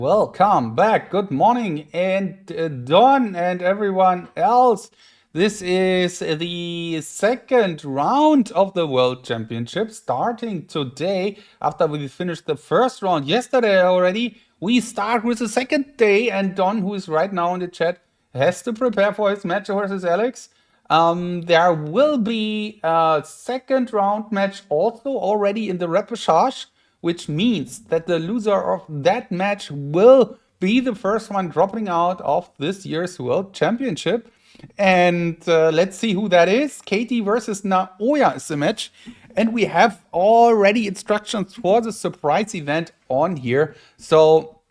Welcome back. Good morning, and Don and everyone else. This is the second round of the World Championship starting today. After we finished the first round yesterday already, we start with the second day. And Don, who is right now in the chat, has to prepare for his match versus Alex. There will be a second round match also already in the repechage, which means that the loser of that match will be the first one dropping out of this year's World Championship. And let's see who that is. Katie versus Naoya is the match. And we have already instructions for the surprise event on here. So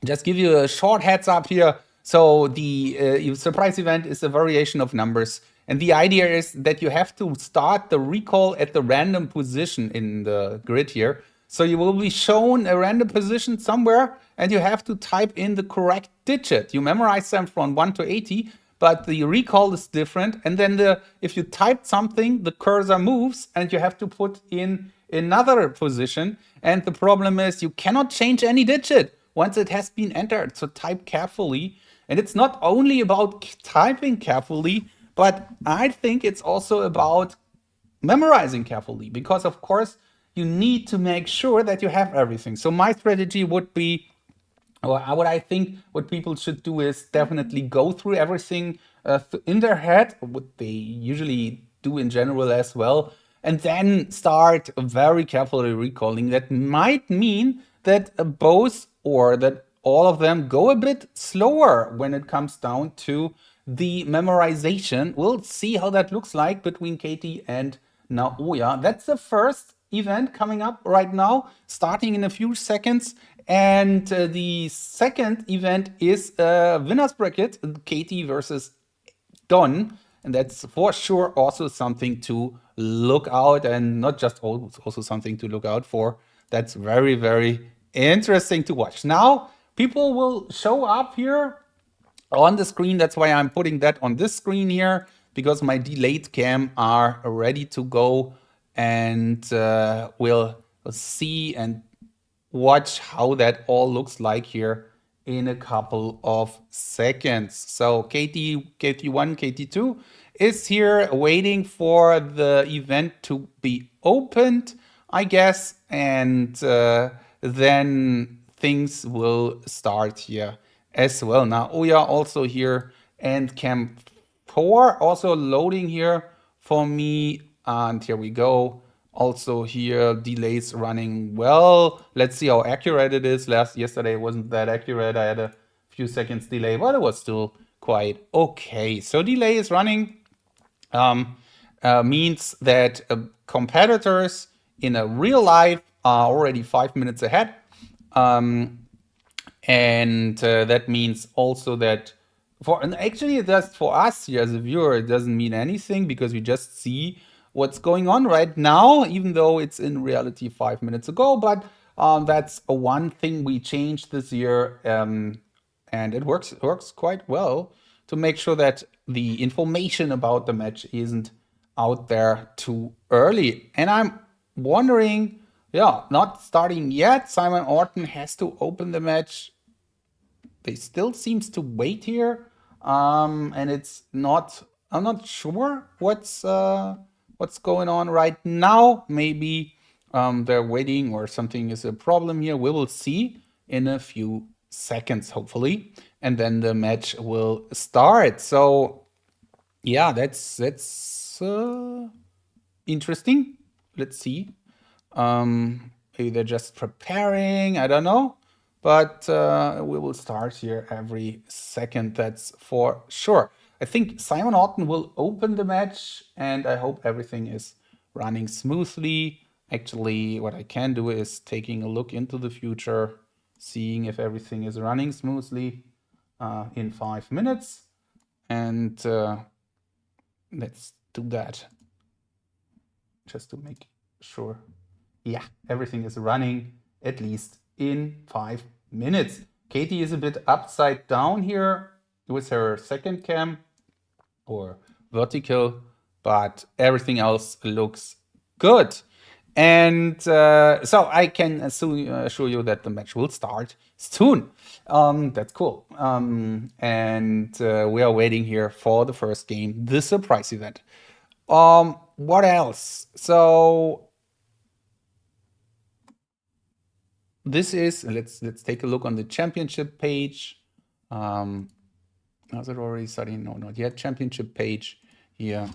just give you a short heads up here. So the surprise event is a variation of numbers. And the idea is that you have to start the recall at the random position in the grid here. So you will be shown a random position somewhere and you have to type in the correct digit. You memorize them from 1 to 80, but the recall is different. And then if you type something, the cursor moves and you have to put in another position. And the problem is you cannot change any digit once it has been entered. So type carefully. And it's not only about typing carefully, but I think it's also about memorizing carefully, because of course you need to make sure that you have everything. So my strategy would be, or what I think what people should do is definitely go through everything in their head, what they usually do in general as well, and then start very carefully recalling. That might mean that both or that all of them go a bit slower when it comes down to the memorization. We'll see how that looks like between Katie and Naoya. That's the first event coming up right now, starting in a few seconds. And the second event is winner's bracket, Katie versus Don. And that's for sure also something to look out, and not just also something to look out for. That's very, very interesting to watch. Now, people will show up here on the screen. That's why I'm putting that on this screen here, because my delayed cam are ready to go, and we'll see and watch how that all looks like here in a couple of seconds. So KT1, KT2 is here waiting for the event to be opened, I guess, and then things will start here as well. Now Oya also here, and Cam 4 also loading here for me, and here we go. Also here, delays running well. Let's see how accurate it is. Yesterday it wasn't that accurate. I had a few seconds delay, but it was still quite okay. So delay is running. Means that competitors in a real life are already 5 minutes ahead. And that means also that and actually that's for us here as a viewer, it doesn't mean anything, because we just see what's going on right now, even though it's in reality 5 minutes ago. But that's one thing we changed this year, and it works quite well to make sure that the information about the match isn't out there too early. And I'm wondering, yeah, not starting yet. Simon Orton has to open the match. They still seems to wait here, and it's not. I'm not sure what's going on right now. Maybe they're waiting or something is a problem here. We will see in a few seconds, hopefully, and then the match will start. So yeah, that's interesting. Let's see. Maybe they're just preparing. I don't know. But we will start here every second, that's for sure. I think Simon Orton will open the match, and I hope everything is running smoothly. Actually, what I can do is taking a look into the future, seeing if everything is running smoothly in 5 minutes. And let's do that just to make sure. Yeah, everything is running at least in 5 minutes. Katie is a bit upside down here with her second cam, or vertical, but everything else looks good. And so I can assure you that the match will start soon. That's cool. And we are waiting here for the first game, the surprise event. What else? So this is, let's take a look on the championship page. How's it already starting? No, not yet. Championship page here.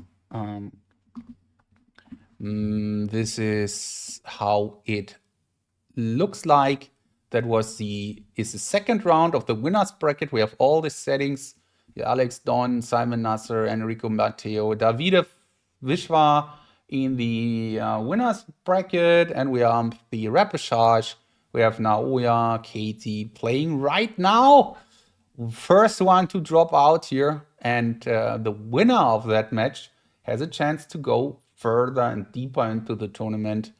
This is how it looks like. That is the second round of the winners bracket. We have all the settings. Alex, Don, Simon Nasser, Enrico Matteo, Davide Vishwa in the winners bracket, and we have the repechage. We have Naoya, Katie playing right now. First one to drop out here, and the winner of that match has a chance to go further and deeper into the tournament,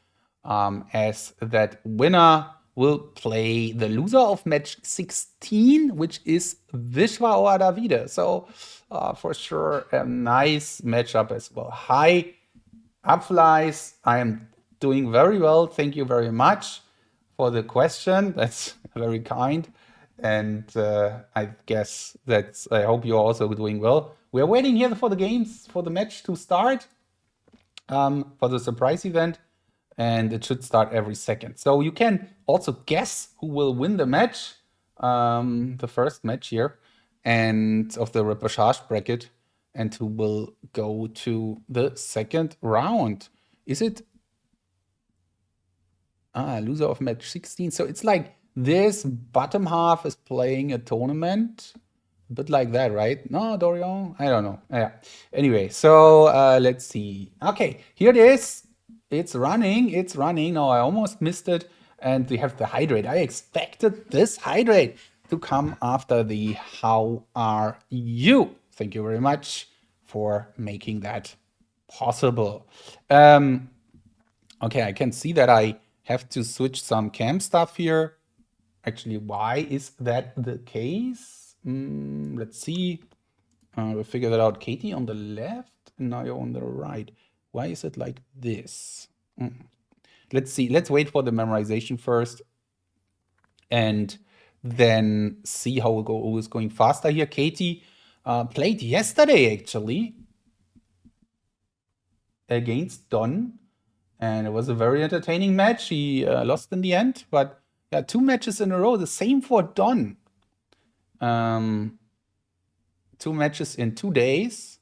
as that winner will play the loser of match 16, which is Vishwa or Davide. So for sure, a nice matchup as well. Hi, Abflies. I am doing very well. Thank you very much for the question. That's very kind. And I guess I hope you're also doing well. We're waiting here for the match to start, for the surprise event, and it should start every second. So you can also guess who will win the match, the first match here, and of the repechage bracket, and who will go to the second round. Is it loser of match 16? So it's like this bottom half is playing a tournament, a bit like that, right? No, Dorian? I don't know. Yeah. Anyway, so let's see. Okay, here it is. It's running. No, I almost missed it. And we have the hydrate. I expected this hydrate to come after the how are you. Thank you very much for making that possible. Okay, I can see that I have to switch some cam stuff here. Actually, why is that the case? Let's see. We'll figure that out. Katie on the left, and now you're on the right. Why is it like this? Let's see. Let's wait for the memorization first, and then see who is going faster here. Katie played yesterday, actually, against Don, and it was a very entertaining match. She lost in the end, but yeah, 2 matches in a row. The same for Don. 2 matches in 2 days.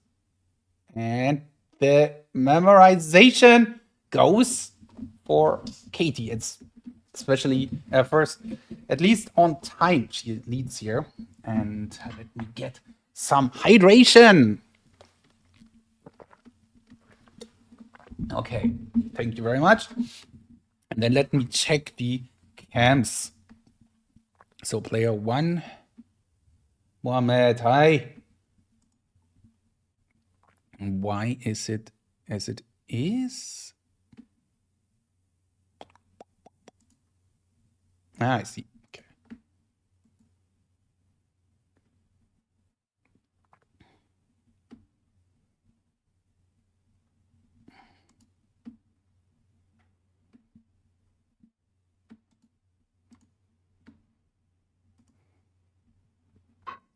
And the memorization goes for Katie. It's especially first, at least on time, she leads here. And let me get some hydration. Okay, thank you very much. And then let me check the cams. So player 1, Mohammed, hi. Why is it as it is? I see. Okay.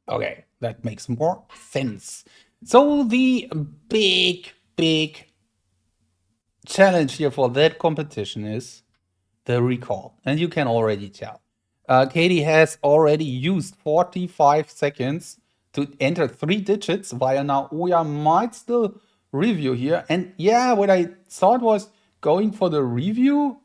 Okay, that makes more sense. So the big challenge here for that competition is the recall. And you can already tell. Katie has already used 45 seconds to enter 3 digits, while now Oya might still review here. And yeah, what I thought was going for the review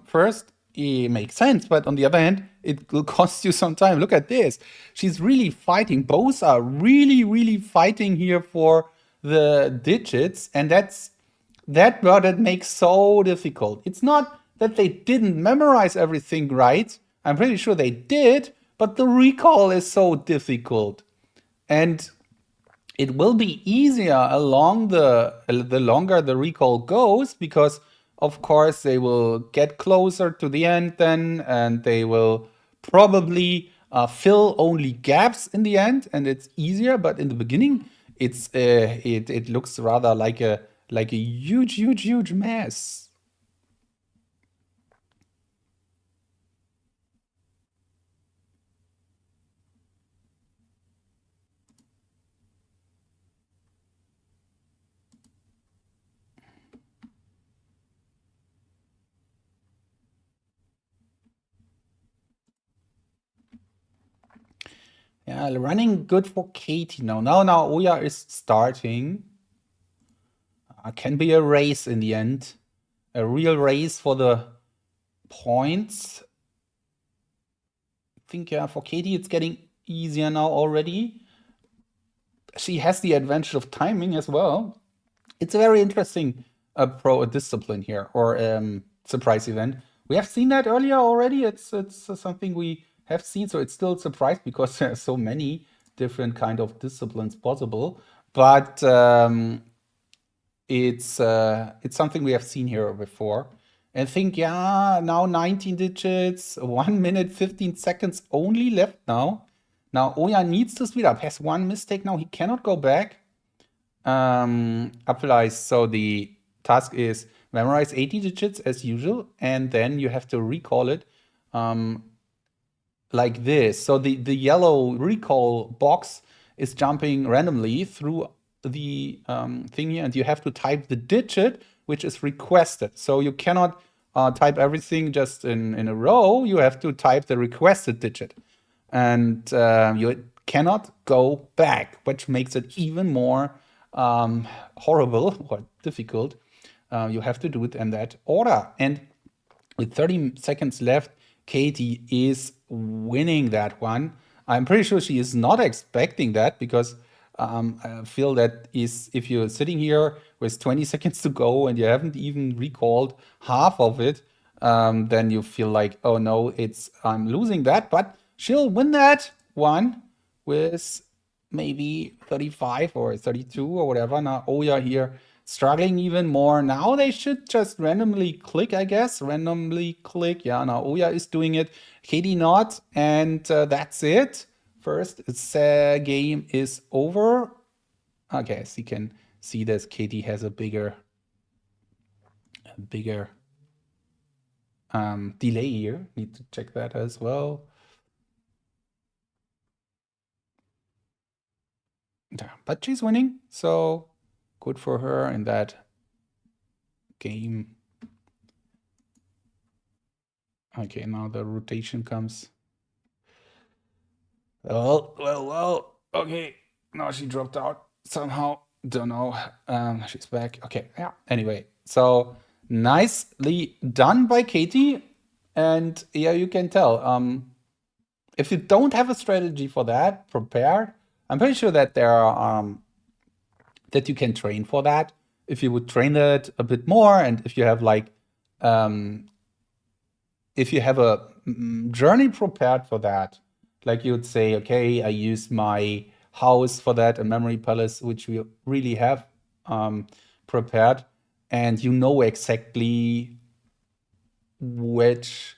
first, it makes sense. But on the other hand, it will cost you some time. Look at this. She's really fighting. Both are really fighting here for the digits. And that's what it makes so difficult. It's not that they didn't memorize everything right. I'm pretty sure they did, but the recall is so difficult. And it will be easier along the longer the recall goes, because of course they will get closer to the end then, and they will probably fill only gaps in the end, and it's easier. But in the beginning, it looks rather like a huge mess. Yeah, running good for Katie now. Now Naoya is starting. Can be a race in the end. A real race for the points. I think, yeah, for Katie it's getting easier now already. She has the advantage of timing as well. It's a very interesting pro discipline here, or surprise event. We have seen that earlier already. It's something we have seen, so it's still a surprise because there are so many different kind of disciplines possible. But it's something we have seen here before. And think, yeah, now 19 digits, 1 minute 15 seconds only left now. Now Oya needs to speed up. Has one mistake now. He cannot go back. Applies. So the task is memorize 80 digits as usual, and then you have to recall it like this. So the yellow recall box is jumping randomly through the thing here, and you have to type the digit which is requested. So you cannot type everything just in a row. You have to type the requested digit, and you cannot go back, which makes it even more horrible or difficult. You have to do it in that order. And with 30 seconds left, Katie is winning that one. I'm pretty sure she is not expecting that because I feel that is if you're sitting here with 20 seconds to go and you haven't even recalled half of it, then you feel like, oh no, it's I'm losing that. But she'll win that one with maybe 35 or 32 or whatever. Now Oya here struggling even more. Now they should just randomly click, I guess. Randomly click. Yeah, now Oya is doing it. Katie not. And that's it. First game is over. Okay, as you can see this, Katie has a bigger delay here. Need to check that as well. Yeah, but she's winning, so good for her in that game. Okay, now the rotation comes. Well. Okay, now she dropped out somehow. Don't know. She's back. Okay, yeah. Anyway, so nicely done by Katie, and yeah, you can tell. If you don't have a strategy for that prepared, I'm pretty sure that there are that you can train for that. If you would train it a bit more, and if you have like if you have a journey prepared for that, like you would say, okay, I use my house for that, a memory palace, which we really have prepared, and you know exactly which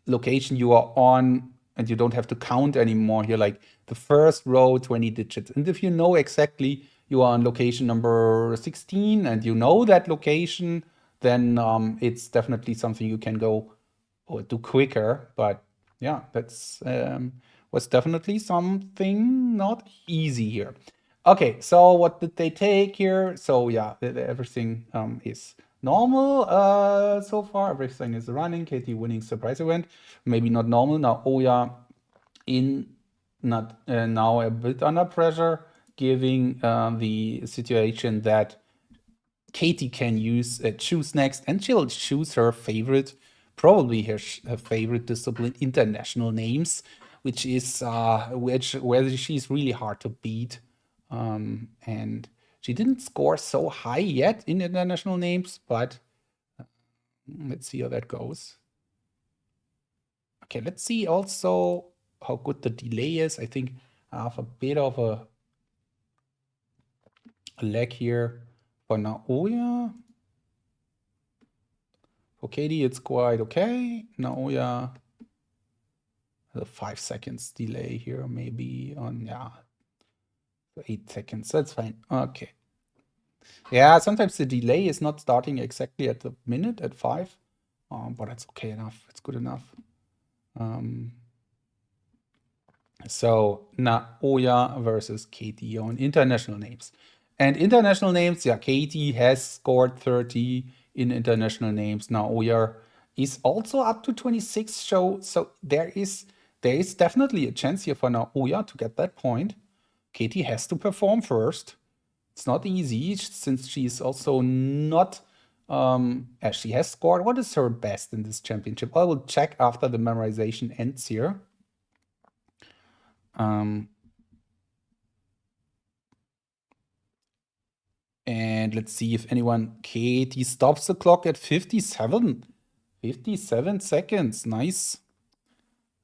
location you are on, and you don't have to count anymore. You're like the first row, 20 digits. And if you know exactly you are on location number 16 and you know that location, then it's definitely something you can go or do quicker. But yeah, that's was definitely something not easy here. Okay, so what did they take here? So yeah, everything is normal so far. Everything is running. Katie winning surprise event. Maybe not normal. Now Oya in not now a bit under pressure, giving the situation that Katie can use choose next, and she'll choose her favorite, probably her favorite discipline, international names, which is where she's really hard to beat. And she didn't score so high yet in international names, but let's see how that goes. Okay, let's see also how good the delay is. I think I have a bit of a lag here for Naoya. For Katie, it's quite okay. Naoya, the 5 seconds delay here, maybe on, yeah, 8 seconds. That's fine. Okay. Yeah, sometimes the delay is not starting exactly at the minute at 5, but that's okay enough. It's good enough. So Naoya versus Katie on international names. And international names, yeah, Katie has scored 30 in international names. Naoya is also up to 26 show. So there is there is definitely a chance here for Naoya to get that point. Katie has to perform first. It's not easy since she's also not, as she has scored. What is her best in this championship? I will check after the memorization ends here. And let's see if anyone, Katie stops the clock at 57. 57 seconds, nice.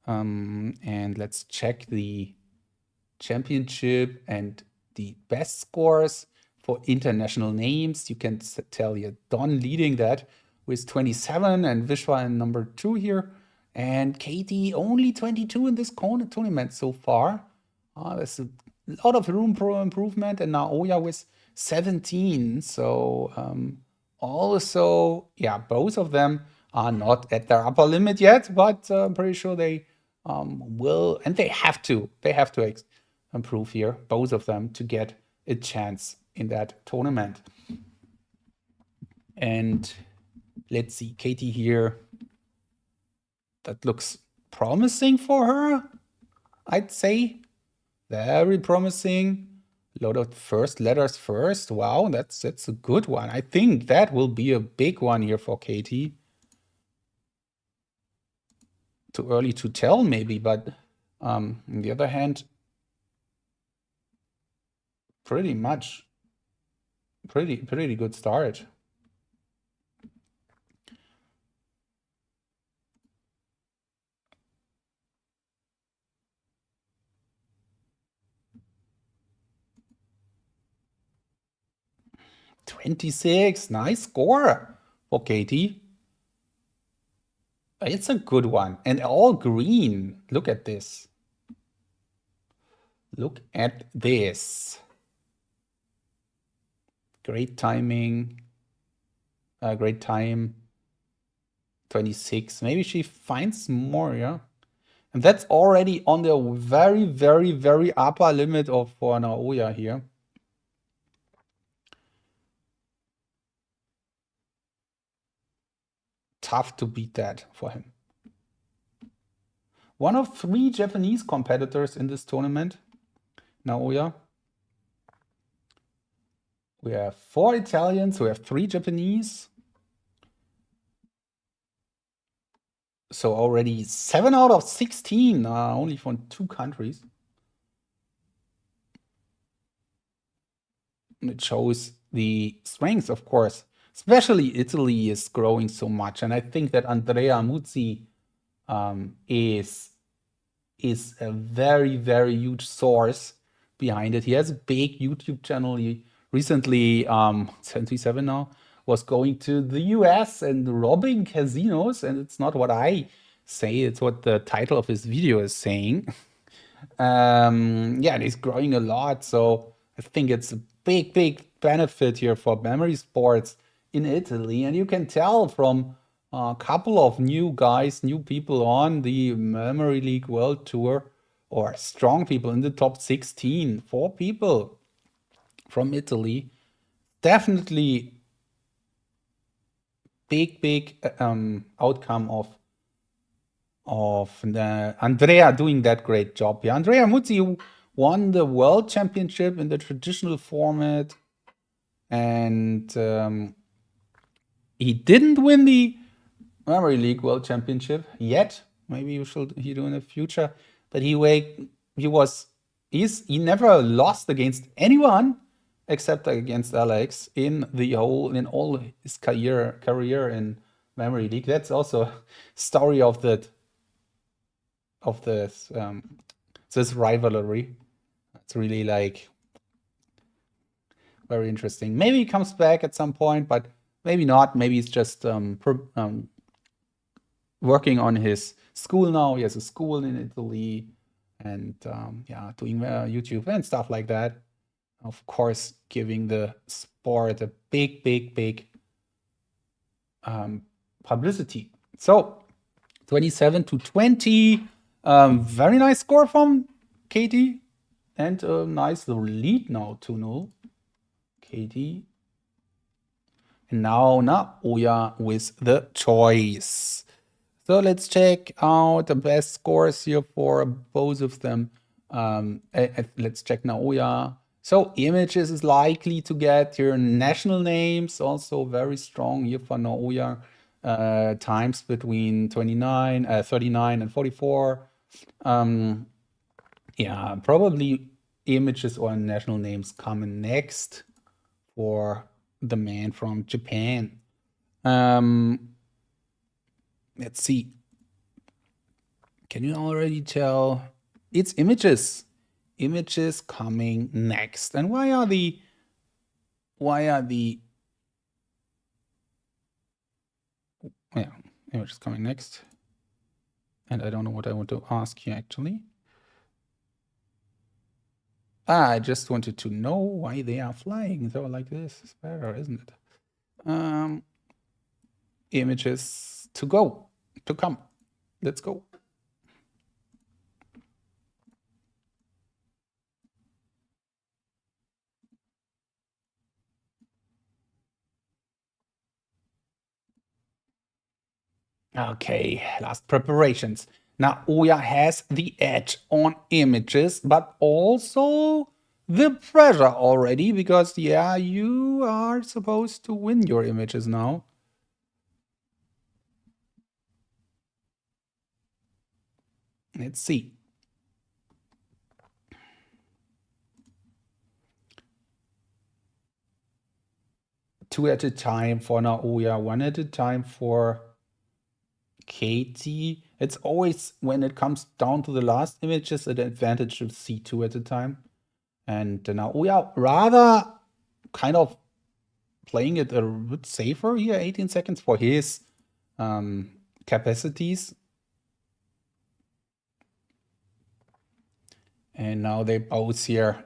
And let's check the championship and the best scores for international names. You can tell here Don leading that with 27 and Vishwa in number 2 here. And Katie only 22 in this tournament so far. There's a lot of room for improvement, and Naoya with 17. So also, yeah, both of them are not at their upper limit yet, but I'm pretty sure they will, and they have to improve here, both of them, to get a chance in that tournament. And let's see, Katie here. That looks promising for her, I'd say. Very promising. A lot of first letters first. Wow, that's a good one. I think that will be a big one here for Katie. Too early to tell, maybe, but on the other hand, pretty good start. "26, nice score for Katie. It's a good one, and all green. Look at this. Look at this. Great timing. Great time. 26. Maybe she finds more, yeah? And that's already on the very, very, very upper limit of for Naoya here. Tough to beat that for him. One of 3 Japanese competitors in this tournament, Naoya. We have 4 Italians, we have 3 Japanese. So already 7 out of 16, only from 2 countries. And it shows the strength, of course. Especially Italy is growing so much. And I think that Andrea Muzzi is a very, very huge source behind it. He has a big YouTube channel. He recently, 77 now, was going to the US and robbing casinos. And it's not what I say, it's what the title of his video is saying. Yeah, and he's growing a lot. So I think it's a big, big benefit here for Memory Sports in Italy. And you can tell from a couple of new guys, new people on the Memory League World Tour, or strong people in the top 16, 4 people from Italy. Definitely big outcome of Andrea doing that great job here. Andrea Muzzi won the World Championship in the traditional format, and he didn't win the Memory League World Championship yet. Maybe he do in the future. But he never lost against anyone except against Alex in all his career in Memory League. That's also a story of this rivalry. It's really like very interesting. Maybe he comes back at some point, but maybe not. Maybe he's just working on his school now. He has a school in Italy, and yeah, doing YouTube and stuff like that. Of course, giving the sport a big publicity. So 27-20, very nice score from Katie, and a nice lead now, 2-0. Katie. And now Naoya with the choice. So let's check out the best scores here for both of them. Let's check Naoya. So Images is likely to get your national names, also very strong here for Naoya. Times between 39 and 44. Yeah, probably Images or national names coming next for the man from Japan. Let's see. Can you already tell? It's Images. Images coming next. And why are the yeah, Images coming next? And I don't know what I want to ask here actually. I just wanted to know why they are flying. So like this is better, isn't it? Images to come. Let's go. Okay, last preparations. Now Oya has the edge on Images, but also the pressure already because yeah, you are supposed to win your Images now. Let's see. Two at a time for Naoya, one at a time for Katie. It's always when it comes down to the last Images an advantage to see two at a time. And Naoya rather kind of playing it a bit safer here, 18 seconds for his capacities. And now they both here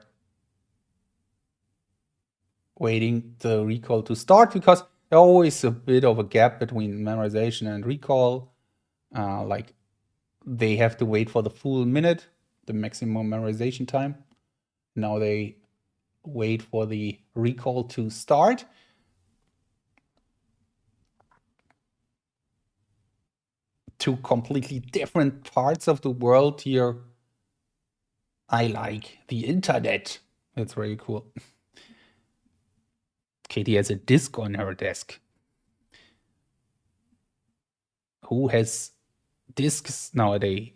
waiting the recall to start because there's always a bit of a gap between memorization and recall. Like they have to wait for the full minute, the maximum memorization time. Now they wait for the recall to start. Two completely different parts of the world here. I like the internet. That's very cool. Katie has a disk on her desk. Who has disks nowadays?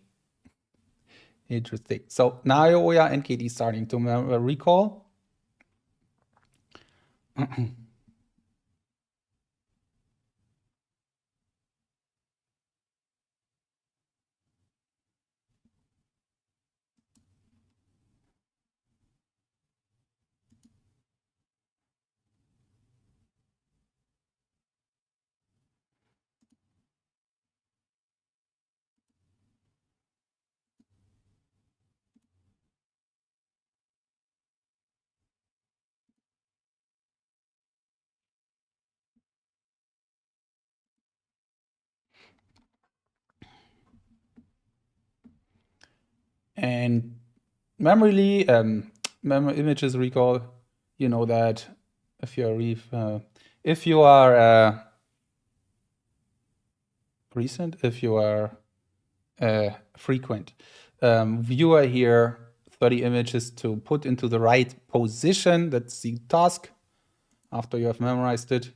Interesting. So Naoya and Katie starting to recall. And memory images recall, you know that if you are recent, if you are frequent viewer here, 30 images to put into the right position. That's the task after you have memorized it.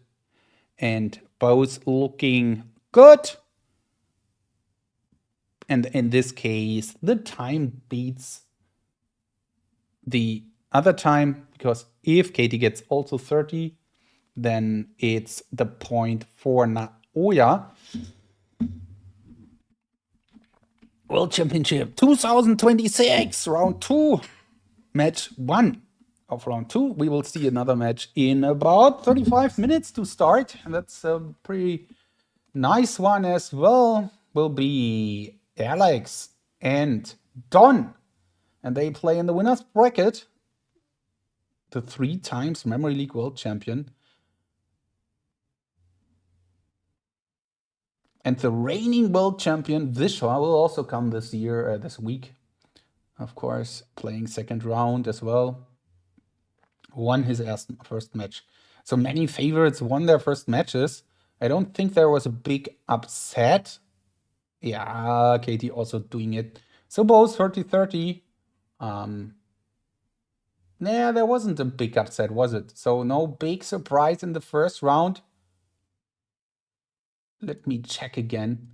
And both looking good. And in this case, the time beats the other time because if Katie gets also 30, then it's the point for Naoya. World Championship 2026, round 2, match 1 of round 2. We will see another match in about 35 minutes to start. And that's a pretty nice one as well. Will be Alex and Don. And they play in the winner's bracket. The 3 times Memory League World Champion. And the reigning world champion, Vishwa, will also come this year, this week. Of course, playing second round as well. Won his first match. So many favorites won their first matches. I don't think there was a big upset Yeah, Katie also doing it. So both 30-30. Um, nah, there wasn't a big upset, was it? So no big surprise in the first round. Let me check again.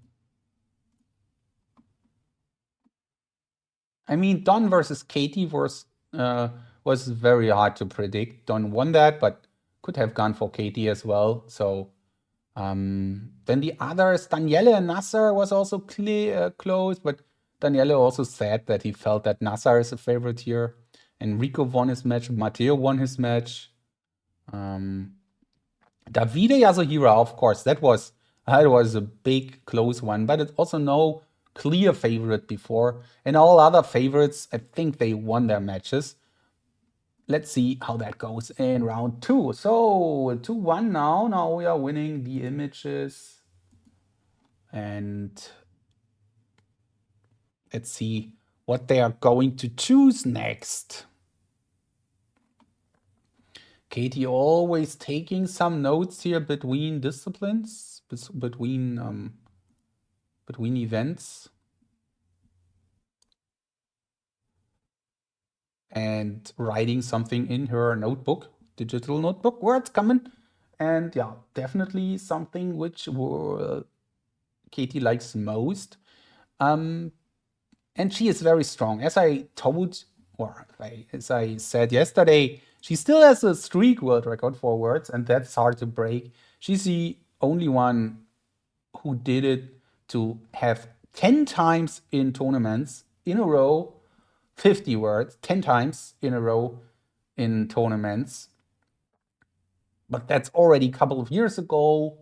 I mean, Don versus Katie was very hard to predict. Don won that, but could have gone for Katie as well. So then the others, Daniele and Nasser was also close, but Daniele also said that he felt that Nasser is a favorite here. Enrico won his match, Matteo won his match. Um, Davide Yasuhira, of course, that was a big close one, but it's also no clear favorite before. And all other favorites, I think they won their matches. Let's see how that goes in round two. So 2-1 now. Now we are winning the images. And let's see what they are going to choose next. Katie always taking some notes here between disciplines, between events. And writing something in her notebook, digital notebook, words coming. And yeah, definitely something which Katie likes most. Um, and she is very strong. As I told, or as I said yesterday, she still has a streak world record for words, and that's hard to break. She's the only one who did it to have 10 times in tournaments in a row, 50 words, 10 times in a row in tournaments. But that's already a couple of years ago.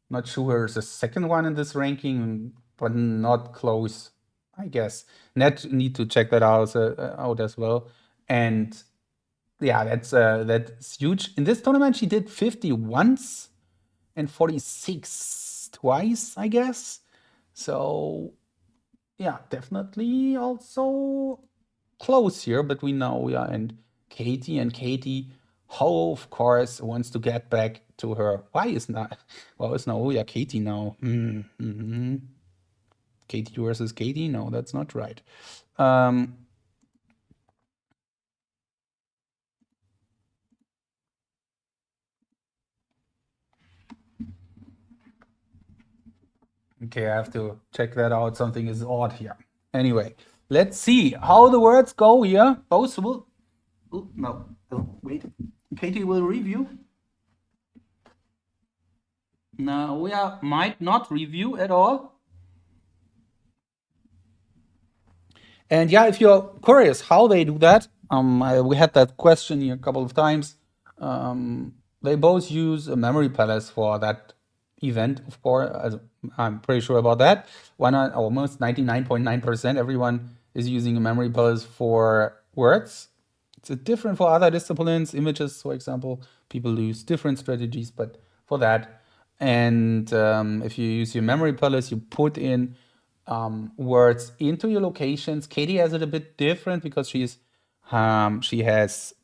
Not sure there's a second one in this ranking, but not close, I guess. Need to check that out as well. And yeah, that's huge. In this tournament, she did 50 once and 46 twice, I guess. So yeah, definitely also close here between Naoya and Katie. And Katie, of course, wants to get back to her. Why is not? Well, is Naoya Katie now? Katie versus Katie? No, that's not right. Um, okay, I have to check that out. Something is odd here. Anyway, let's see how the words go here. Both will. Oh, no. Oh, wait. Katie will review. Naoya might not review at all. And yeah, if you're curious how they do that, we had that question here a couple of times. They both use a memory palace for that event, of course. I'm pretty sure about that. Almost 99.9% everyone is using a memory palace for words. It's different for other disciplines, images, for example. People use different strategies, but for that. And if you use your memory palace, you put in words into your locations. Katie has it a bit different because she has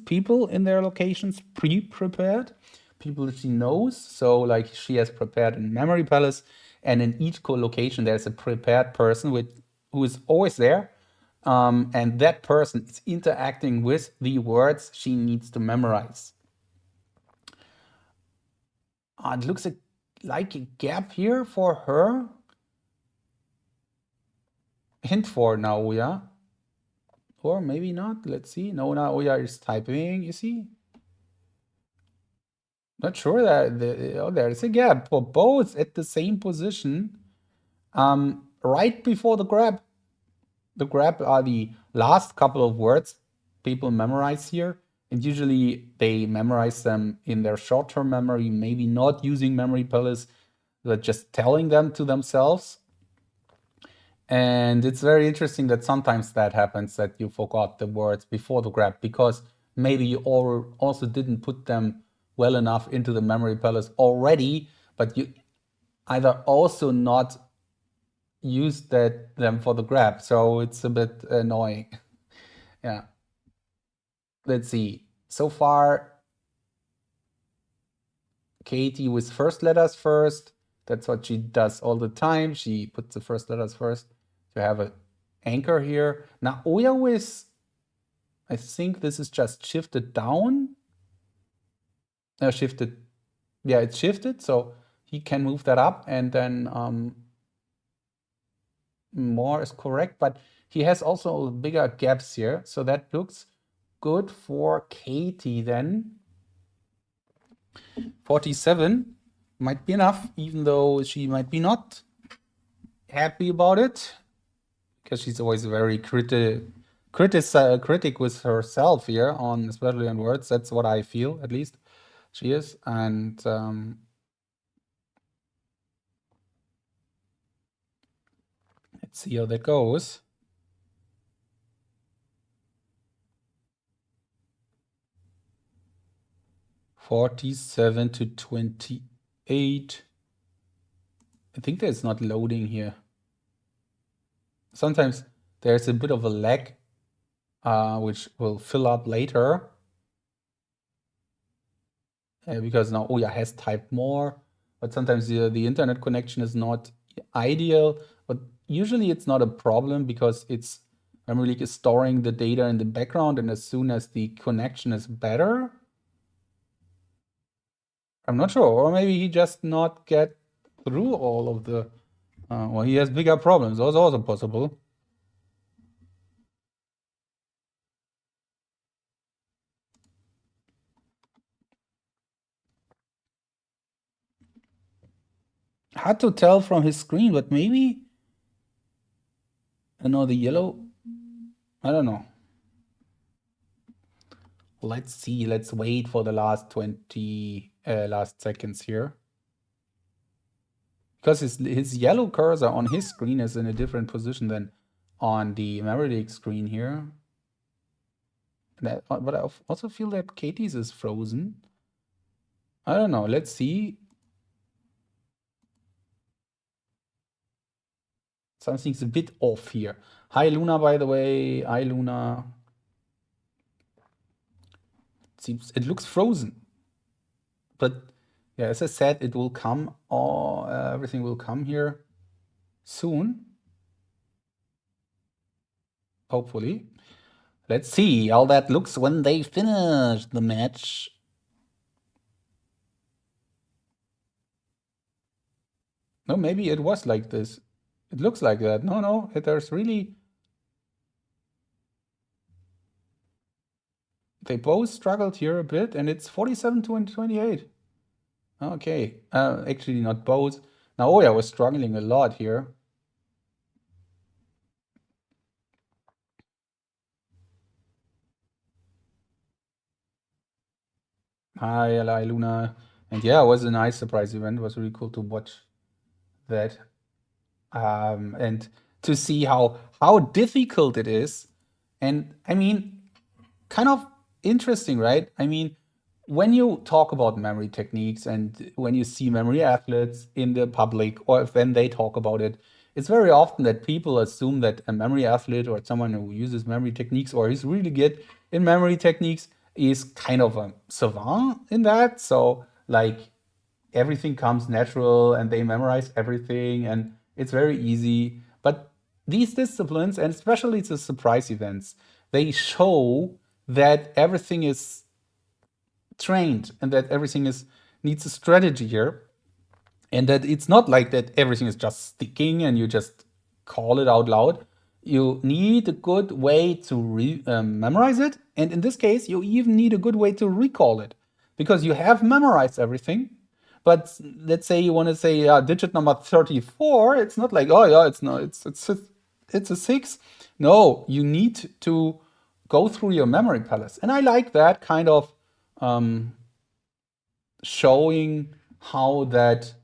people in their locations pre-prepared, people that she knows. So like she has prepared in Memory Palace, and in each co-location there's a prepared person who is always there. And that person is interacting with the words she needs to memorize. It looks like a gap here for her. Hint for Naoya. Or maybe not. Let's see. No, Naoya is typing, you see? Not sure that there's a gap for both at the same position. Right before the grab. The grab are the last couple of words people memorize here. And usually they memorize them in their short-term memory, maybe not using Memory Palace, but just telling them to themselves. And it's very interesting that sometimes that happens, that you forgot the words before the grab because maybe you also didn't put them well enough into the Memory Palace already, but you either also not used them for the grab. So it's a bit annoying. Yeah. Let's see. So far, Katie with first letters first, That's what she does all the time. She puts the first letters first to have an anchor here. Now Oya with, I think this is just shifted down. Shifted, yeah, it's shifted, so he can move that up, and then more is correct, but he has also bigger gaps here, so that looks good for Katie then. 47 might be enough, even though she might be not happy about it, because she's always very critic with herself here, on especially on words. That's what I feel, at least she is. And let's see how that goes. $47 to $28. I think there's not loading here. Sometimes there's a bit of a lag, which will fill up later. Because now Oya has typed more, but sometimes the internet connection is not ideal. But usually it's not a problem, because it's Memory Leak is storing the data in the background, and as soon as the connection is better, I'm not sure, or maybe he just not get through all of the, or he has bigger problems. That's also possible. Hard to tell from his screen, but maybe, I know the yellow, I don't know. Let's see, let's wait for the last 20 last seconds here. Because his yellow cursor on his screen is in a different position than on the Memory Leak screen here. But I also feel that Katie's is frozen. I don't know, let's see. Something's a bit off here. Hi Luna, by the way. Hi Luna. It looks frozen. But yeah, as I said, it will come, or everything will come here soon. Hopefully. Let's see how that looks when they finish the match. No, maybe it was like this. It looks like that. No, there's really... They both struggled here a bit, and it's 47 to 28. Okay, actually not both. Naoya was struggling a lot here. Hi, Luna. And yeah, it was a nice surprise event. It was really cool to watch that. And to see how difficult it is. And I mean, kind of interesting, right? I mean, when you talk about memory techniques and when you see memory athletes in the public, or when they talk about it, it's very often that people assume that a memory athlete, or someone who uses memory techniques, or is really good in memory techniques, is kind of a savant in that. So like, everything comes natural and they memorize everything and it's very easy. But these disciplines, and especially the surprise events, they show that everything is trained and that everything is needs a strategy here, and that it's not like that everything is just sticking and you just call it out loud. You need a good way to memorize it, and in this case you even need a good way to recall it, because you have memorized everything. But let's say you want to say digit number 34, it's not like, oh yeah, it's not, it's a 6. No, you need to go through your memory palace, and I like that kind of showing how that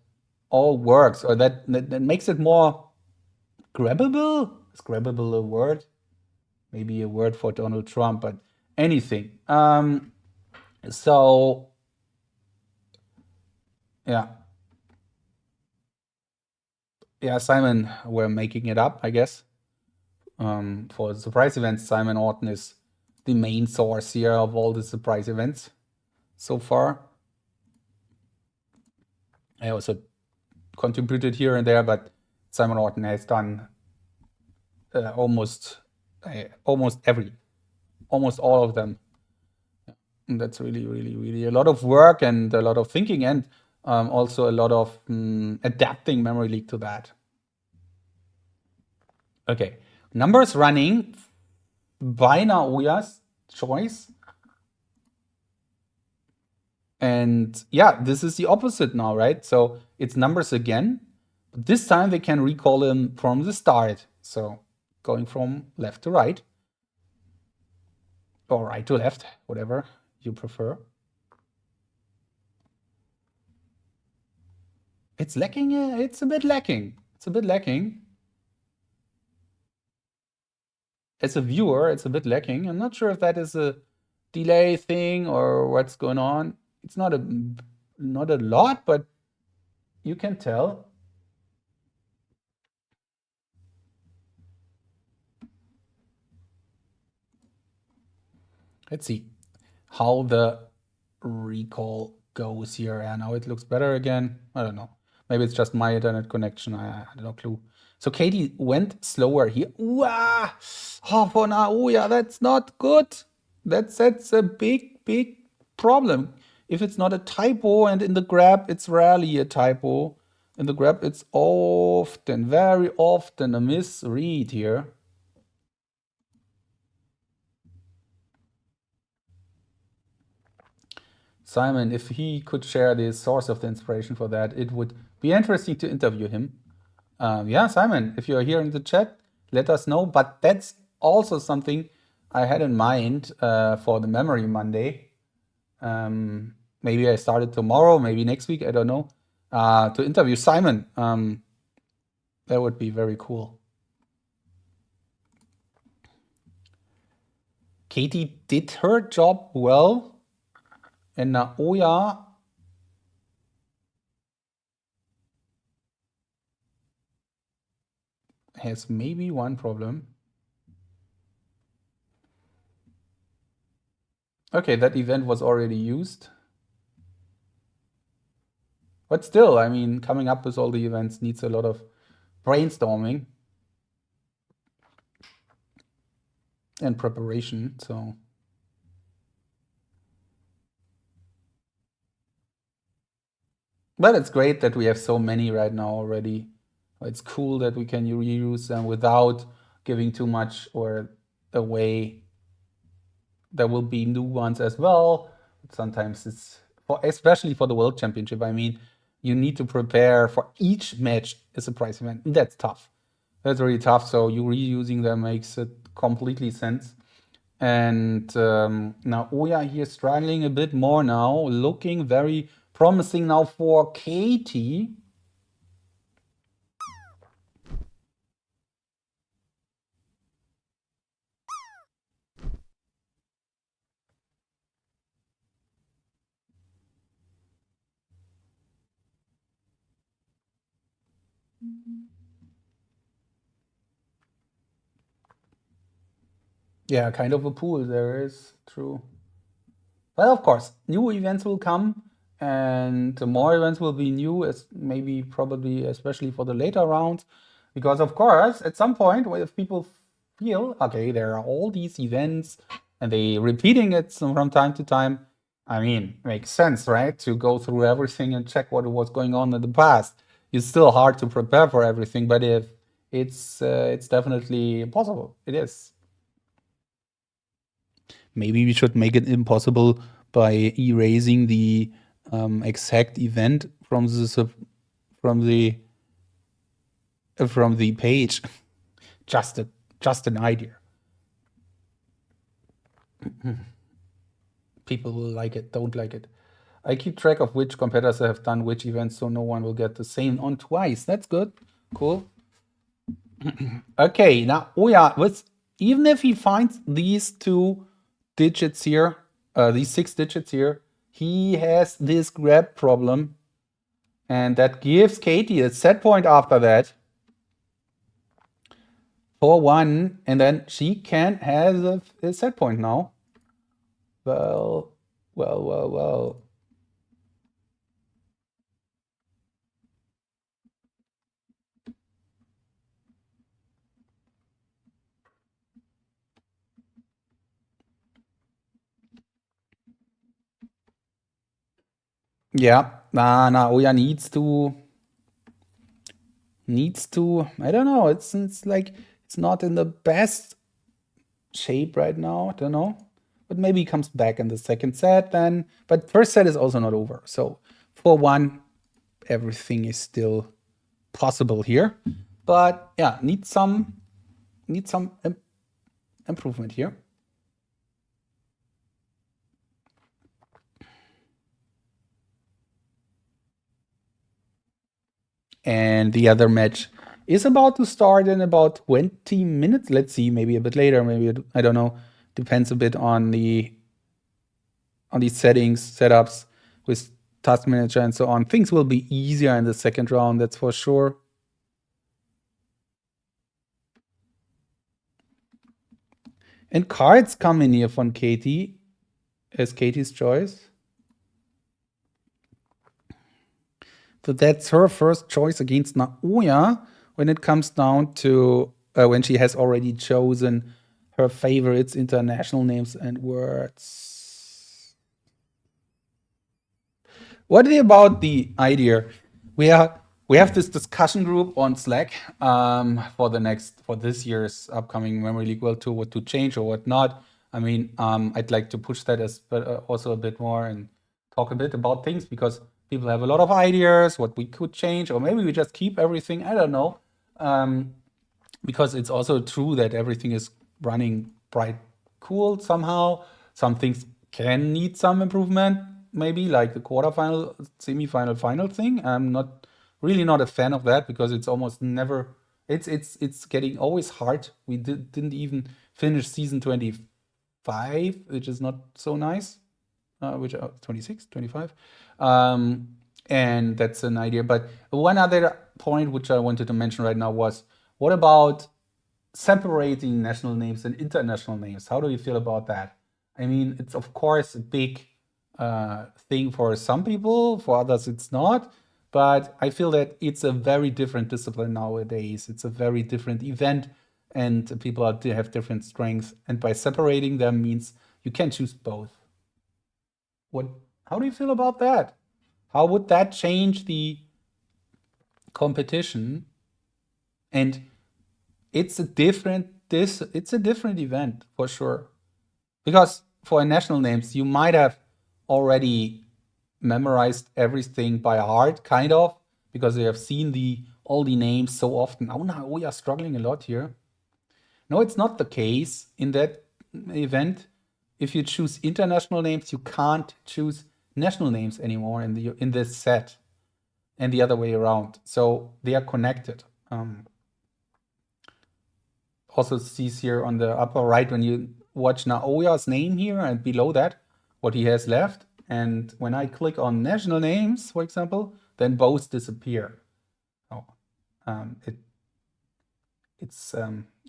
all works, or that makes it more grabbable. Is grabbable a word? Maybe a word for Donald Trump, but anything. So yeah, yeah, Simon, we're making it up, I guess. For the surprise events, Simon Orton is the main source here of all the surprise events so far. I also contributed here and there, but Simon Orton has done almost almost all of them. And that's really, really, really a lot of work and a lot of thinking, and also a lot of adapting Memory League to that. Okay, numbers running by Naoya's choice. And yeah, this is the opposite now, right? So it's numbers again. But this time they can recall them from the start. So going from left to right. Or right to left, whatever you prefer. It's lacking, it's a bit lacking. It's a bit lacking. As a viewer, it's a bit lacking. I'm not sure if that is a delay thing or what's going on. It's not a lot, but you can tell. Let's see how the recall goes here. And now it looks better again. I don't know. Maybe it's just my internet connection. I have no clue. So Katie went slower here. Wow. Oh, for Naoya, that's not good. That's a big, big problem. If it's not a typo, and in the grab, it's rarely a typo. In the grab, it's often, very often a misread here. Simon, if he could share the source of the inspiration for that, it would be interesting to interview him. Yeah, Simon, if you're here in the chat, let us know. But that's also something I had in mind for the Memory Monday. Maybe I started tomorrow, maybe next week, I don't know, to interview Simon. That would be very cool. Katie did her job well, and Naoya has maybe one problem. Okay, that event was already used. But still, I mean, coming up with all the events needs a lot of brainstorming and preparation. So, but it's great that we have so many right now already. It's cool that we can reuse them without giving too much or away. There will be new ones as well. Sometimes it's especially for the World Championship. I mean, you need to prepare for each match a surprise event. That's tough. That's really tough. So you reusing them makes it completely sense. And Naoya here struggling a bit more now, looking very promising now for Katie. Yeah, kind of a pool there is, true. Well, of course, new events will come, and more events will be new, as maybe probably especially for the later rounds, because of course, at some point, if people feel okay, there are all these events, and they repeating it from time to time, I mean, makes sense, right? To go through everything and check what was going on in the past. It's still hard to prepare for everything, but if it's definitely possible. It is. Maybe we should make it impossible by erasing the exact event from the page. Just an idea. People will like it, don't like it. I keep track of which competitors have done which events, so no one will get the same on twice. That's good. Cool. Okay, now even if he finds these two digits here, these 6 digits here, he has this grab problem, and that gives Katie a set point after that for 1, and then she can have a set point now. Well. Yeah, Naoya needs to. I don't know. It's like it's not in the best shape right now. I don't know, but maybe he comes back in the second set then. But first set is also not over. So 4-1, everything is still possible here. But yeah, need some improvement here. And the other match is about to start in about 20 minutes. Let's see, maybe a bit later, maybe I don't know. Depends a bit on the settings, setups with task manager and so on. Things will be easier in the second round, that's for sure. And cards come in here from Katie as Katie's choice. So that's her first choice against Naoya when it comes down to when she has already chosen her favorites, international names and words. What about the idea? We are we have this discussion group on Slack for this year's upcoming Memory League World Tour, what to change or what not. I mean, I'd like to push that as but also a bit more and talk a bit about things because people have a lot of ideas what we could change or maybe we just keep everything. I don't know. Um, because it's also true that everything is running bright cool somehow. Some things can need some improvement, maybe like the quarterfinal, semifinal, final thing. I'm not a fan of that because it's almost never. It's getting always hard. We didn't even finish season 25, which is not so nice. Which 26, 25. And that's an idea. But one other point which I wanted to mention right now was what about separating national names and international names? How do you feel about that? I mean, it's of course a big thing for some people, for others it's not. But I feel that it's a very different discipline nowadays. It's a very different event, and people have different strengths. And by separating them means you can choose both. What? How do you feel about that? How would that change the competition? And it's a different event for sure. Because for national names, you might have already memorized everything by heart, kind of, because you have seen the all the names so often. Oh no, we are struggling a lot here. No, it's not the case in that event. If you choose international names, you can't choose national names anymore in this set, and the other way around. So they are connected. Also sees here on the upper right when you watch Naoya's name here and below that what he has left. And when I click on national names, for example, then both disappear. Oh, it it's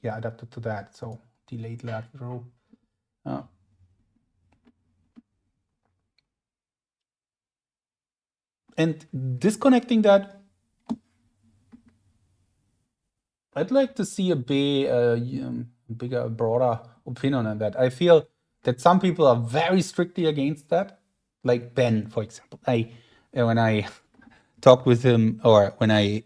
yeah adapted to that. So delayed lateral. Uh, and disconnecting that, I'd like to see a bigger, broader opinion on that. I feel that some people are very strictly against that, like Ben, for example. When I talked with him or when I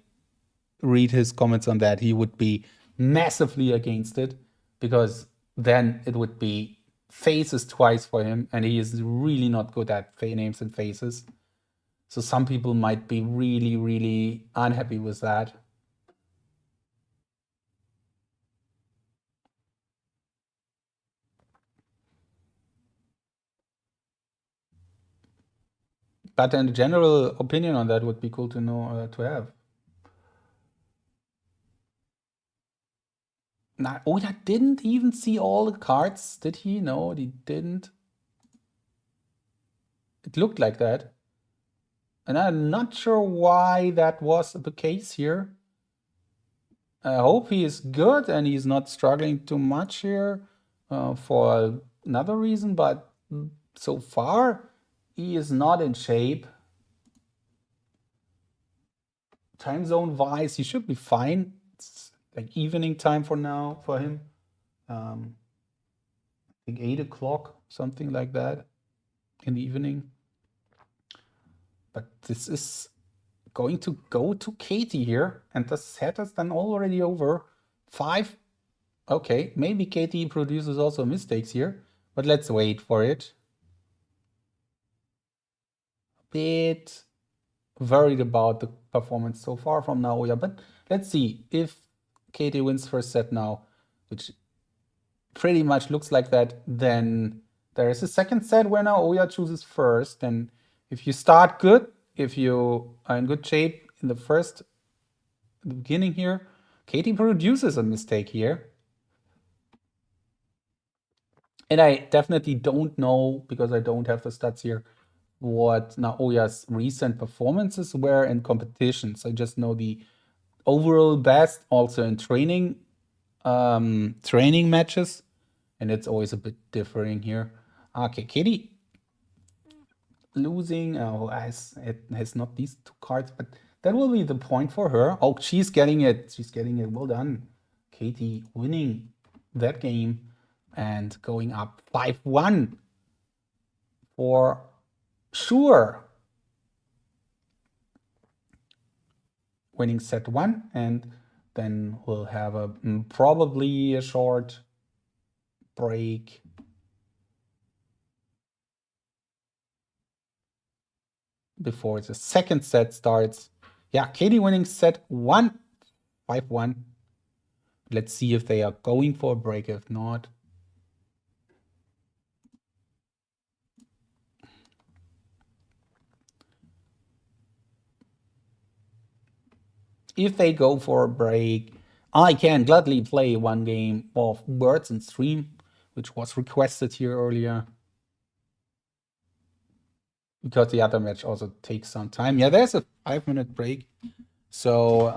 read his comments on that, he would be massively against it because then it would be faces twice for him, and he is really not good at names and faces. So some people might be really, really unhappy with that. But a general opinion on that would be cool to know to have. Now, Oda didn't even see all the cards, did he? No, he didn't. It looked like that. And I'm not sure why that was the case here. I hope he is good and he's not struggling too much here for another reason, but so far he is not in shape. Time zone wise, he should be fine. It's like evening time for now for him. Um, I think 8 o'clock, something like that in the evening. But this is going to go to Katie here, and the set is then already over. 5. Okay, maybe Katie produces also mistakes here, but let's wait for it. Bit worried about the performance so far from Naoya, but let's see if Katie wins first set now, which pretty much looks like that. Then there is a second set where Naoya chooses first, and if you start good, if you are in good shape in the beginning here, Katie produces a mistake here. And I definitely don't know, because I don't have the stats here, what Naoya's recent performances were in competitions. I just know the overall best, also in training matches, and it's always a bit differing here. Okay, Katie losing. Oh, it has not these 2 cards, but that will be the point for her. Oh, she's getting it. She's getting it. Well done, Katie, winning that game and going up 5-1 for sure. Winning set 1, and then we'll have probably a short break before the second set starts. Yeah, Katie winning set 1, 5-1. Let's see if they are going for a break. If not, if they go for a break, I can gladly play one game of Words and Stream, which was requested here earlier, because the other match also takes some time. Yeah, there's a 5-minute break. So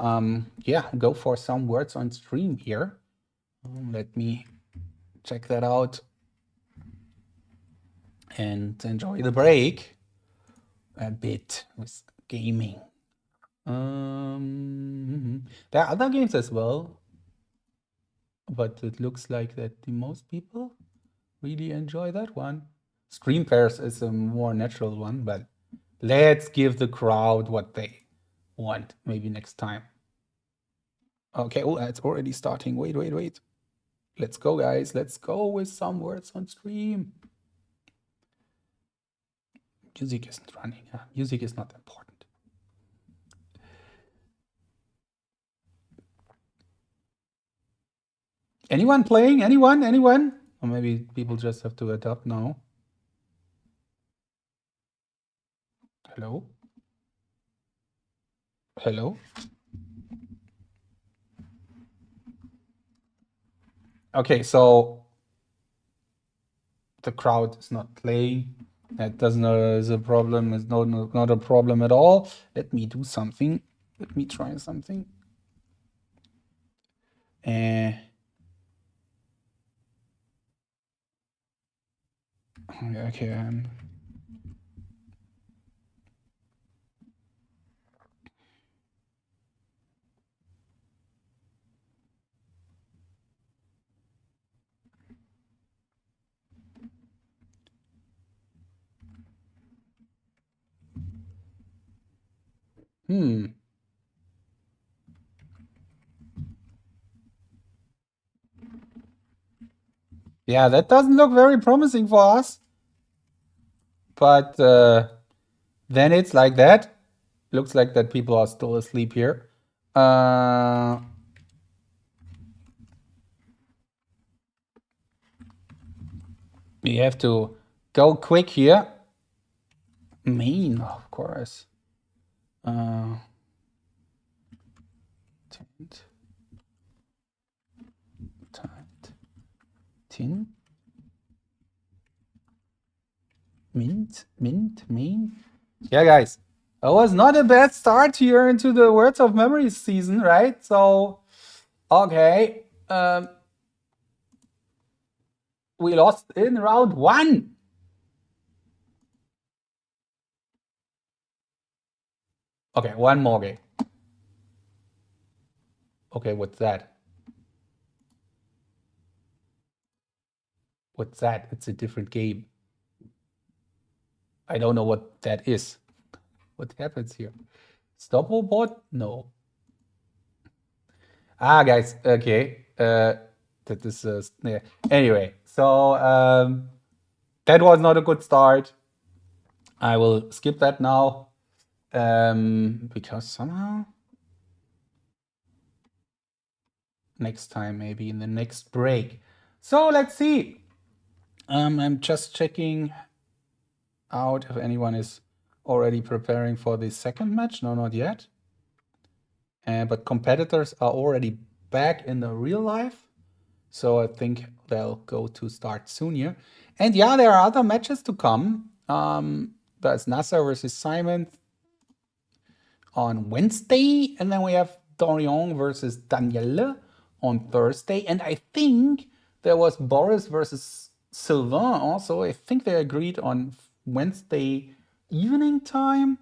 yeah, go for some Words on Stream here. Let me check that out and enjoy the break a bit with gaming. There are other games as well, but it looks like that the most people really enjoy that one. Stream Pairs is a more natural one, but let's give the crowd what they want maybe next time. Okay, oh, it's already starting. Wait. Let's go, guys. Let's go with some Words on Stream. Music isn't running. Music is not important. Anyone playing? Anyone? Or maybe people just have to adapt now. Hello? Okay, so the crowd is not playing. That doesn't is a problem. It's not a problem at all. Let me do something. Let me try something. Okay. Yeah, that doesn't look very promising for us. But then it's like that. Looks like that people are still asleep here. We have to go quick here. Main, of course. Tin. Mint, main. Yeah, guys. It was not a bad start here into the Words of Memory season, right? So, okay. We lost in round 1. Okay, one more game. Okay, what's that? What's that? It's a different game. I don't know what that is. What happens here? Stop robot? No. Ah, guys. Okay. That is yeah. Anyway. So that was not a good start. I will skip that now because somehow next time, maybe in the next break. So let's see. I'm just checking out if anyone is already preparing for the second match. No, not yet. But competitors are already back in the real life. So I think they'll go to start soon here. And yeah, there are other matches to come. There's Nasser versus Simon on Wednesday. And then we have Dorian versus Danielle on Thursday. And I think there was Boris versus Sylvain also. I think they agreed on Wednesday evening time.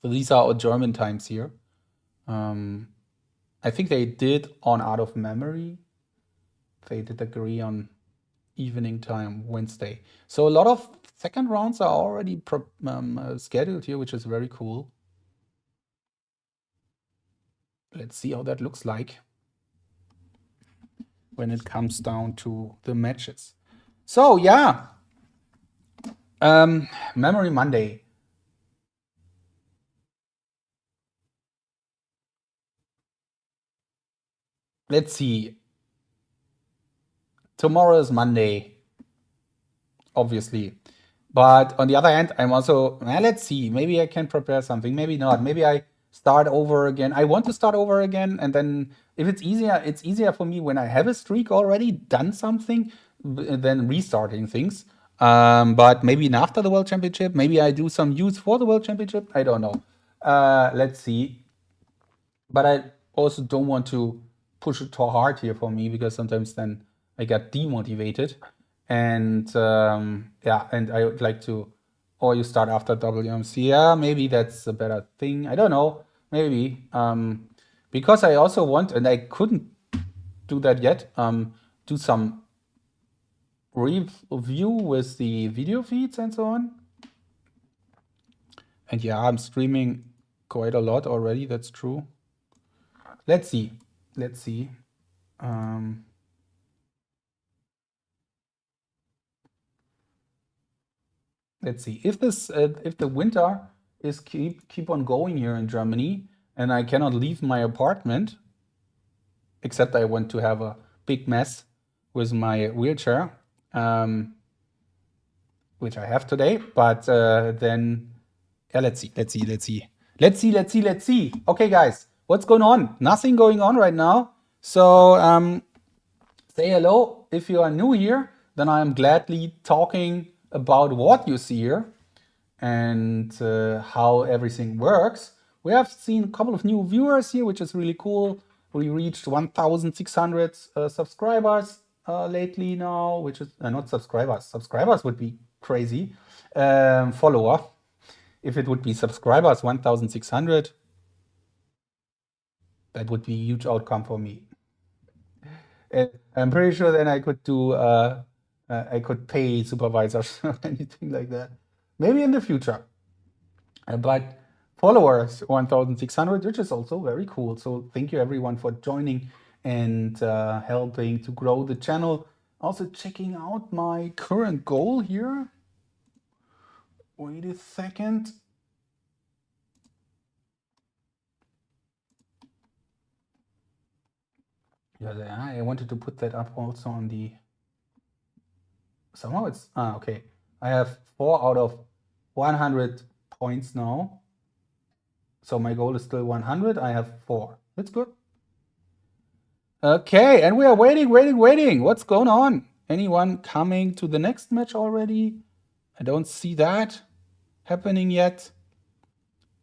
So these are all German times here. I think they did on Out of Memory. They did agree on evening time Wednesday. So a lot of second rounds are already scheduled here, which is very cool. Let's see how that looks like when it comes down to the matches. So yeah, Memory Monday. Let's see. Tomorrow is Monday, obviously. But on the other hand, I'm also, let's see, maybe I can prepare something, maybe not. Maybe I start over again. I want to start over again. And then if it's easier for me when I have a streak already, done something, than restarting things. But maybe after the World Championship, maybe I do some use for the World Championship. I don't know. Let's see. But I also don't want to push it too hard here for me because sometimes then I get demotivated. And yeah, and I would like to, or you start after WMC. Yeah, maybe that's a better thing. I don't know. Maybe. Because I also want, and I couldn't do that yet, do some review with the video feeds and so on. And yeah, I'm streaming quite a lot already. That's true. Let's see. Let's see. Let's see if this if the winter is keep on going here in Germany and I cannot leave my apartment, except I want to have a big mess with my wheelchair, which I have today. But then yeah, let's see. Okay, guys, what's going on? Nothing going on right now. So say hello if you are new here. Then I am gladly talking about what you see here and how everything works. We have seen a couple of new viewers here, which is really cool. We reached 1,600 subscribers lately now, which is not subscribers. Subscribers would be crazy. Follower. If it would be subscribers, 1,600, that would be a huge outcome for me. And I'm pretty sure then I could do, I could pay supervisors or anything like that. Maybe in the future. But followers, 1,600, which is also very cool. So thank you everyone for joining and helping to grow the channel. Also checking out my current goal here. Wait a second. Yeah, I wanted to put that up also on the. Somehow it's okay. I have 4 out of 100 points now. So my goal is still 100. I have 4. That's good. Okay, and we are waiting. What's going on? Anyone coming to the next match already? I don't see that happening yet.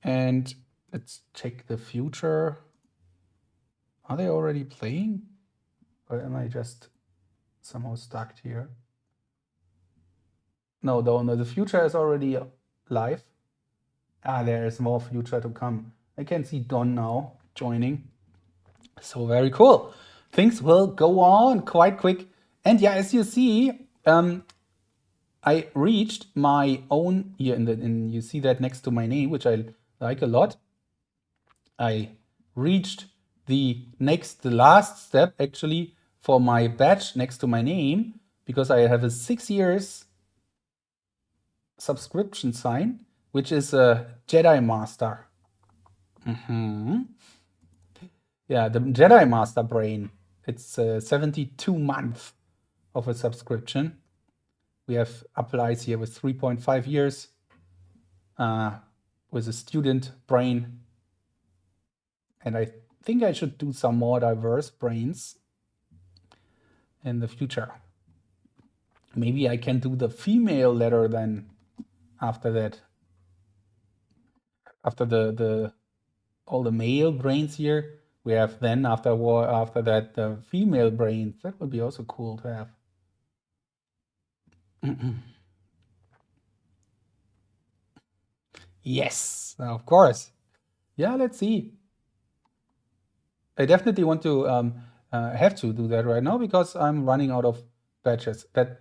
And let's check the future. Are they already playing? Or am I just somehow stuck here? No, the future is already live. There is more future to come. I can see Don now joining. So very cool. Things will go on quite quick. And yeah, as you see, I reached my own here you see that next to my name, which I like a lot. I reached the last step actually for my badge next to my name, because I have a 6 years subscription sign, which is a Jedi Master. Yeah, the Jedi Master brain. It's 72 months of a subscription. We have applies here with 3.5 years with a student brain. And I think I should do some more diverse brains in the future. Maybe I can do the female letter then after that. After the all the male brains here, we have then after that the female brains. That would be also cool to have. Yes, of course. Yeah, let's see. I definitely want to have to do that right now because I'm running out of badges. That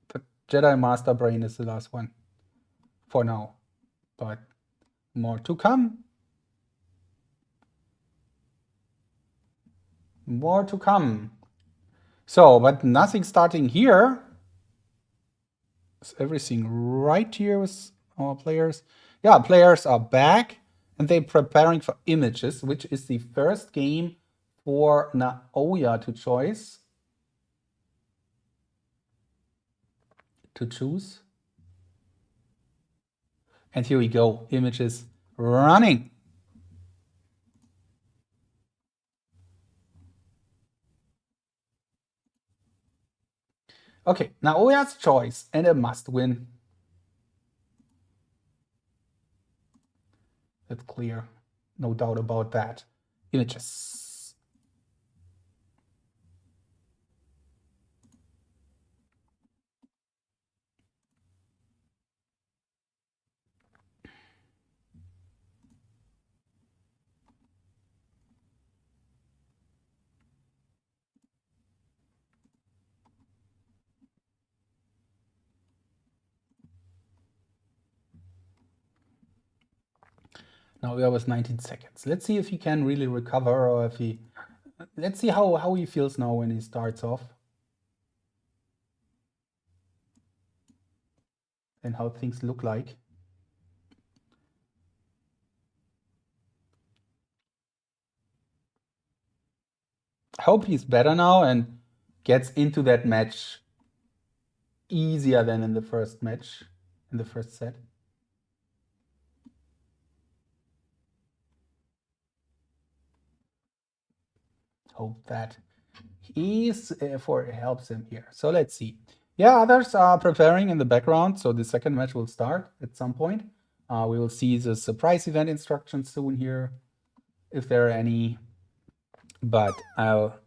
the Jedi Master Brain is the last one for now, but more to come. More to come. So, but nothing starting here. Is everything right here with our players? Yeah, players are back and they're preparing for images, which is the first game for Naoya to choose. And here we go, images running. Okay, Naoya's choice and a must win. That's clear, no doubt about that. Images. Now we are with 19 seconds. Let's see if he can really recover, or if he. Let's see how he feels now when he starts off. And how things look like. I hope he's better now and gets into that match easier than in the first match, in the first set. Hope that he's helps him here. So let's see. Yeah, others are preparing in the background. So the second match will start at some point. We will see the surprise event instructions soon here, if there are any. But I'll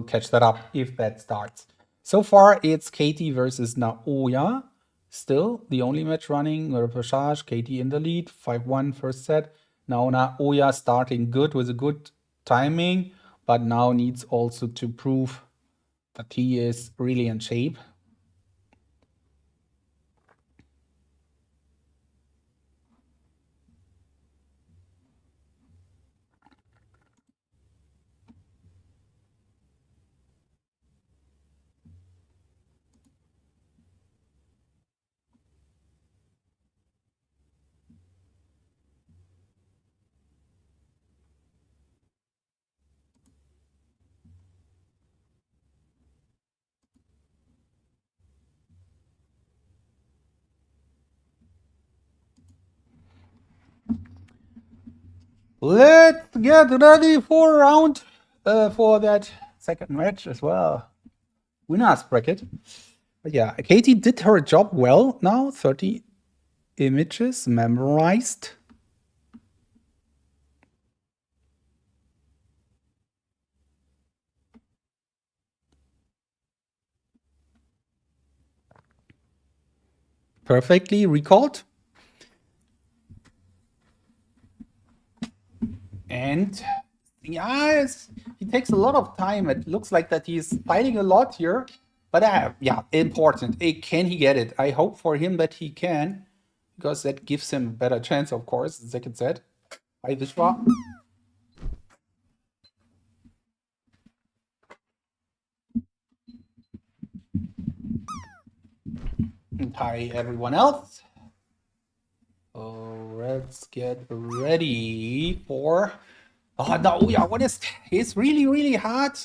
catch that up if that starts. So far, it's Katie versus Naoya. Still the only match running. Repechage, Katie in the lead, 5-1 first set. Now Naoya starting good with a good timing, but now needs also to prove that he is really in shape. Let's get ready for round for that second match as well. Winners bracket. But yeah, Katie did her job well now. 30 images memorized. Perfectly recalled. And yeah, he takes a lot of time. It looks like that he's fighting a lot here. But yeah, important. Can he get it? I hope for him that he can, because that gives him a better chance, of course. The second set. Hi, Vishwa. And hi, everyone else. Oh, let's get ready for. Oh no, yeah, what is? It's really, really hard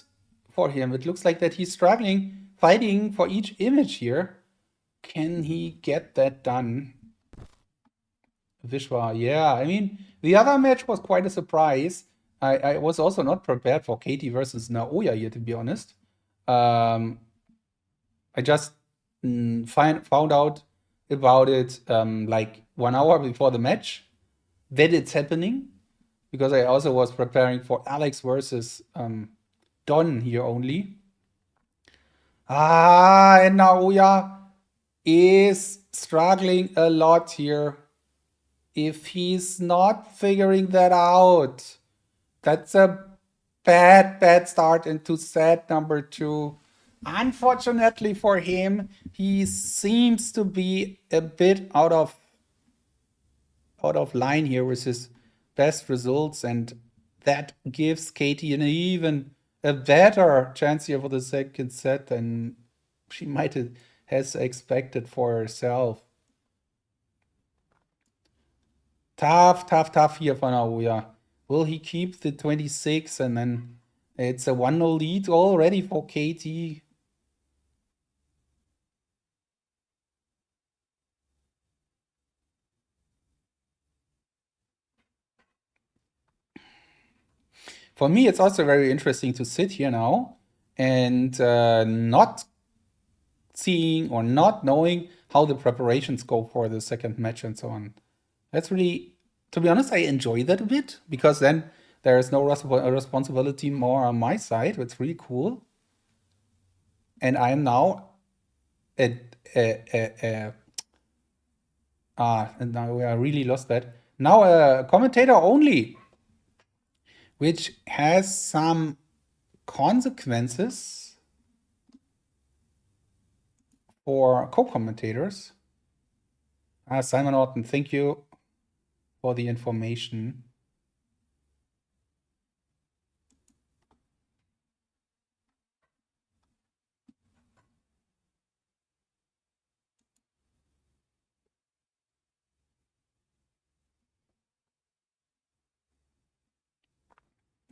for him. It looks like that he's struggling, fighting for each image here. Can he get that done? Vishwa, yeah. I mean, the other match was quite a surprise. I was also not prepared for Katie versus Naoya here, to be honest. Um, I just found out about it like 1 hour before the match that it's happening, because I also was preparing for Alex versus Don here only. And Naoya is struggling a lot here. If he's not figuring that out, that's a bad, bad start into set number two. Unfortunately for him, he seems to be a bit out of line here with his best results, and that gives Katie an even a better chance here for the second set than she might have has expected for herself. Tough, tough, tough here for Naoya. Will he keep the 26? And then it's a 1-0 lead already for Katie. For me, it's also very interesting to sit here now and not seeing or not knowing how the preparations go for the second match and so on. That's really, to be honest, I enjoy that a bit, because then there is no responsibility more on my side. It's really cool. And I am now a, a, and now we are really lost that. Now a commentator only, which has some consequences for co-commentators. Simon Orton, thank you for the information.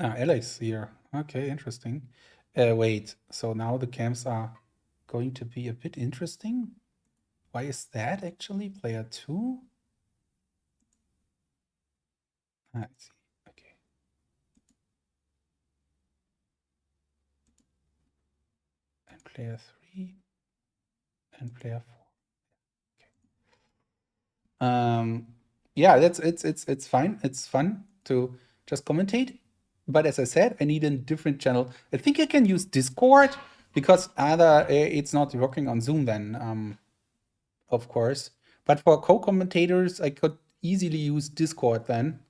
Alex here. Okay, interesting. Wait, so now the camps are going to be a bit interesting? Why is that actually? Player 2? I see. Okay. And player 3 and player 4. Yeah, it's fine. It's fun to just commentate. But as I said, I need a different channel. I think I can use Discord, because other it's not working on Zoom then, of course. But for co-commentators, I could easily use Discord then.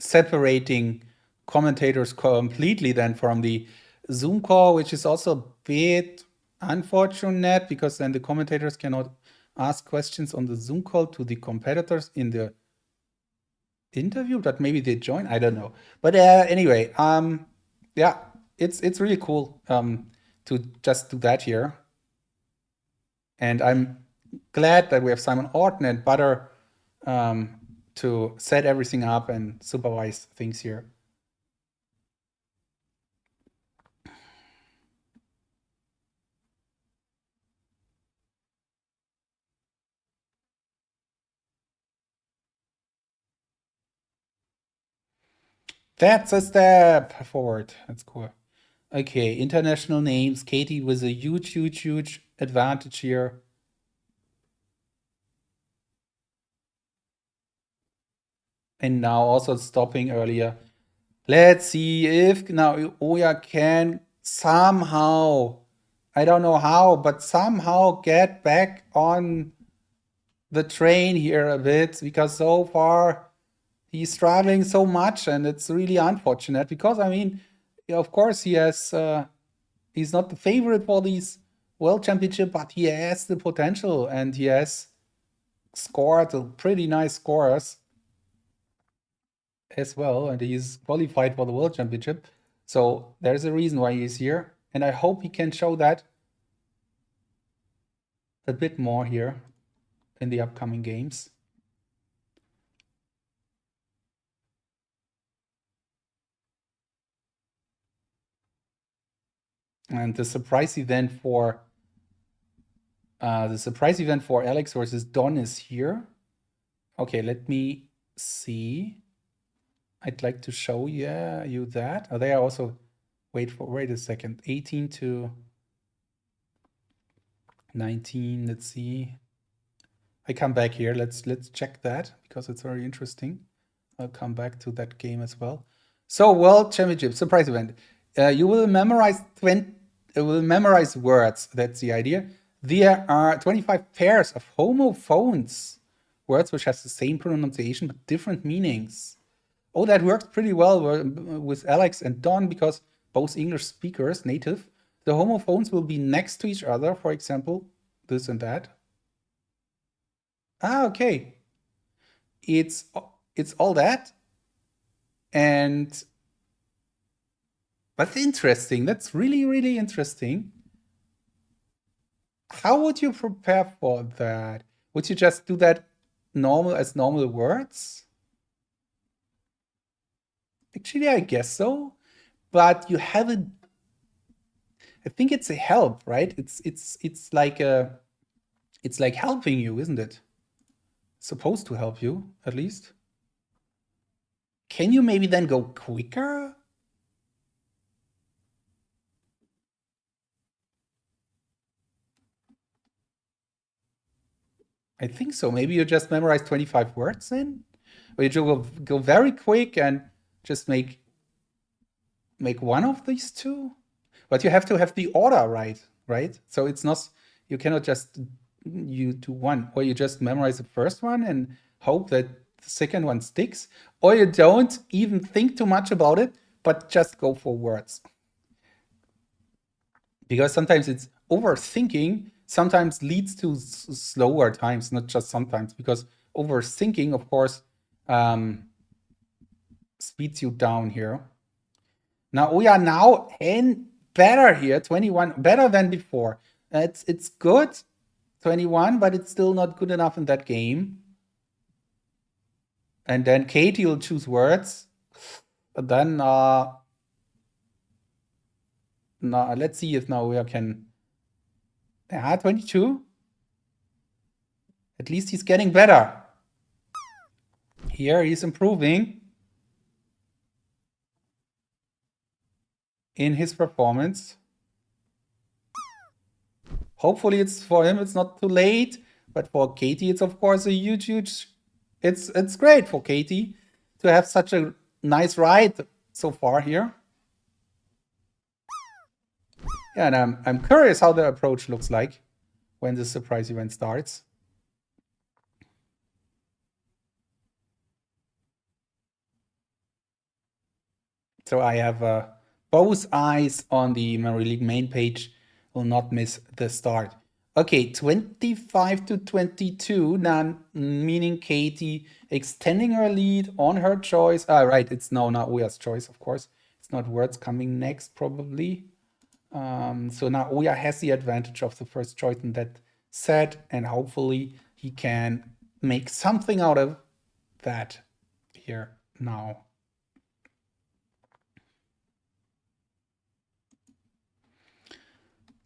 Separating commentators completely then from the Zoom call, which is also a bit unfortunate, because then the commentators cannot ask questions on the Zoom call to the competitors in the interview, but maybe they join. I don't know. But anyway, yeah, it's really cool to just do that here. And I'm glad that we have Simon Orton and Butter to set everything up and supervise things here. That's a step forward. That's cool. Okay, international names. Katie with a huge, huge, huge advantage here. And now also stopping earlier. Let's see if now Oya can somehow, I don't know how, but somehow get back on the train here a bit, because so far He's struggling so much, and it's really unfortunate because I mean, yeah, of course, he's not the favorite for these World Championship, but he has the potential and he has scored a pretty nice scores as well, and he's qualified for the World Championship. So there's a reason why he's here, and I hope he can show that a bit more here in the upcoming games. And the surprise event for Alex versus Don is here. Okay, let me see. I'd like to show you that. Oh, they are also wait a second. 18 to 19. Let's see. I come back here. Let's check that because it's very interesting. I'll come back to that game as well. So, World Championship surprise event. You will memorize words. That's the idea. There are 25 pairs of homophones, words which has the same pronunciation but different meanings. Oh, that works pretty well with Alex and Don because both English speakers, native. The homophones will be next to each other, for example, this and that. Ah, okay. It's it's all that, and that's interesting. That's really, really interesting. How would you prepare for that? Would you just do that normal words? Actually, I guess so. But you haven't. I think it's a help, right? It's like helping you, isn't it? Supposed to help you, at least. Can you maybe then go quicker? I think so. Maybe you just memorize 25 words then? Or you go very quick and just make one of these two? But you have to have the order right? So it's not, you cannot just you do one, or you just memorize the first one and hope that the second one sticks, or you don't even think too much about it, but just go for words. Because sometimes it's overthinking, sometimes leads to slower times, not just sometimes, because overthinking, of course, um, speeds you down here. Now we are now in better here, 21, better than before. It's good, 21, but it's still not good enough in that game. And then Katie will choose words. But then now let's see if now we can. 22. At least he's getting better. Here he's improving in his performance. Hopefully it's for him, it's not too late. But for Katie, it's of course a huge. It's great for Katie to have such a nice ride so far here. Yeah, and I'm curious how the approach looks like when the surprise event starts. So I have both eyes on the Memory League main page. Will not miss the start. Okay, 25 to 22, now meaning Katie extending her lead on her choice. Ah, right, it's now Naoya's choice, of course. It's not words coming next, probably. So Naoya has the advantage of the first choice in that set, and hopefully he can make something out of that here now.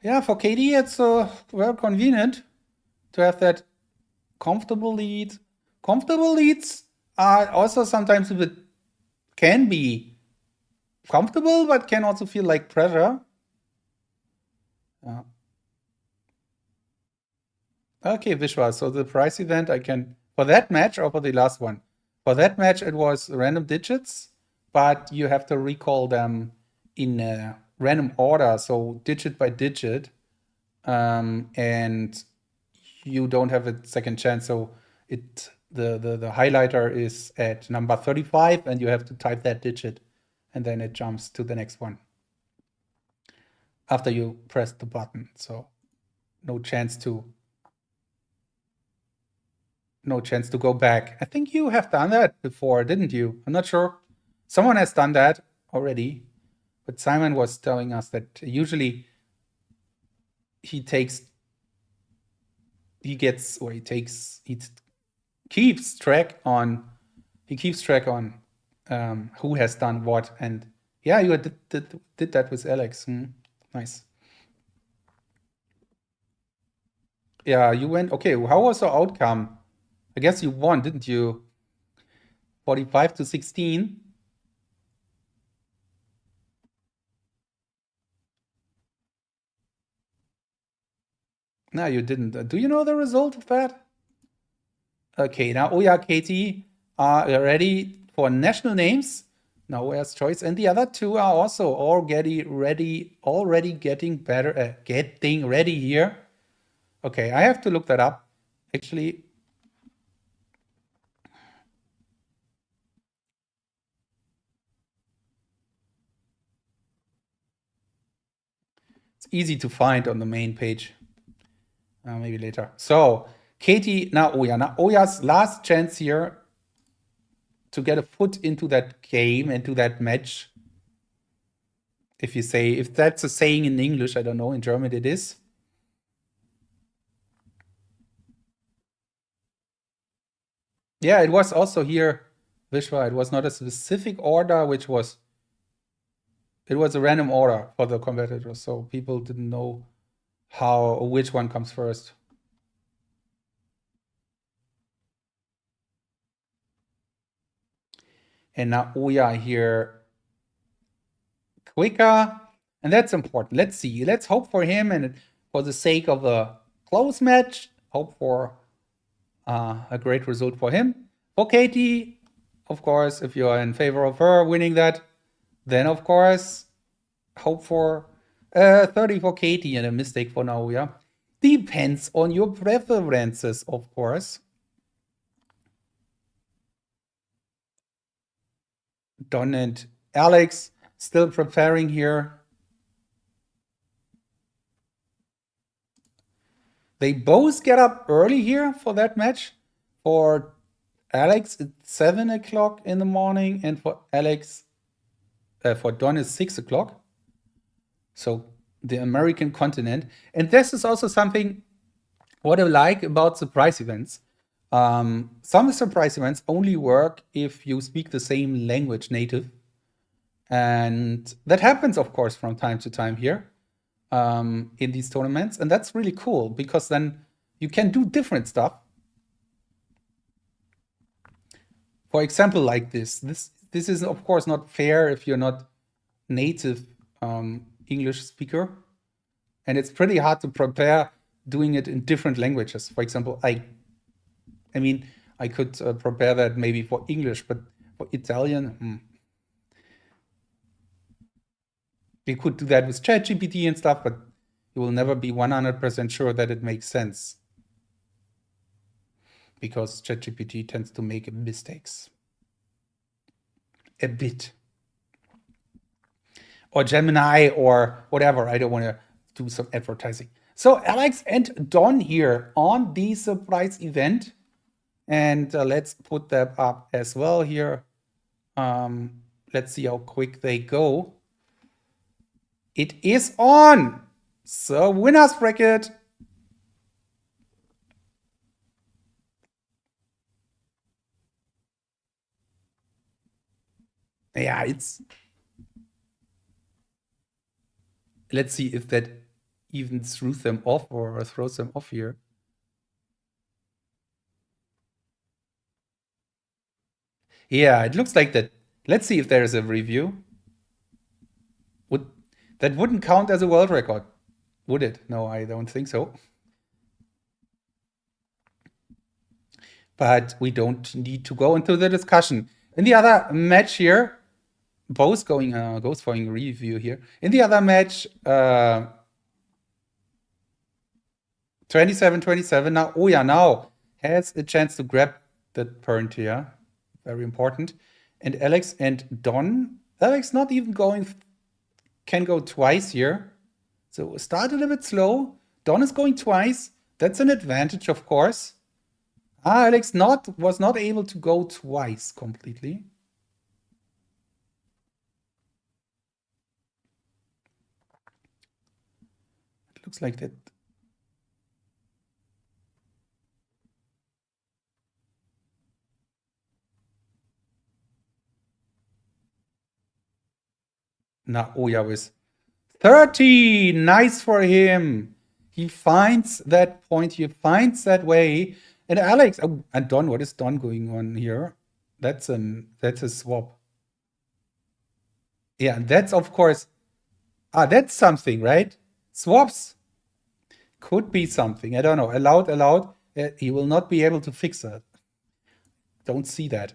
Yeah, for KD, it's very convenient to have that comfortable lead. Comfortable leads are also sometimes a bit, can be comfortable, but can also feel like pressure. Yeah. Okay, Vishwa. So the prize event, I can, for that match or for the last one? For that match, it was random digits, but you have to recall them in a random order, so digit by digit. And you don't have a second chance. So the highlighter is at number 35, and you have to type that digit, and then it jumps to the next one after you press the button. So no chance to go back. I think you have done that before, didn't you? I'm not sure. Someone has done that already, but Simon was telling us that usually he keeps track on who has done what. And yeah, you did that with Alex. Nice. Yeah, you went. Okay, how was the outcome? I guess you won, didn't you? 45-16. No, you didn't. Do you know the result of that? Okay, now Oya, Katie are ready for national names. Naoya's choice, and the other two are also already getting better, getting ready here. Okay, I have to look that up. Actually, it's easy to find on the main page. Maybe later. So, Katie Naoya. Naoya's last chance here to get a foot into that game, into that match. If that's a saying in English, I don't know. In German, it is. Yeah, it was also here, Vishwa. It was not a specific order, it was a random order for the competitors, so people didn't know which one comes first. And now Naoya here quicker, and that's important. Let's see. Let's hope for him, and for the sake of a close match, hope for a great result for him. For Katie, of course, if you're in favor of her winning that, then of course, hope for 30 for Katie and a mistake for Naoya. Depends on your preferences, of course. Don and Alex still preparing here. They both get up early here for that match. For Alex, it's 7 o'clock in the morning, and for Don, it's 6 o'clock. So the American continent. And this is also something what I like about surprise events. Some surprise events only work if you speak the same language native. And that happens, of course, from time to time here in these tournaments. And that's really cool because then you can do different stuff. For example, like this. This is, of course, not fair if you're not native English speaker. And it's pretty hard to prepare doing it in different languages. For example, I could prepare that maybe for English, but for Italian, you could do that with ChatGPT and stuff, but you will never be 100% sure that it makes sense. Because ChatGPT tends to make mistakes. A bit. Or Gemini or whatever. I don't want to do some advertising. So Alex and Don here on the surprise event. And let's put that up as well here. Let's see how quick they go. It is on. So winner's bracket. Yeah, let's see if that even throws them off or throws them off here. Yeah, it looks like that. Let's see if there is a review. That wouldn't count as a world record, would it? No, I don't think so. But we don't need to go into the discussion. In the other match here, both going for a review here. In the other match, 27-27. Now Oya now has a chance to grab that point here. Very important. And Alex and Don. Alex not even going, can go twice here. So started a bit slow. Don is going twice. That's an advantage, of course. Alex was not able to go twice completely. It looks like that. Naoya with 30. Nice for him. He finds that point. He finds that way. And Alex, oh, and Don, what is Don going on here? That's a swap. Yeah, and that's of course, that's something, right? Swaps could be something. I don't know. Allowed. He will not be able to fix that. Don't see that.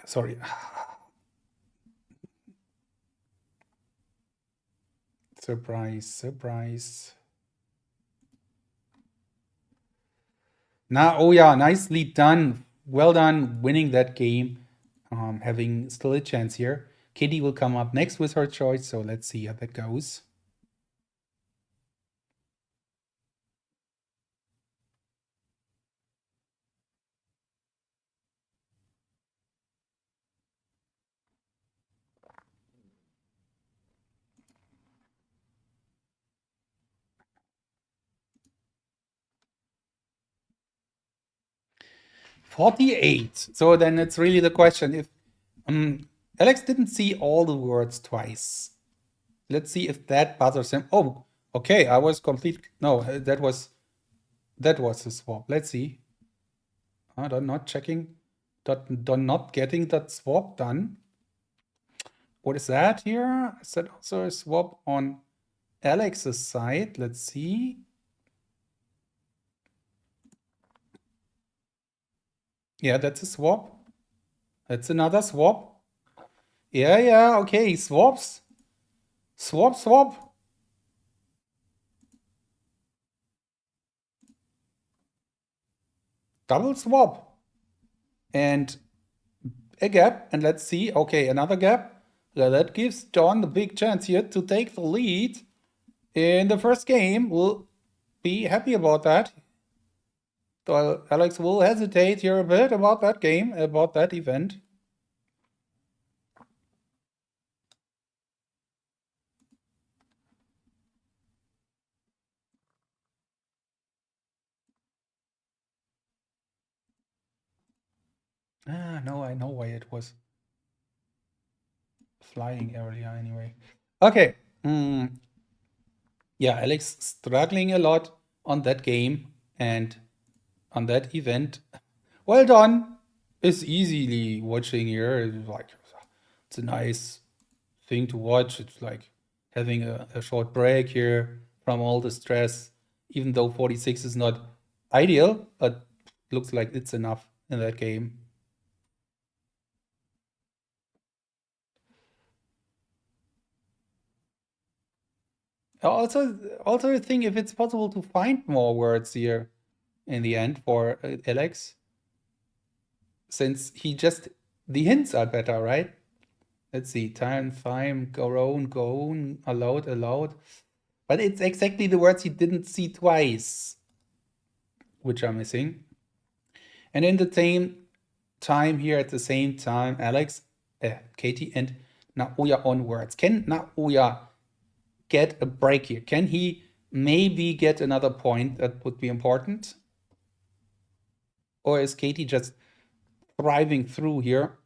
Sorry. Surprise. Oh yeah, nicely done. Well done winning that game. Having still a chance here. Katie will come up next with her choice, so let's see how that goes. $48. So then it's really the question if Alex didn't see all the words twice. Let's see if that bothers him. Oh, okay. I was complete. No, that was the swap. Let's see. I'm not checking. Not getting that swap done. What is that here? Is that also a swap on Alex's side? Let's see. Yeah, that's a swap. That's another swap. Yeah, okay. Swaps. Swap. Double swap. And a gap. And let's see. Okay, another gap. That gives John the big chance here to take the lead in the first game. We'll be happy about that. So Alex will hesitate here a bit about that game, about that event. No, I know why it was flying earlier anyway. Okay. Yeah, Alex struggling a lot on that game and on that event. Well done. It's easily watching here. It's like it's a nice thing to watch. It's like having a short break here from all the stress, even though 46 is not ideal, but looks like it's enough in that game. Also, I think if it's possible to find more words here in the end for Alex, since the hints are better, right? Let's see, time, go on, allowed. But it's exactly the words he didn't see twice, which are missing. And in the same time here, at the same time, Katie, and Naoya on words. Can Naoya get a break here? Can he maybe get another point that would be important? Or is Katie just thriving through here?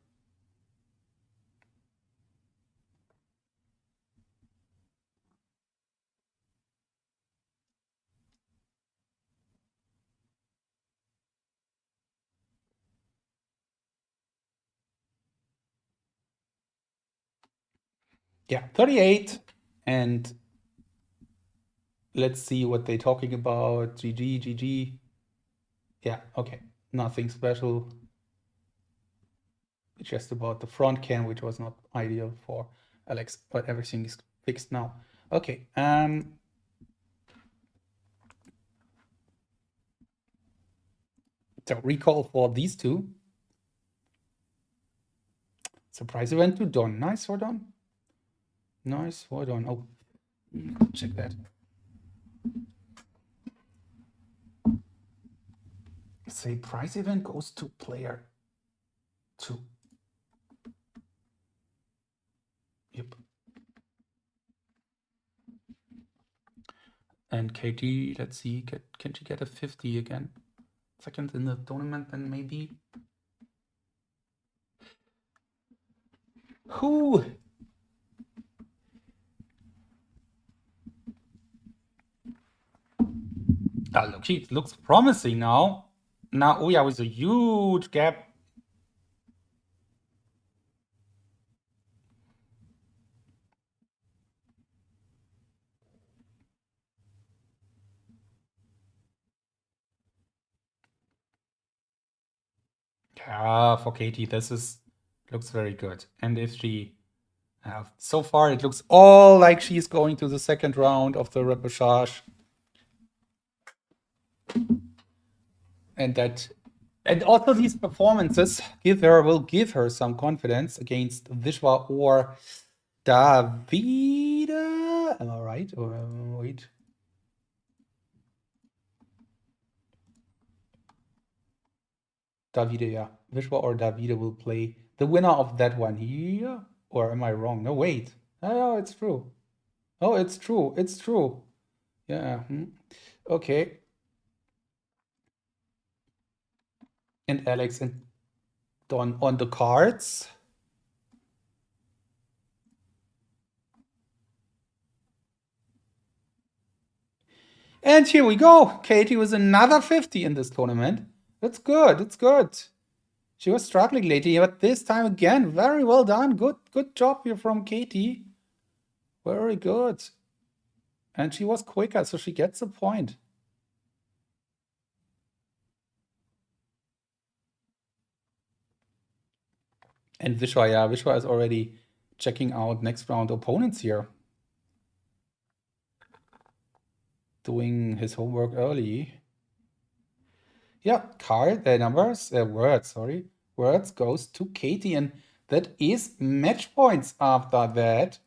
Yeah, 38. And let's see what they're talking about. GG. Yeah, okay. Nothing special. Just about the front cam, which was not ideal for Alex, but everything is fixed now. Okay. So recall for these two. Surprise event to Don. Nice for Don. Nice for Don. Oh, check that. Say prize event goes to player 2. Yep. And Katie, let's see, can she get a 50 again? Second in the tournament, then maybe. Who? Oh, look, it looks promising now. Naoya with a huge gap. Yeah, for Katie, looks very good. And if she, so far it looks all like she's going to the second round of the repechage. And also these performances will give her some confidence against Vishwa or Davida. Am I right? Or wait. Davide, yeah. Vishwa or Davide will play the winner of that one here. Or am I wrong? No, wait. Oh, it's true. Oh, it's true. It's true. Yeah. Okay. And Alex and Don on the cards. And here we go. Katie with another 50 in this tournament. That's good. It's good. She was struggling lately, but this time again, very well done. Good job here from Katie. Very good. And she was quicker, so she gets the point. And Vishwa, yeah, Vishwa is already checking out next round opponents here. Doing his homework early. Yeah, words goes to Katie, and that is match points after that.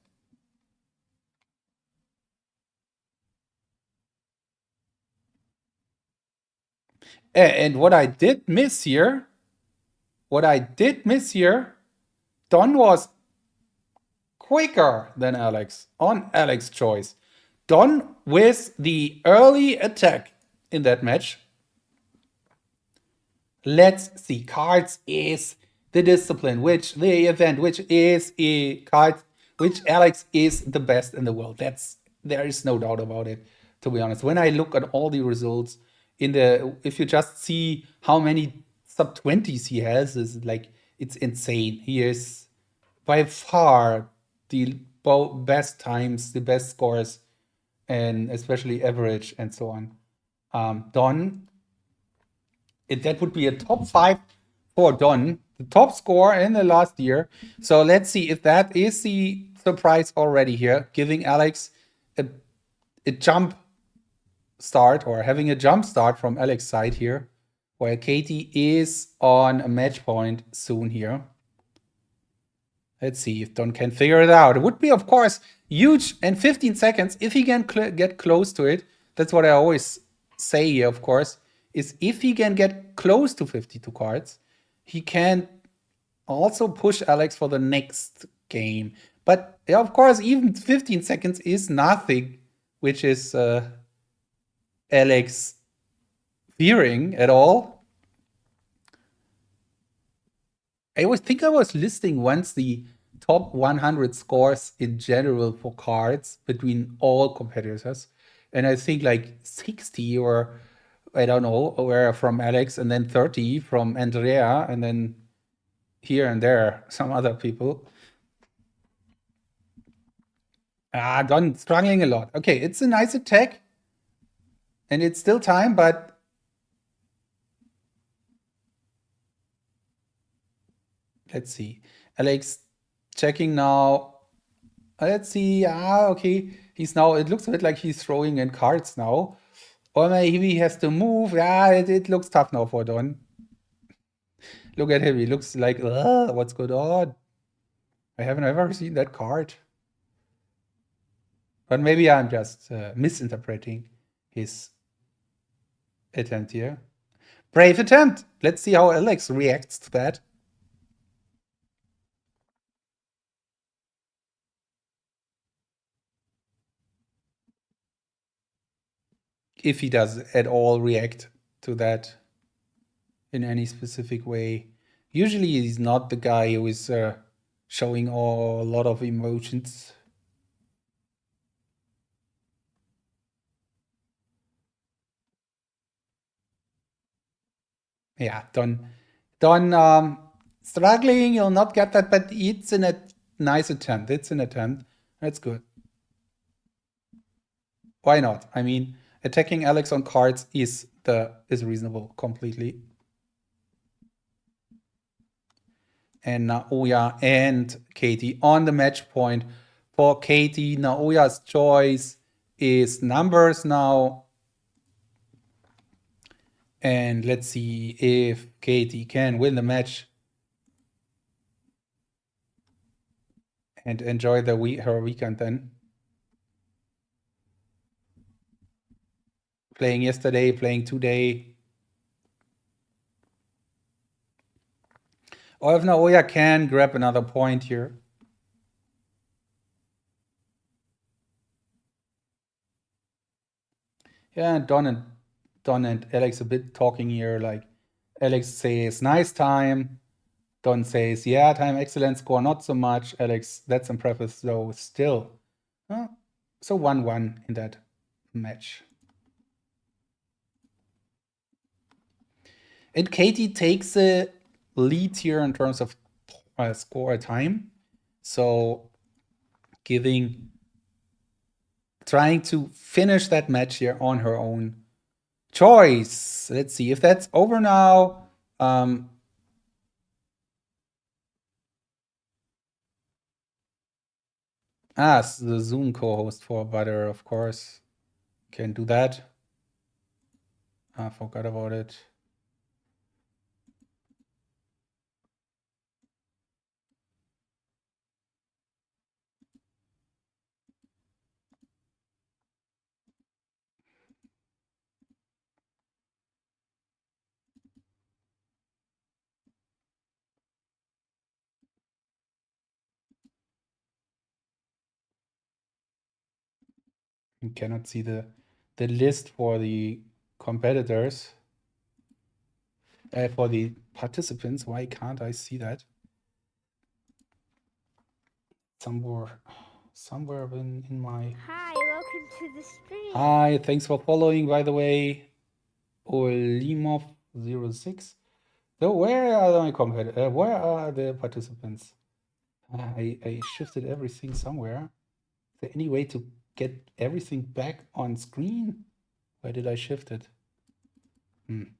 And what I did miss here, Don was quicker than Alex on Alex's choice. Don with the early attack in that match. Let's see. Cards is the discipline, which Alex is the best in the world. There is no doubt about it, to be honest. When I look at all the results if you just see how many sub 20s he has, it's insane. He is by far the best times, the best scores, and especially average and so on. Don, that would be a top 5 for Don, the top score in the last year. So let's see if that is the surprise already here, giving Alex a jump start, or having a jump start from Alex's side here, while Katie is on a match point soon here. Let's see if Don can figure it out. It would be, of course, huge in 15 seconds if he can get close to it. That's what I always say here, of course, is if he can get close to 52 cards, he can also push Alex for the next game. But, yeah, of course, even 15 seconds is nothing, which is Alex fearing at all. I always think I was listing once the top 100 scores in general for cards between all competitors. And I think like 60 or I don't know, were from Alex, and then 30 from Andrea, and then here and there some other people. Don struggling a lot. Okay, it's a nice attack. And it's still time, but let's see. Alex checking now. Let's see. Okay. It looks a bit like he's throwing in cards now. Or maybe he has to move. It looks tough now for Don. Look at him. He looks like, what's going on? I haven't ever seen that card. But maybe I'm just misinterpreting his attempt here. Brave attempt. Let's see how Alex reacts to that. If he does at all react to that in any specific way. Usually he's not the guy who is showing a lot of emotions. Yeah, Don struggling, he'll not get that, but it's a nice attempt. It's an attempt. That's good. Why not? I mean, attacking Alex on cards is reasonable completely. And Naoya and Katie on the match point. For Katie, Naoya's choice is numbers now. And let's see if Katie can win the match and enjoy her weekend then. Playing yesterday, playing today. Or if Naoya can grab another point here. Yeah, Don and Alex a bit talking here. Like Alex says, nice time. Don says, yeah, time excellent, score not so much. Alex, that's impressive though still. So 1-1 in that match. And Katie takes a lead here in terms of score time. So trying to finish that match here on her own choice. Let's see if that's over now. The Zoom co-host for Butter, of course. Can do that. I forgot about it. You cannot see the list for the competitors. For the participants. Why can't I see that? Somewhere in my... Hi, welcome to the stream. Hi, thanks for following, by the way. Olimov06. So where are my competitors? Where are the participants? I shifted everything somewhere. Is there any way to get everything back on screen? Where did I shift it? Damn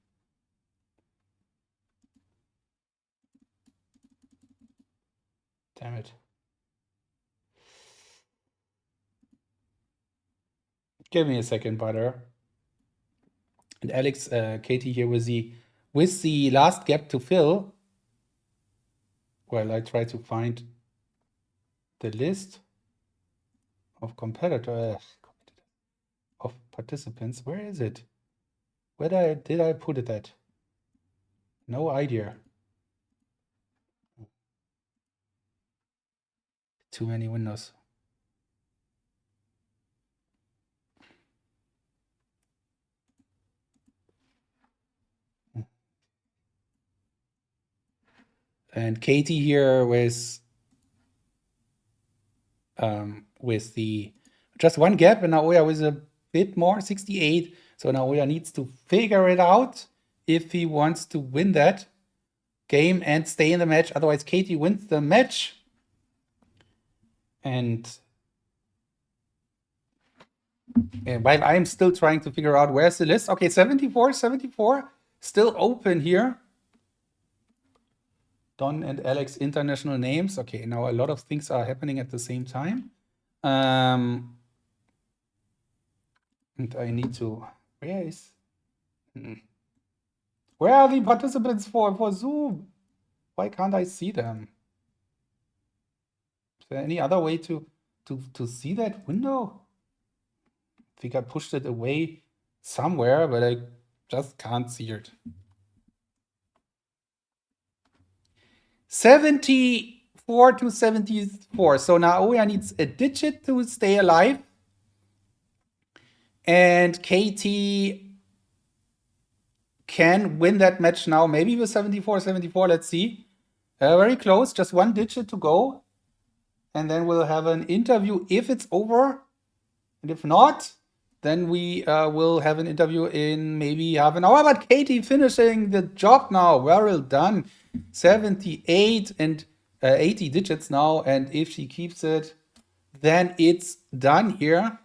it. Give me a second, Butter. And Alex, Katie here with the last gap to fill. Well, I try to find the list of of participants. Where is it? Where did I put it at? No idea. Too many windows. And Katie here with the just one gap, and Naoya with a bit more, 68. So Naoya needs to figure it out if he wants to win that game and stay in the match. Otherwise, Katie wins the match. And while I'm still trying to figure out where's the list. Okay, 74, still open here. Don and Alex international names. Okay, now a lot of things are happening at the same time. And I need to... Where are the participants for Zoom? Why can't I see them? Is there any other way to see that window? I think I pushed it away somewhere, but I just can't see it. 74 to 74. So Naoya needs a digit to stay alive. And Katie can win that match now, maybe with 74-74. Let's see. Very close, just one digit to go. And then we'll have an interview if it's over. And if not, then we will have an interview in maybe half an hour. But Katie finishing the job now. Well done. 78 and 80 digits now. And if she keeps it, then it's done here.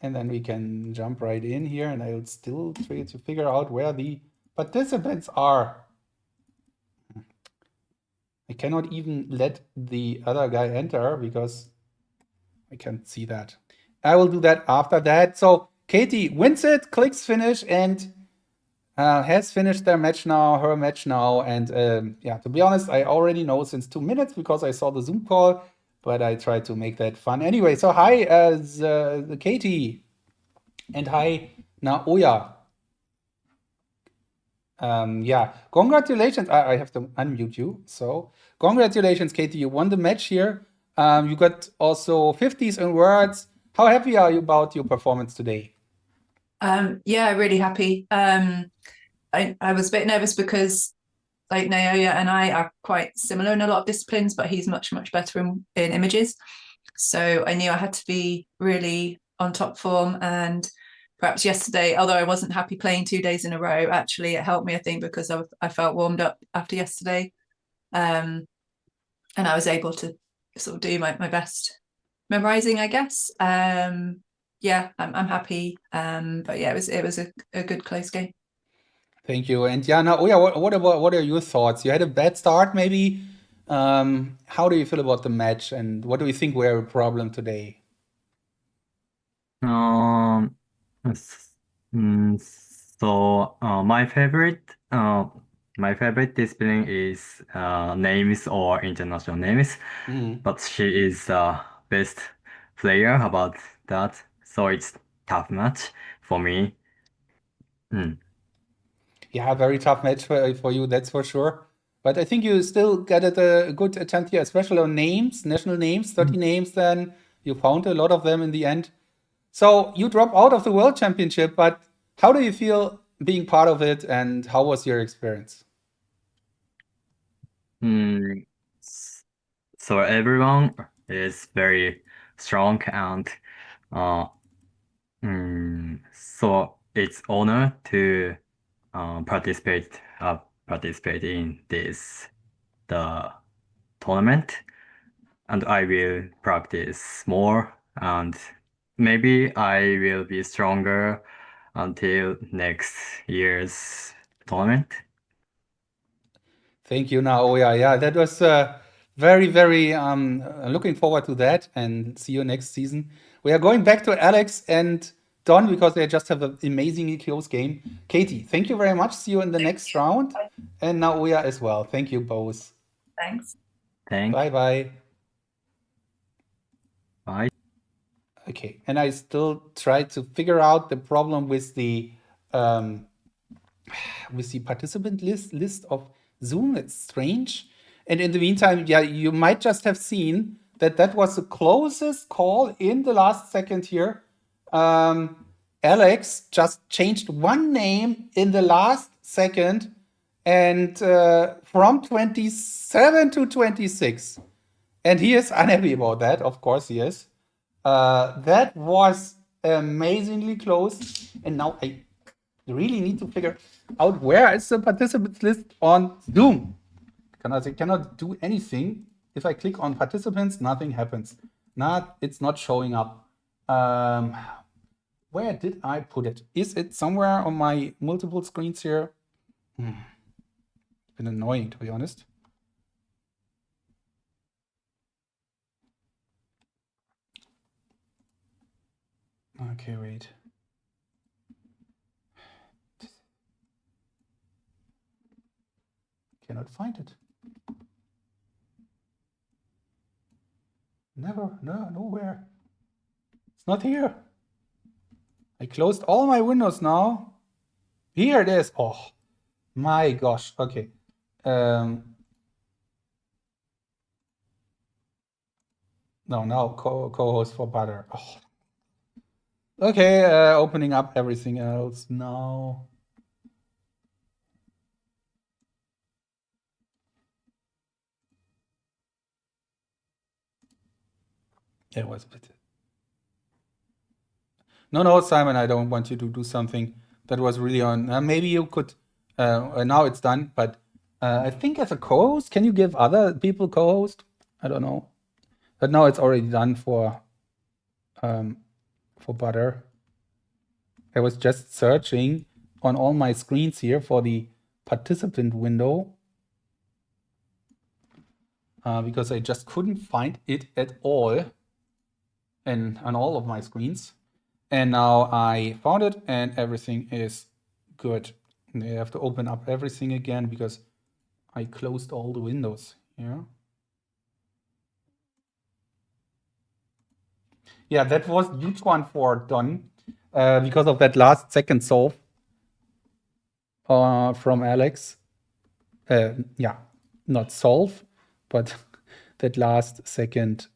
And then we can jump right in here. And I'll still try to figure out where the participants are. I cannot even let the other guy enter because I can't see that. I will do that after that. So Katie wins it, clicks finish, and has finished her match now. And yeah, to be honest, I already know since 2 minutes because I saw the Zoom call, but I tried to make that fun. Anyway, so hi, Katie, and hi, Naoya. Yeah, congratulations. I have to unmute you. So, congratulations, Katie. You won the match here. You got also 50s in words. How happy are you about your performance today? Yeah, really happy. I was a bit nervous because like Naoya and I are quite similar in a lot of disciplines, but he's much better in images. So I knew I had to be really on top form. And perhaps yesterday, although I wasn't happy playing 2 days in a row, actually it helped me, I think, because I felt warmed up after yesterday. And I was able to sort of do my best memorizing, I guess. Yeah, I'm happy. But yeah, it was a good close game. Thank you. And yeah, now, what are your thoughts? You had a bad start, maybe. How do you feel about the match, and what do you think were a problem today? So my favorite discipline is names or international names, but she is the best player about that. So it's tough match for me. Yeah, very tough match for you, that's for sure. But I think you still got a good attempt here, especially on names, national names, 30 names. Then you found a lot of them in the end. So you drop out of the World Championship, but how do you feel being part of it, and how was your experience? So everyone is very strong and so it's honor to participate in the tournament, and I will practice more, and maybe I will be stronger until next year's tournament. Thank you, Naoya. Yeah, that was very looking forward to that, and see you next season. We are going back to Alex and Don because they just have an amazingly close game. Katie, thank you very much. See you in the next round, and Naoya as well. Thank you both. Thanks. Bye bye. Bye. Okay, and I still try to figure out the problem with the participant list of Zoom. It's strange. And in the meantime, yeah, you might just have seen that was the closest call in the last second here. Alex just changed one name in the last second, and from 27 to 26. And he is unhappy about that. Of course, he is. That was amazingly close. And now I really need to figure out where is the participants list on Zoom. I cannot do anything. If I click on participants, nothing happens. It's not showing up. Where did I put it? Is it somewhere on my multiple screens here? Been annoying, to be honest. Okay, wait. Cannot find it. Never, no, nowhere. It's not here. I closed all my windows now. Here it is. Oh, my gosh. Okay. No, now co-host for butter. Oh. Okay, opening up everything else now. It was a bit. No, Simon, I don't want you to do something that was really on. Maybe you could. Now it's done, but I think as a co-host, can you give other people co-host? I don't know, but now it's already done for butter. I was just searching on all my screens here for the participant window because I just couldn't find it at all on all of my screens. And now I found it and everything is good. And I have to open up everything again because I closed all the windows here. Yeah, that was a huge one for Don because of that last second solve from Alex. Yeah, not solve, but that last second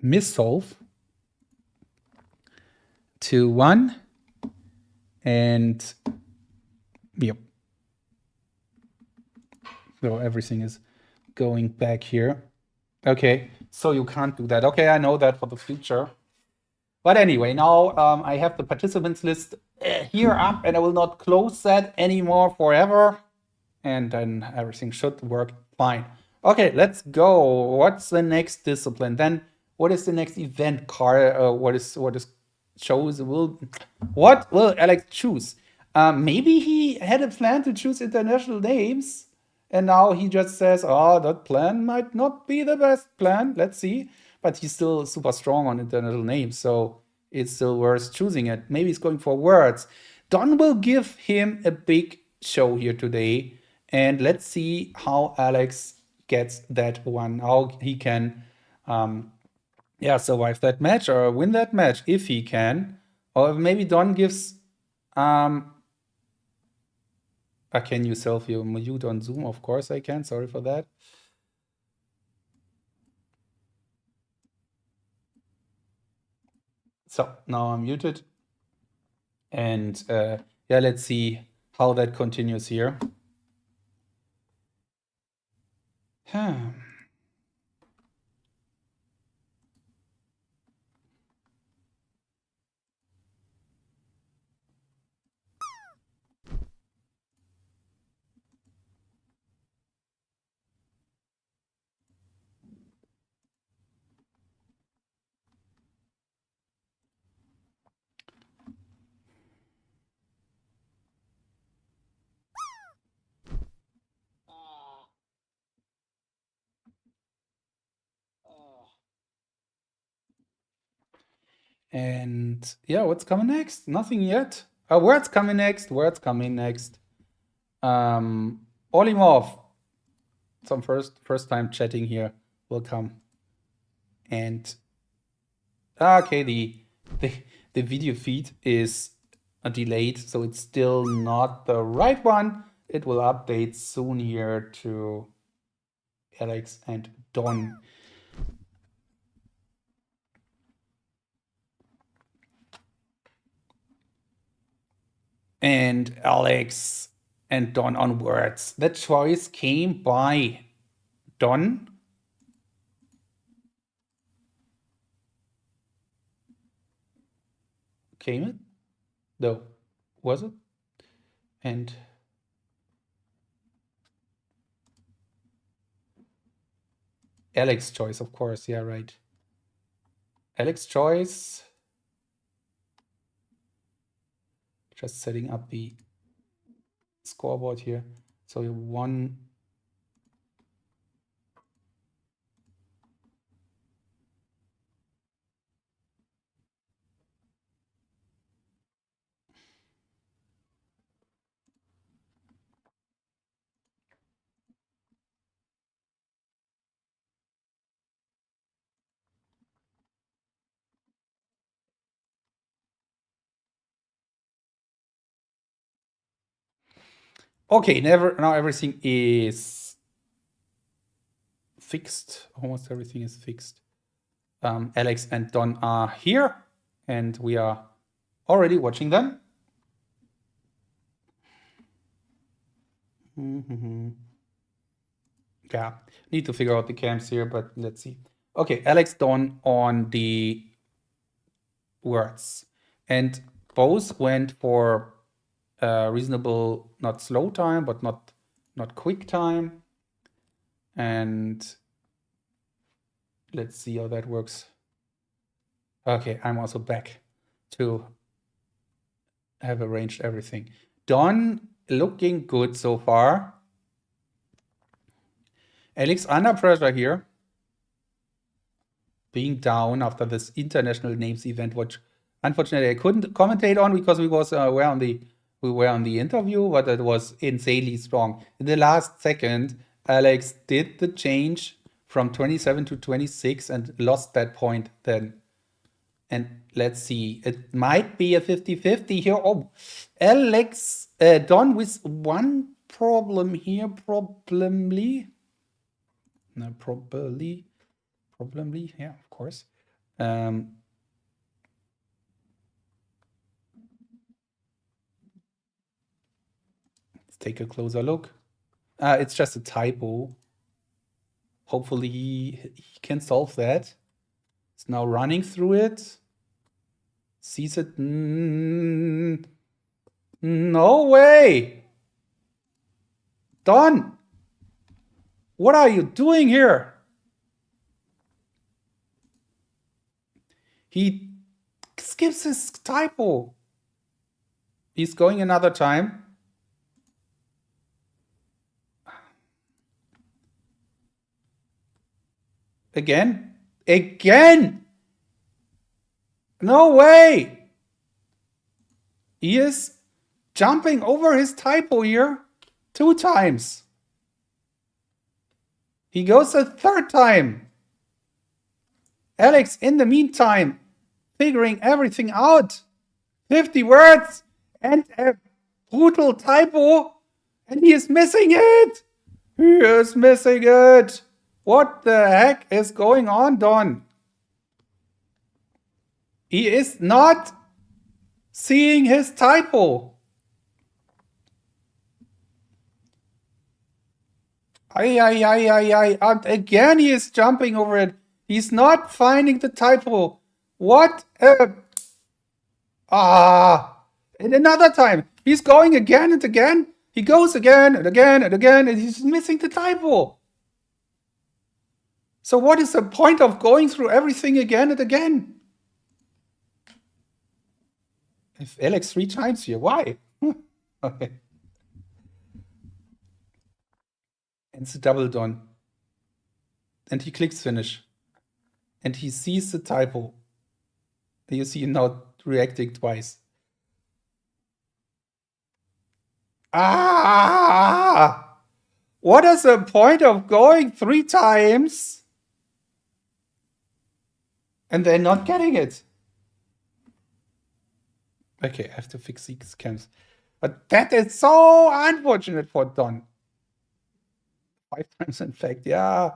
missolve. 2-1. And yep. So everything is going back here. Okay, so you can't do that. Okay, I know that for the future. But anyway, now I have the participants list here up and I will not close that anymore forever. And then everything should work fine. Okay, let's go. What's the next discipline? Then what is the next event card? What is shows what will Alex choose? Maybe he had a plan to choose international names, and now he just says, "Oh, that plan might not be the best plan." Let's see. But he's still super strong on international names, so it's still worth choosing it. Maybe he's going for words. Don will give him a big show here today, and let's see how Alex gets that one. How he can survive that match or win that match if he can. Or maybe Don gives can you self-mute on Zoom? Of course I can. Sorry for that. So now I'm muted. And let's see how that continues here. And yeah, what's coming next? Nothing yet. Words coming next. Words coming next. Olimov. Some first time chatting here. Welcome. And okay, the video feed is delayed, so it's still not the right one. It will update soon here to Alex and Don. And Alex and Don on words. That choice came by Don. Came it? No. Was it? And Alex choice, of course. Yeah, right. Alex choice. Just setting up the scoreboard here. So one. Okay, now everything is fixed. Almost everything is fixed. Alex and Don are here, and we are already watching them. Yeah, need to figure out the camps here, but let's see. Okay, Alex, Don on the words, and both went for reasonable, not slow time, but not quick time. And let's see how that works. Okay, I'm also back to have arranged everything. Don looking good so far. Alex under pressure here. Being down after this international names event, which unfortunately I couldn't commentate on because we were on the interview, but it was insanely strong. In the last second, Alex did the change from 27 to 26 and lost that point then. And let's see, it might be a 50-50 here. Oh, Alex, Don with one problem here, probably, yeah, of course. Let's take a closer look. It's just a typo. Hopefully he can solve that. It's now running through it. Sees it. No way! Don! What are you doing here? He skips his typo. He's going another time. Again? No way! He is jumping over his typo here 2 times. He goes a 3rd time. Alex, in the meantime, figuring everything out. 50 words and a brutal typo, and he is missing it. He is missing it. What the heck is going on, Don? He is not seeing his typo. And again, he is jumping over it. He's not finding the typo. What? And another time. He's going again and again. He goes again and again and again, and he's missing the typo. So what is the point of going through everything again and again? If Alex 3 times here, why? Okay. And it's a double Don. And he clicks finish. And he sees the typo. You see him now reacting twice. What is the point of going 3 times and then not getting it? Okay, I have to fix these camps. But that is so unfortunate for Don. 5 times, in fact, yeah.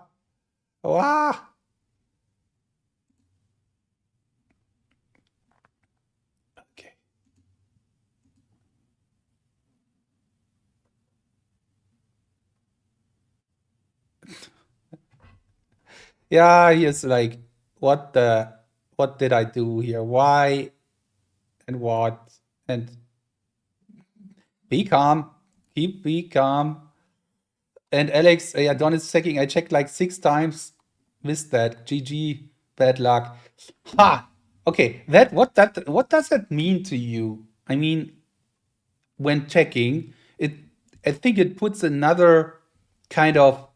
Wow. Okay. Yeah, he is like, what did I do here? Why and what? And be calm. Be calm. And Alex, Don is checking. I checked like 6 times. Missed that. GG. Bad luck. Ha! Okay, what does that mean to you? I mean, when checking, I think it puts another kind of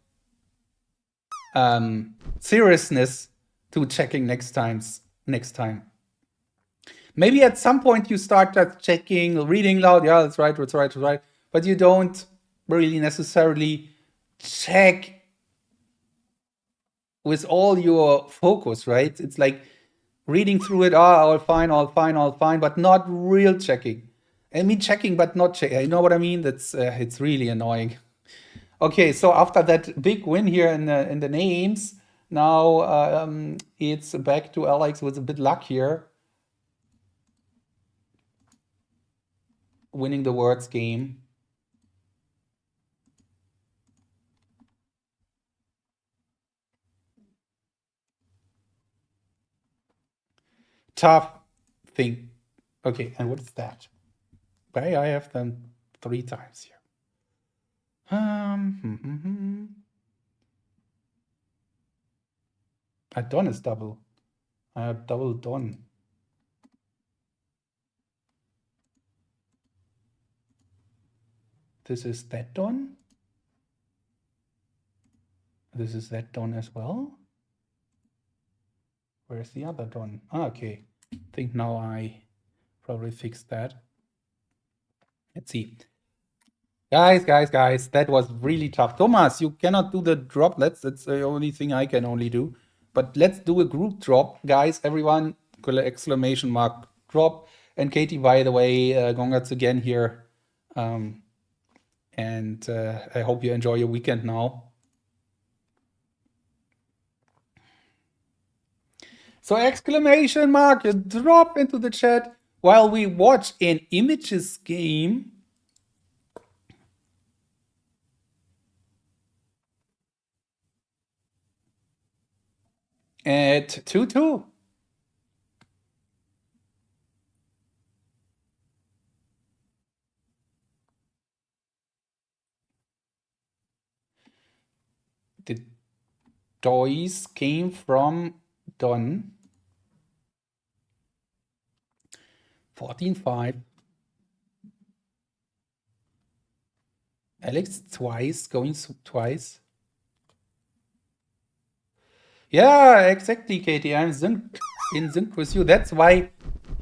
seriousness to checking next time. Maybe at some point you start that checking, reading loud, yeah, that's right, but you don't really necessarily check with all your focus, right? It's like reading through it, all fine, but not real checking. I mean checking, but not checking. You know what I mean? That's it's really annoying. Okay, so after that big win here in the names, now it's back to Alex with a bit luck here, winning the words game. Tough thing. Okay, and what is that? Why I have them 3 times here. A Don is double. I have double Don. This is that Don. This is that Don as well. Where's the other Don? Okay. I think now I probably fixed that. Let's see. Guys, that was really tough. Thomas, you cannot do the droplets. That's the only thing I can only do. But let's do a group drop. Guys, everyone, exclamation mark drop. And Katie, by the way, congrats again here. And I hope you enjoy your weekend now. So exclamation mark, drop into the chat while we watch an images game. At 2-2. The toys came from Don. 14-5. Alex twice, going twice. Yeah, exactly, Katie. I'm in sync with you. That's why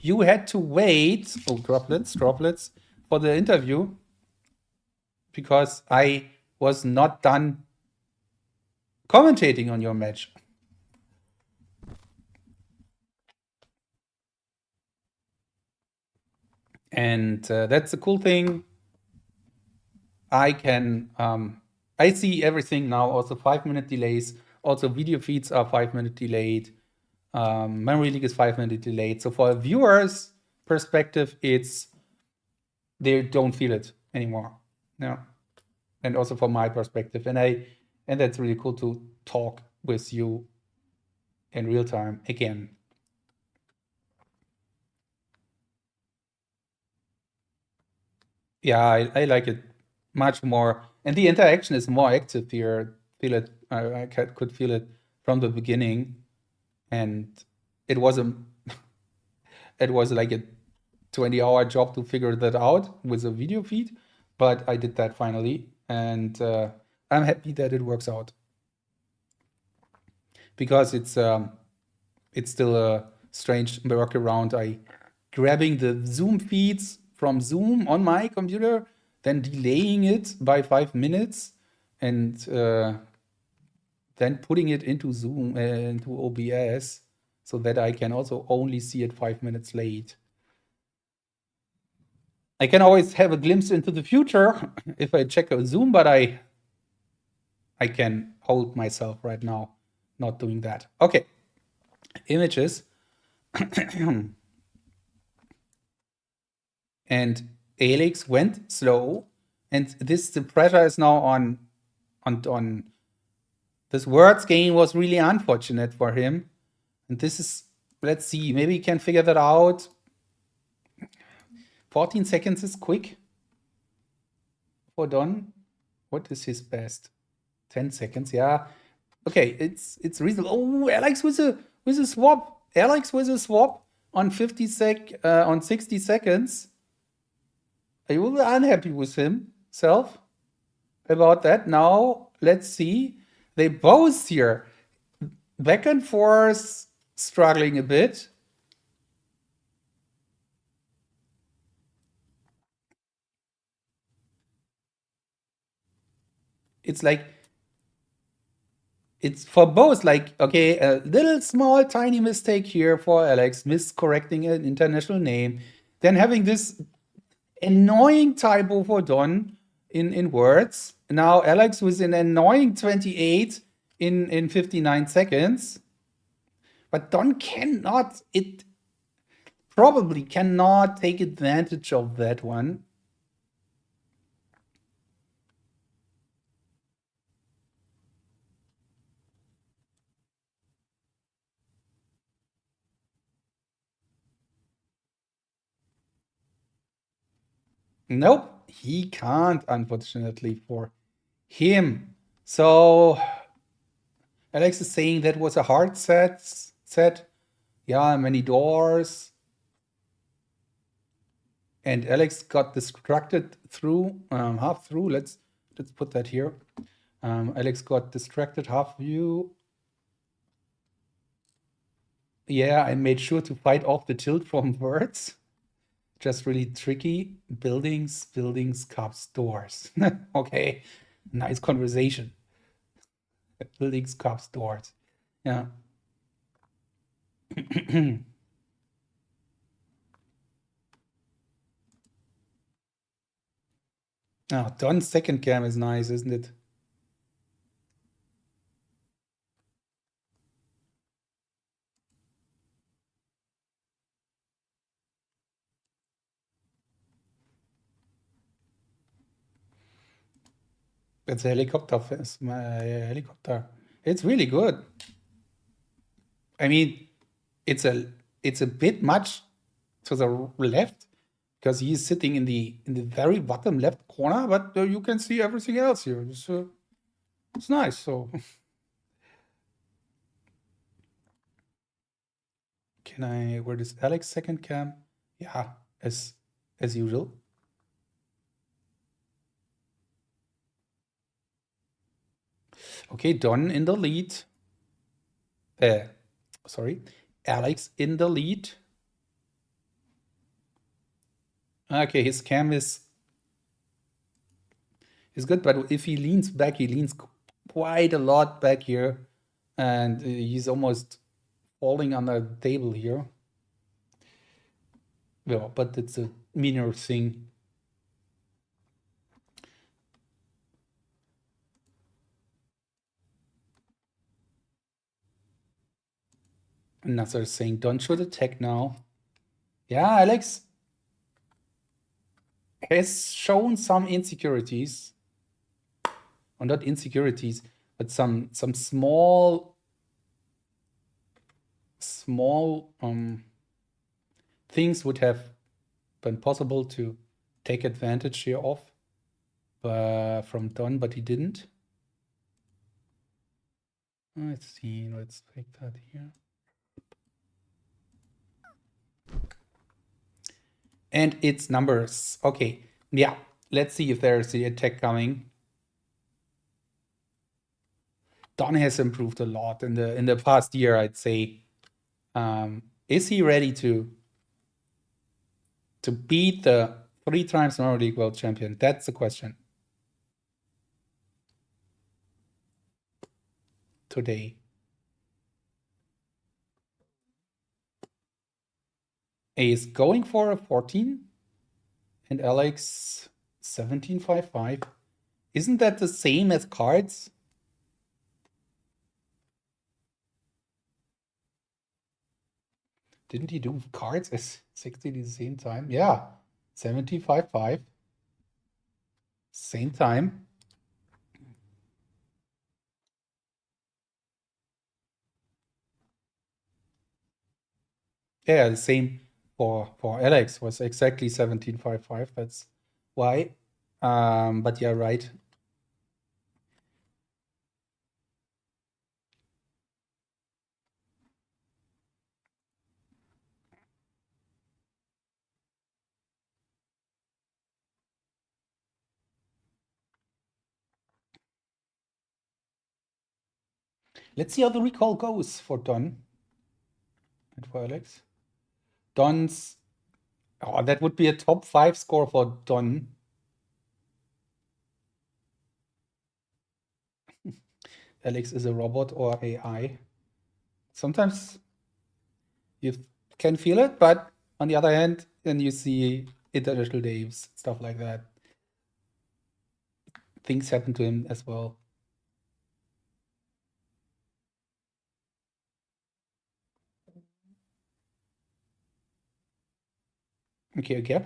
you had to wait. Oh, droplets for the interview. Because I was not done commentating on your match. And that's the cool thing. I can, I see everything now, also 5-minute delays. Also, video feeds are 5-minute delayed. Memory League is 5-minute delayed. So for a viewer's perspective, they don't feel it anymore. Yeah. And also from my perspective. And that's really cool to talk with you in real time again. Yeah, I like it much more. And the interaction is more active here. Feel it. I could feel it from the beginning. And it was like a 20-hour job to figure that out with a video feed. But I did that finally. And I'm happy that it works out. Because it's still a strange workaround. Grabbing the Zoom feeds from Zoom on my computer, then delaying it by 5 minutes, and then putting it into Zoom, into OBS, so that I can also only see it 5 minutes late. I can always have a glimpse into the future if I check a Zoom, but I can hold myself right now not doing that. Okay, images. And Alex went slow, and the pressure is now on this words game was really unfortunate for him. And this is, let's see, maybe he can figure that out. 14 seconds is quick for Don. What is his best? 10 seconds, yeah. Okay, it's reasonable. Oh, Alex with a swap. Alex with a swap on 60 seconds. Are you unhappy with himself about that? Now, let's see. They both here, back and forth, struggling a bit. It's like, it's for both, like, okay, a little small tiny mistake here for Alex, miscorrecting an international name, then having this annoying typo for Don in words. Now Alex with an annoying 28 in 59 seconds. But Don probably cannot take advantage of that one. Nope, he can't, unfortunately for him. So Alex is saying that was a hard set. Yeah, many doors. And Alex got distracted through half through. Let's put that here. Alex got distracted half view. Yeah, I made sure to fight off the tilt from words. Just really tricky. Buildings, cups, doors. Okay, nice conversation. Buildings, cups, doors. Yeah. Oh, Don's second cam is nice, isn't it? It's a helicopter. Helicopter. It's really good. I mean, it's a bit much to the left because he's sitting in the very bottom left corner, but you can see everything else here. It's nice. So where is Alex second cam? Yeah, as usual. Okay, Don in the lead. Sorry, Alex in the lead. Okay, his cam is good, but if he leans back, he leans quite a lot back here, and he's almost falling on the table here. Yeah, but it's a minor thing. Another saying, Don should attack now. Yeah, Alex has shown some insecurities. Or not insecurities, but some small things would have been possible to take advantage here of from Don, but he didn't. Let's see, let's take that here. And it's numbers. Okay, yeah, let's see if there's the attack coming. Don has improved a lot in the past year, I'd say. Is he ready to beat the 3 times Nordic world champion? That's the question. Today. A is going for a 14 and Alex 17.55. Isn't that the same as cards? Didn't he do cards as 16 at the same time? Yeah, 17.55. Same time. Yeah, the same for Alex was exactly 17.55. That's why. But yeah, right. Let's see how the recall goes for Don and for Alex. Don's, that would be a top 5 score for Don. Alex is a robot or AI. Sometimes you can feel it, but on the other hand, then you see international names, stuff like that. Things happen to him as well. Okay, a gap.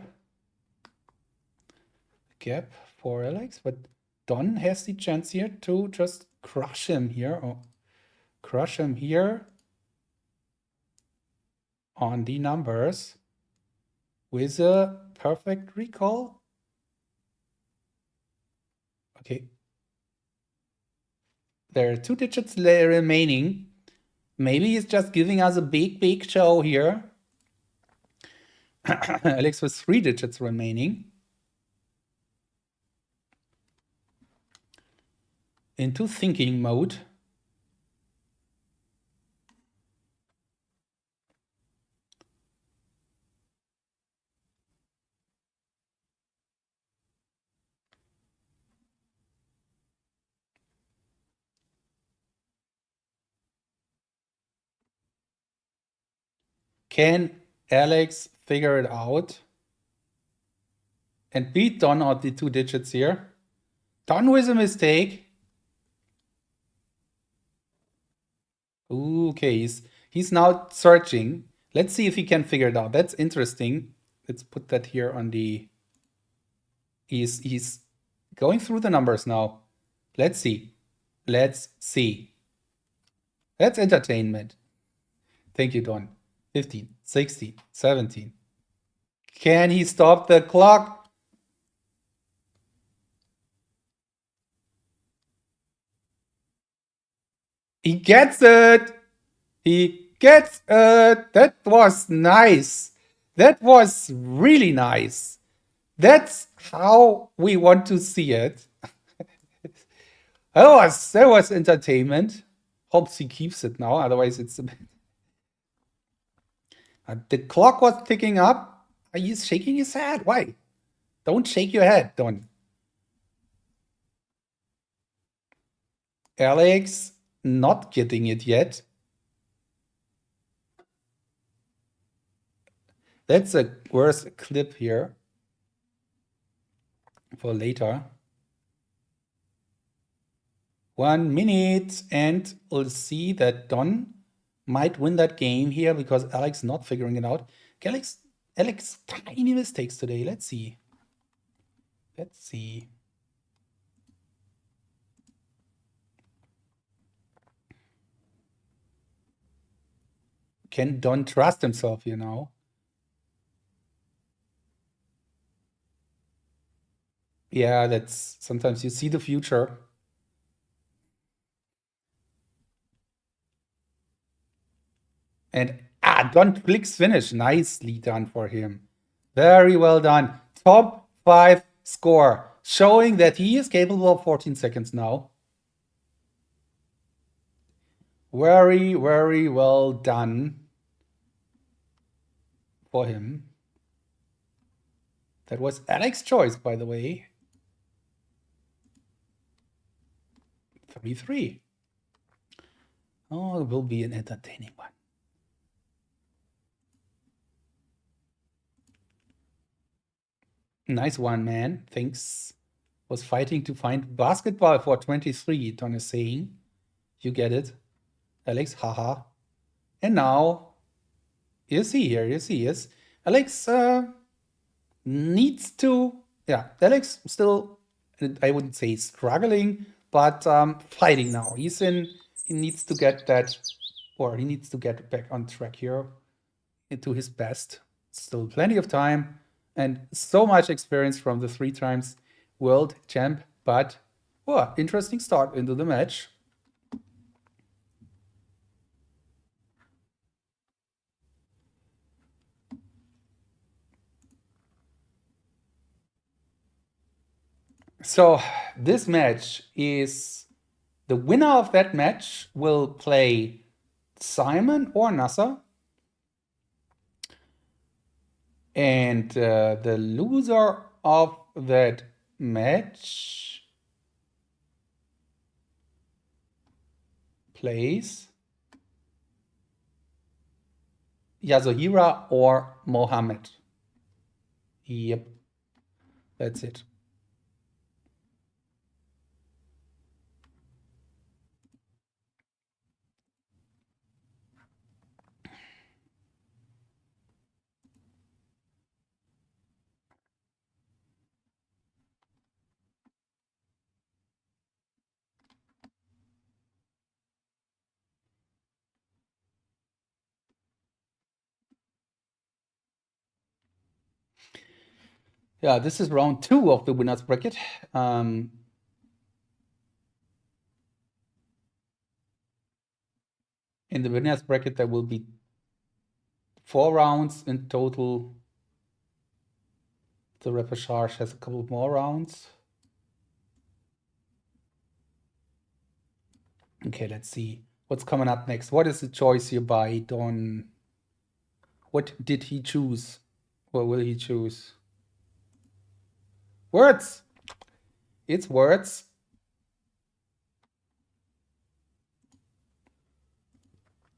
Gap for Alex, but Don has the chance here to just crush him here. Oh, crush him here on the numbers with a perfect recall. Okay. There are 2 digits remaining. Maybe he's just giving us a big show here. Alex with 3 digits remaining. Into thinking mode. Can Alex figure it out and beat Don out the 2 digits here? Don with a mistake. Okay, he's now searching. Let's see if he can figure it out. That's interesting. Let's put that here on the... He's going through the numbers now. Let's see. Let's see. That's entertainment. Thank you, Don. 15, 16, 17. Can he stop the clock? He gets it. He gets it. That was nice. That was really nice. That's how we want to see it. That was entertainment. Hopes he keeps it now, otherwise it's a bit... The clock was ticking up. He's shaking his head. Why? Don't shake your head, Don. Alex not getting it yet. That's a worse clip here for later. 1 minute, and we'll see that Don might win that game here because Alex not figuring it out. Alex, tiny mistakes today. Let's see. Let's see. Can Don trust himself, you know? Yeah, that's sometimes you see the future. And Don clicks finish. Nicely done for him. Very well done. Top 5 score, showing that he is capable of 14 seconds now. Very, very well done for him. That was Alex's choice, by the way. 3-3. Oh, it will be an entertaining one. Nice one, man. Thanks. Was fighting to find basketball for 23, Don is saying. You get it. Alex, haha. And now, you see here, yes. Alex needs to, Alex still, I wouldn't say struggling, but fighting now. He needs to get that, or he needs to get back on track here into his best. Still plenty of time and so much experience from the 3 times world champ, but interesting start into the match. So this match is, the winner of that match will play Simon or Nasser. And the loser of that match plays Yasuhira or Mohammed. Yep. That's it. Yeah, this is round 2 of the winner's bracket. In the winner's bracket, there will be 4 rounds in total. The repechage has a couple more rounds. Okay, let's see what's coming up next. What is the choice here by Don? What did he choose? What will he choose? Words. It's words.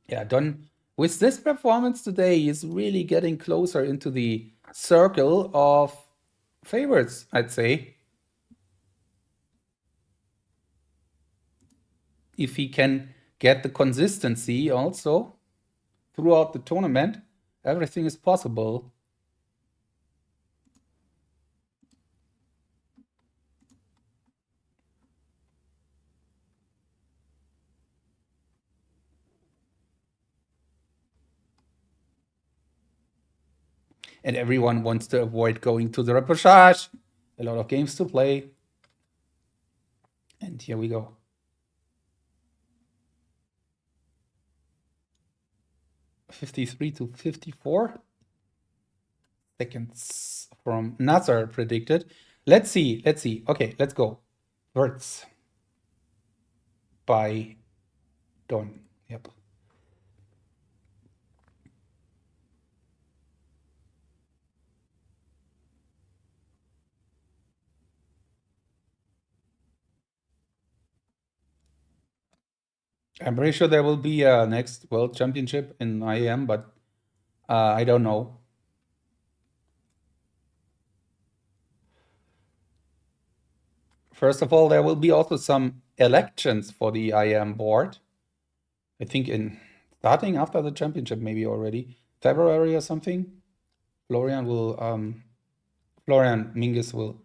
Yeah, Don, with this performance today, is really getting closer into the circle of favorites, I'd say. If he can get the consistency also throughout the tournament, everything is possible. And everyone wants to avoid going to the repechage. A lot of games to play. And here we go. $53 to $54. Seconds from Nazar predicted. Let's see. Okay, let's go. Words by Don. Yep. I'm pretty sure there will be a next World Championship in IAM, but I don't know. First of all, there will be also some elections for the IAM board. I think in starting after the championship, maybe already February or something. Florian Mingus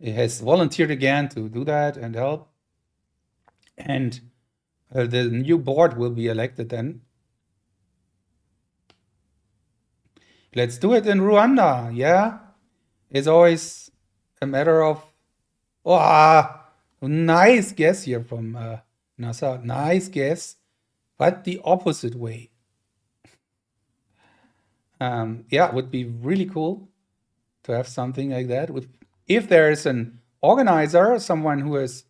he has volunteered again to do that and help. And the new board will be elected then. Let's do it in Rwanda. Yeah, it's always a matter of nice guess here from NASA. Nice guess, but the opposite way. Yeah, it would be really cool to have something like that. If there is an organizer, someone who is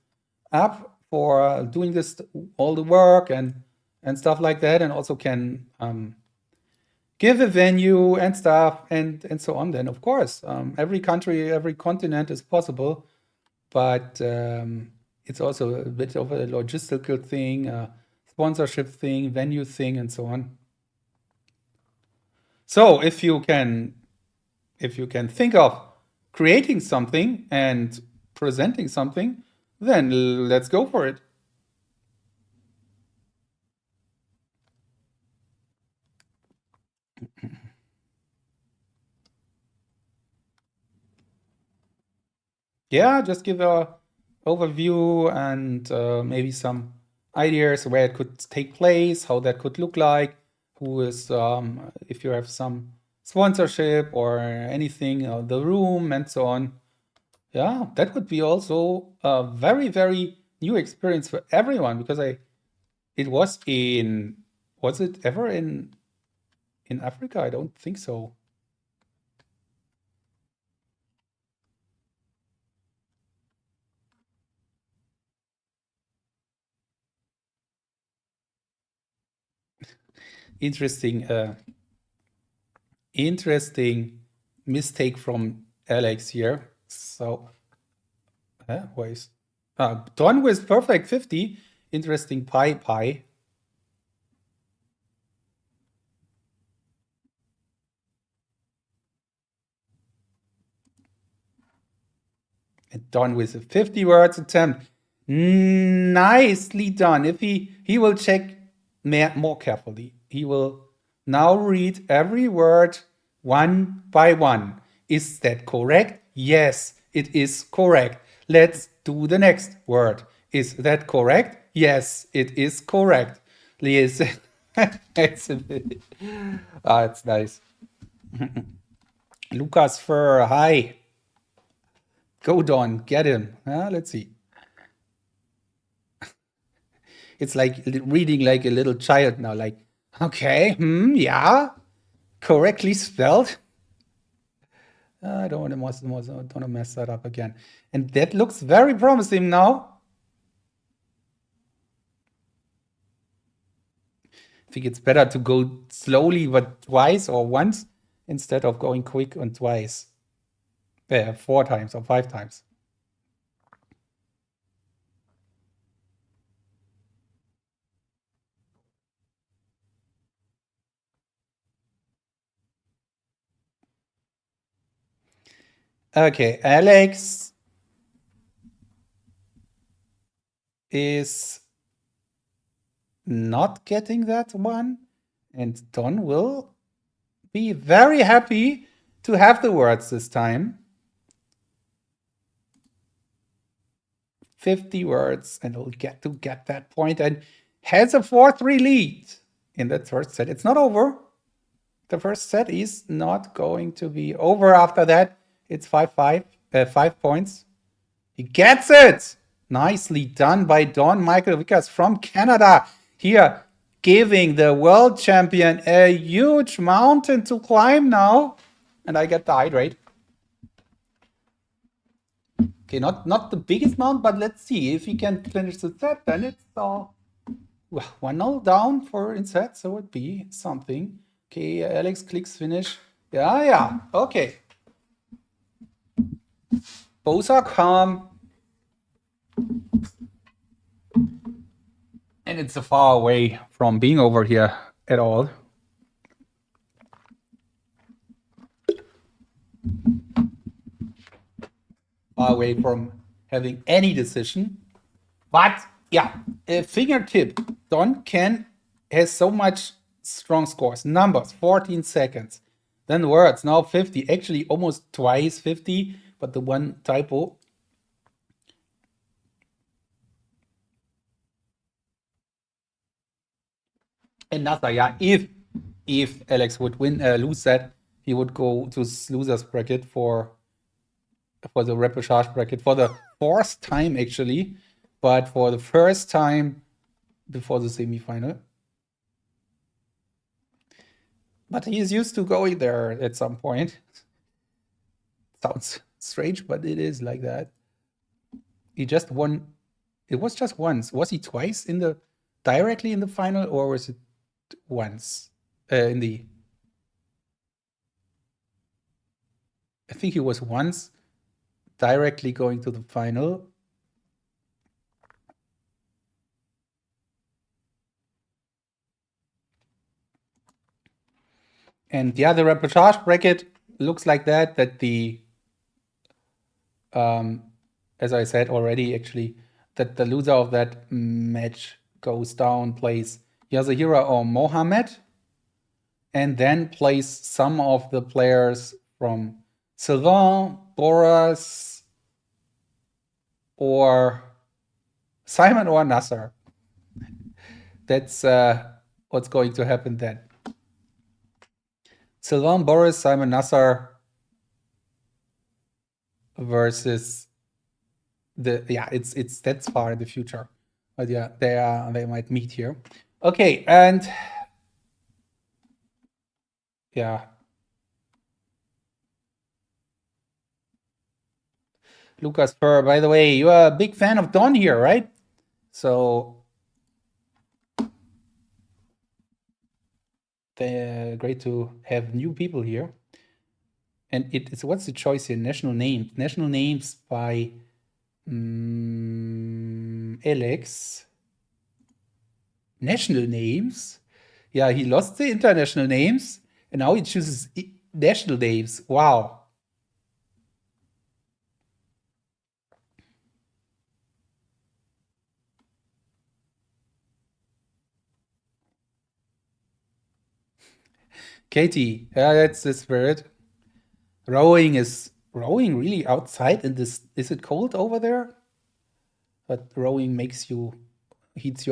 up for doing this, all the work and stuff like that, and also can give a venue and stuff and so on, then of course, every country, every continent is possible, but it's also a bit of a logistical thing, sponsorship thing, venue thing, and so on. So if you can think of creating something and presenting something, then let's go for it. Yeah, just give a overview and maybe some ideas where it could take place, how that could look like, who is, if you have some sponsorship or anything, the room and so on. Yeah, that would be also a very, very new experience for everyone because was it ever in Africa? I don't think so. Interesting mistake from Alex here. So, where's Don with perfect 50. Interesting pie. And Don with a 50 words attempt. Nicely done. If he will check more carefully. He will now read every word one by one. Is that correct? Yes, it is correct. Let's do the next word. Is that correct? Yes, it is correct. Listen. It's nice. Lucas Fur, hi. Go Don, get him. Let's see. It's like reading like a little child now. Like, okay, yeah, correctly spelled. I don't want to mess that up again. And that looks very promising now. I think it's better to go slowly, but twice or once instead of going quick and twice. 4 times or 5 times. Okay, Alex is not getting that one, and Don will be very happy to have the words this time. 50 words, and he'll get that point and has a 4-3 lead in that first set. It's not over. The first set is not going to be over after that. It's 5 points. He gets it! Nicely done by Don Michael Vickers from Canada. Here, giving the world champion a huge mountain to climb now. And I get the hydrate. Okay, not the biggest mountain, but let's see. If he can finish the set, then it's 1-0 down for in set, so it'd be something. Okay, Alex clicks finish. Yeah, okay. Both are calm. And it's a far away from being over here at all. Far away from having any decision. But yeah, a fingertip. Don has so much strong scores. Numbers, 14 seconds. Then words, now 50. Actually, almost twice 50, but the one typo. Another, yeah, if Alex would lose that, he would go to loser's bracket for the repechage bracket for the 4th time, actually, but for the first time before the semifinal. But he is used to going there at some point. Sounds strange, but it is like that. He just won. It was just once. Was he twice directly in the final, or was it once in the? I think he was once directly going to the final. And yeah, the repechage bracket looks like that the as I said already, actually, that the loser of that match goes down, plays Yazahira or Mohamed, and then plays some of the players from Sylvain, Boras, or Simon or Nasser. That's what's going to happen then. Sylvain, Boris, Simon, Nasser versus it's that's far in the future, but yeah, they might meet here. Okay, and yeah, Lucas Per, by the way, you are a big fan of Don here, right? So great to have new people here. And it's what's the choice here? National names by Alex. National names. Yeah, he lost the international names and now he chooses national names. Wow. Katie, yeah, that's the spirit. Rowing really outside in this. Is it cold over there? But rowing heats you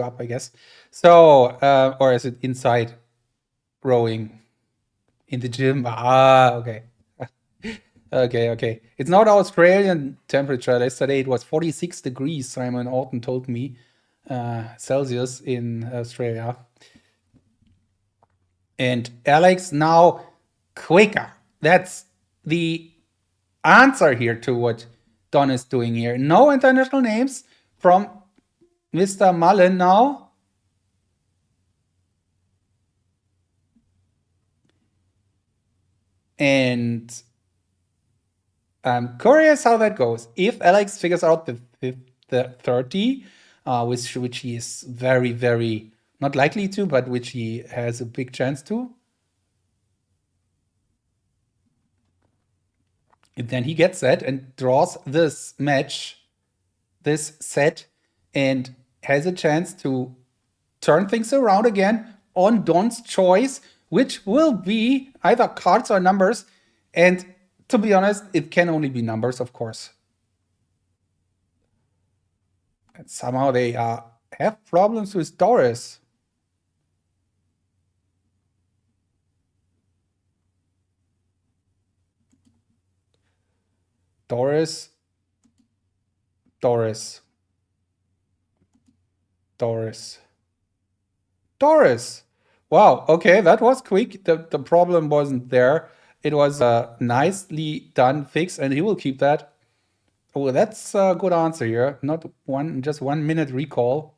up, I guess. So, or is it inside rowing in the gym? Ah, okay. Okay. It's not Australian temperature. Yesterday it was 46 degrees, Simon Orton told me, Celsius in Australia. And Alex, now quicker. That's the answer here to what Don is doing here. No international names from Mr. Mullen now. And I'm curious how that goes. If Alex figures out the 30, which he is very, very not likely to, but which he has a big chance to, and then he gets that and draws this match, this set, and has a chance to turn things around again on Don's choice, which will be either cards or numbers. And to be honest, it can only be numbers, of course. And somehow they have problems with Doris. Doris. Wow, okay, that was quick. The problem wasn't there. It was a nicely done fix, and he will keep that. Oh, that's a good answer here. Not just 1 minute recall.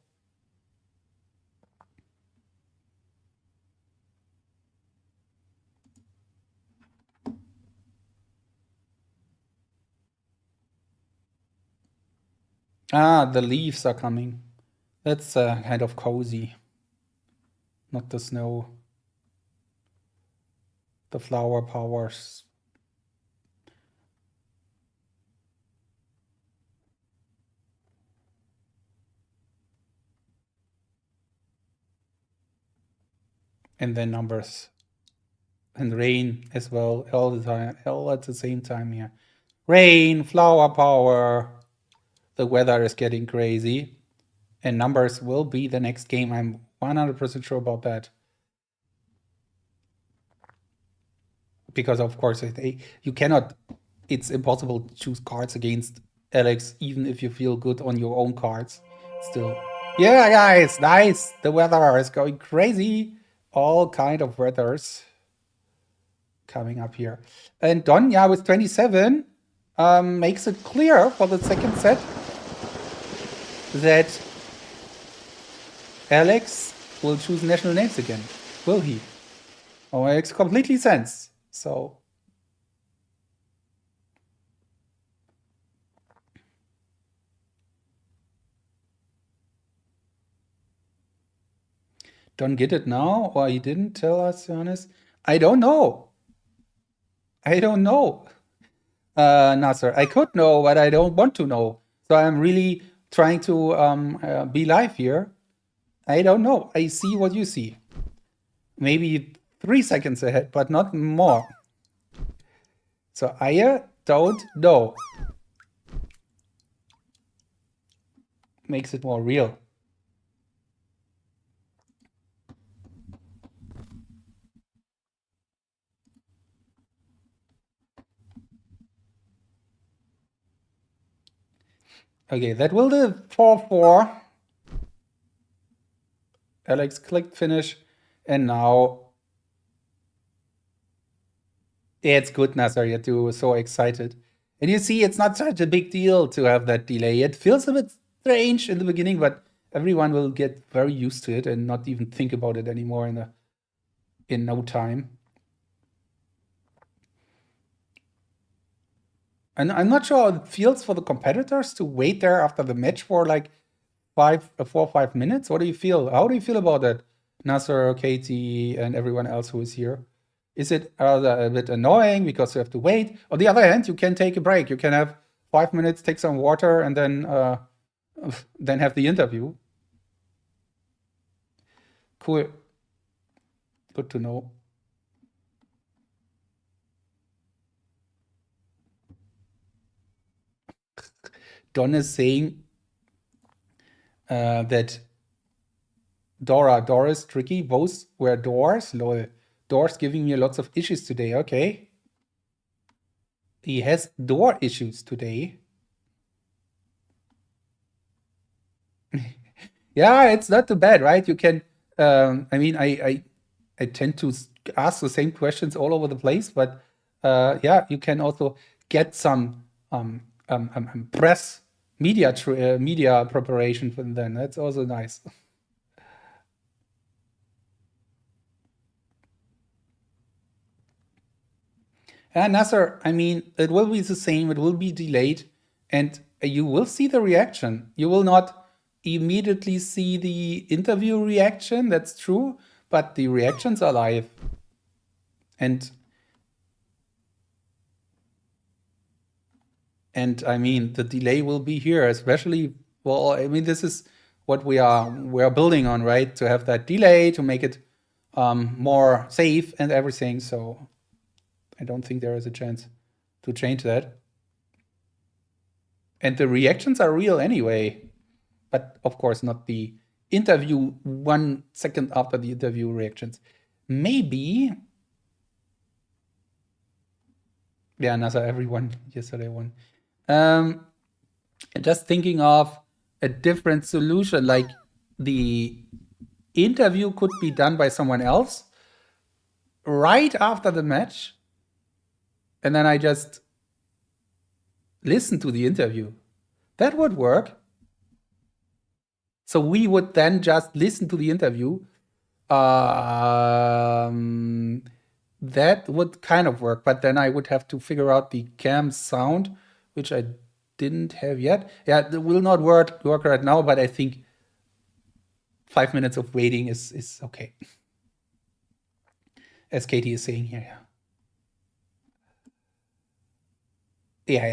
Ah, the leaves are coming. That's kind of cozy. Not the snow. The flower powers. And then numbers. And rain as well, all the time, all at the same time here. Rain, flower power. The weather is getting crazy. And numbers will be the next game. I'm 100% sure about that. Because, of course, you cannot, it's impossible to choose cards against Alex, even if you feel good on your own cards. Still. Yeah, guys, nice. The weather is going crazy. All kind of weathers coming up here. And Don, yeah, with 27, makes it clear for the second set that Alex will choose national names again. Will he? Oh, it makes completely sense. So don't get it now, or he didn't tell us, Johannes? I don't know. Nasser. I could know, but I don't want to know. So I'm really trying to be live here. I don't know. I see what you see. Maybe 3 seconds ahead, but not more. So I don't know. Makes it more real. Okay, that will do 4-4. Alex clicked finish, and now it's good, Nasser. You were so excited. And you see, it's not such a big deal to have that delay. It feels a bit strange in the beginning, but everyone will get very used to it and not even think about it anymore in no time. And I'm not sure how it feels for the competitors to wait there after the match for like 4 or 5 minutes. What do you feel? How do you feel about that, Nasser, Katie, and everyone else who is here? Is it a bit annoying because you have to wait? On the other hand, you can take a break. You can have 5 minutes, take some water, and then have the interview. Cool. Good to know. Don is saying that Doris, Tricky, both were doors. Lol. Doors giving me lots of issues today. Okay. He has door issues today. Yeah, it's not too bad, right? You can, I mean, I tend to ask the same questions all over the place, but yeah, you can also get some press media preparation from them. That's also nice. And Nasser, I mean, it will be the same. It will be delayed, and you will see the reaction. You will not immediately see the interview reaction. That's true, but the reactions are live, and I mean, the delay will be here, especially. Well, I mean, this is what we are building on, right? To have that delay to make it more safe and everything. So I don't think there is a chance to change that. And the reactions are real anyway, but of course not the interview 1 second after the interview reactions. Maybe, yeah, another everyone yesterday won. Just thinking of a different solution, like the interview could be done by someone else right after the match, and then I just listen to the interview. That would work. So we would then just listen to the interview. That would kind of work, but then I would have to figure out the cam sound, which I didn't have yet. Yeah, it will not work right now, but I think 5 minutes of waiting is okay. As Katie is saying here. Yeah,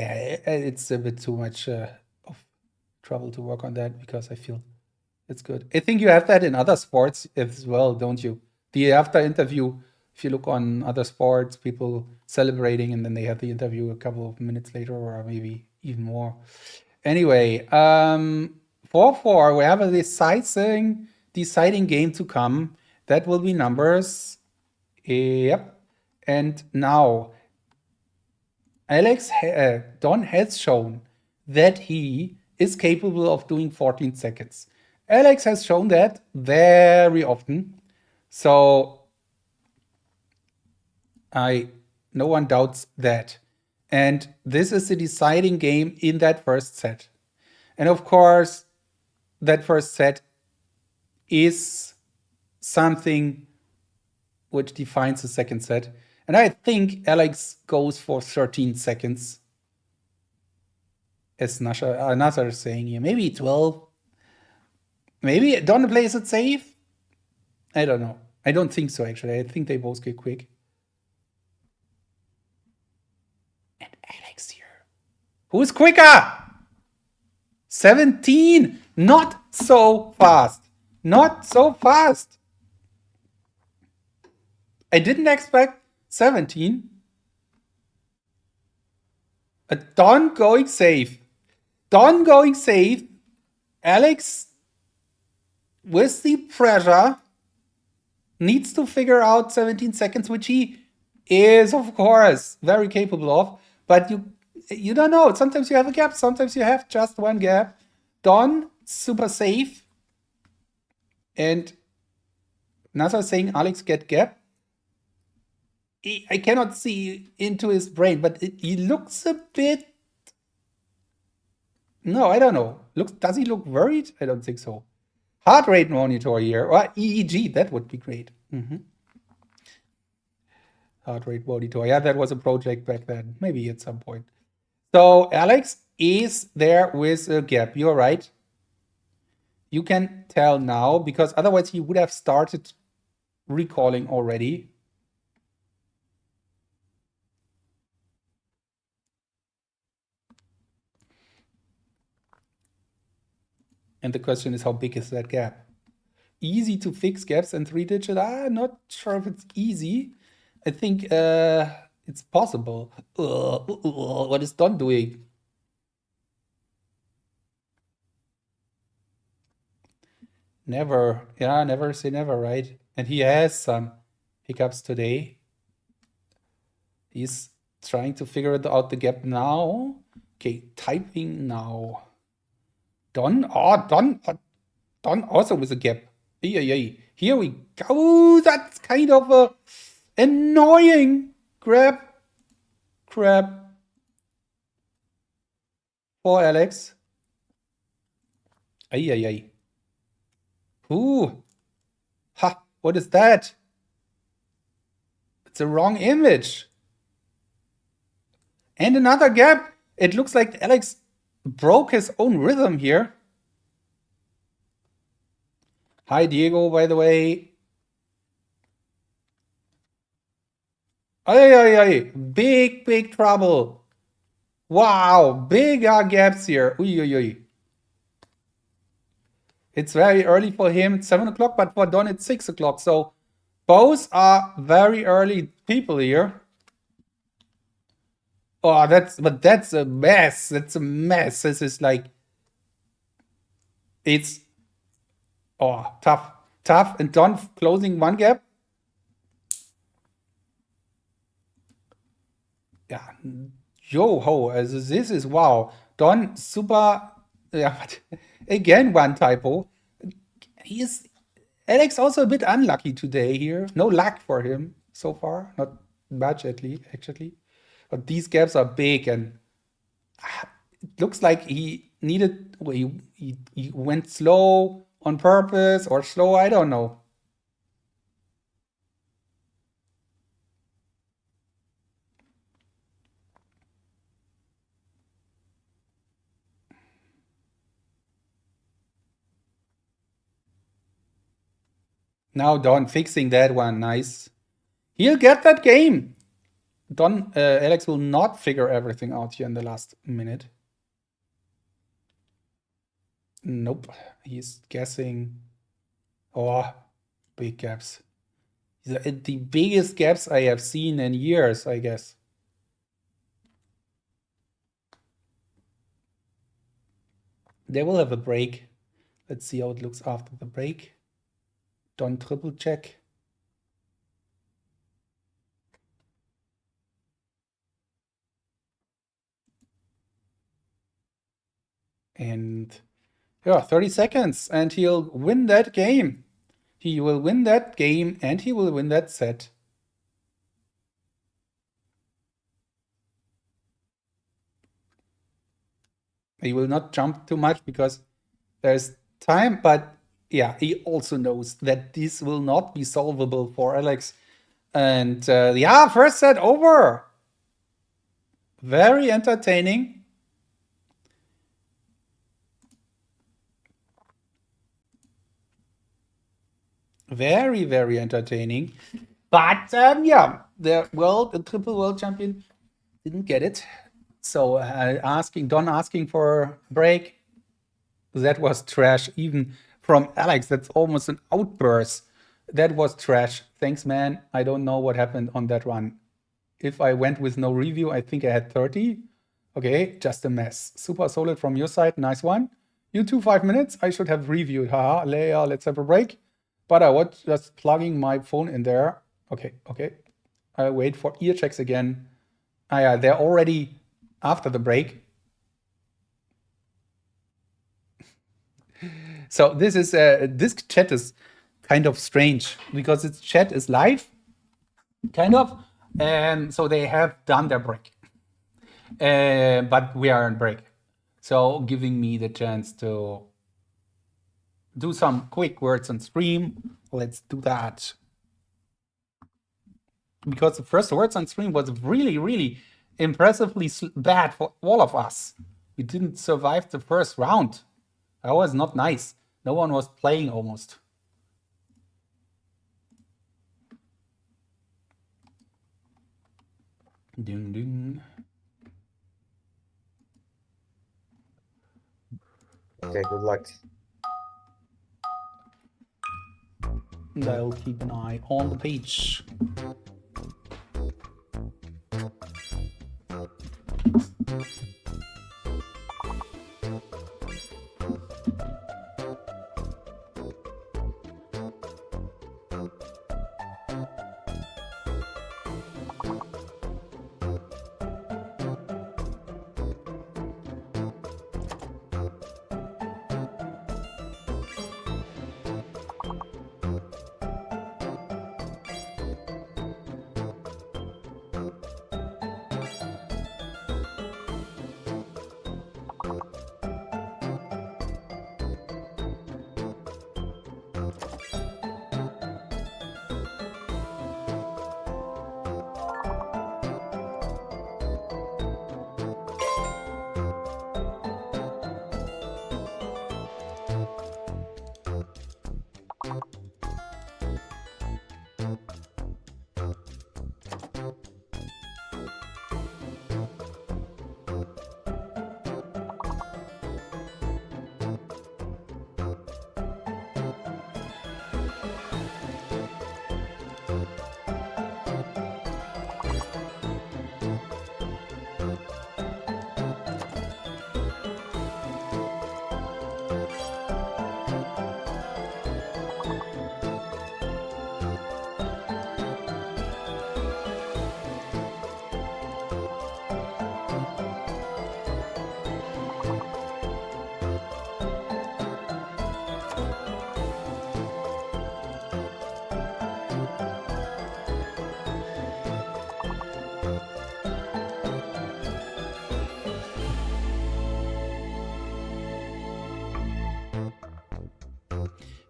it's a bit too much of trouble to work on that because I feel it's good. I think you have that in other sports as well, don't you? The after interview, if you look on other sports, people celebrating and then they have the interview a couple of minutes later or maybe even more. Anyway, 4-4, we have a deciding game to come. That will be numbers. Yep. And now, Don has shown that he is capable of doing 14 seconds. Alex has shown that very often. So no one doubts that. And this is the deciding game in that first set. And of course, that first set is something which defines the second set. And I think Alex goes for 13 seconds. As Nasser is saying here. Maybe 12. Maybe Don plays it safe? I don't know. I don't think so, actually. I think they both get quick. And Alex here. Who's quicker? 17. Not so fast. Not so fast. I didn't expect 17. Don going safe. Don going safe. Alex, with the pressure, needs to figure out 17 seconds, which he is, of course, very capable of. But you don't know. Sometimes you have a gap. Sometimes you have just one gap. Don, super safe. And Nasser saying Alex get gap. I cannot see into his brain, but he looks a bit... No, I don't know. Does he look worried? I don't think so. Heart rate monitor here, or EEG, that would be great. Heart rate monitor. Yeah, that was a project back then, maybe at some point. So Alex is there with a gap. You're right. You can tell now, because otherwise he would have started recalling already. And the question is, how big is that gap? Easy to fix gaps in 3-digit? I'm not sure if it's easy. I think it's possible. What is Don doing? Never. Yeah, never say never, right? And he has some hiccups today. He's trying to figure out the gap now. Okay, typing now. Don. Oh, Don. Don also with a gap. Here we go. That's kind of a annoying grab for Alex. Ooh. Ha, what is that? It's a wrong image. And another gap. It looks like Alex broke his own rhythm here. Hi, Diego, by the way. Big trouble. Wow, big gaps here. It's very early for him. It's 7 o'clock, but for Don it's 6 o'clock. So both are very early people here. Oh, that's a mess. That's a mess. This is like, it's tough. And Don closing one gap. Yeah, yo ho, this is wow. Don super, yeah, but again one typo. Alex also a bit unlucky today here. No luck for him so far, not much at least actually. But these gaps are big, and it looks like he needed. He went slow on purpose or slow. I don't know. Now Don fixing that one. Nice. He'll get that game. Alex will not figure everything out here in the last minute. Nope. He's guessing. Oh, big gaps. The biggest gaps I have seen in years, I guess. They will have a break. Let's see how it looks after the break. Don triple check. And yeah, 30 seconds, and he'll win that game. He will win that game, and he will win that set. He will not jump too much because there's time, but yeah, he also knows that this will not be solvable for Alex. And yeah, first set over. Very entertaining. Very, very entertaining. But yeah, the triple world champion didn't get it. So Don asking for a break. That was trash. Even from Alex, that's almost an outburst. That was trash. Thanks, man. I don't know what happened on that run. If I went with no review, I think I had 30. Okay, just a mess. Super solid from your side. Nice one. You 5 minutes. I should have reviewed. Haha, Leia, let's have a break. But I was just plugging my phone in there. Okay. I'll wait for ear checks again. Yeah, they're already after the break. So this chat is kind of strange because its chat is live, kind of, and so they have done their break. But we are on break, so giving me the chance to do some quick words on stream. Let's do that. Because the first words on stream was really, really impressively bad for all of us. We didn't survive the first round. That was not nice. No one was playing almost. Ding, ding. Okay, good luck. And I'll keep an eye on the page.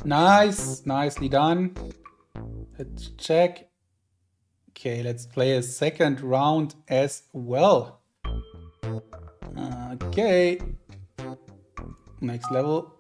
Nice. Nicely done. Let's check. Okay, let's play a second round as well. Okay. Next level.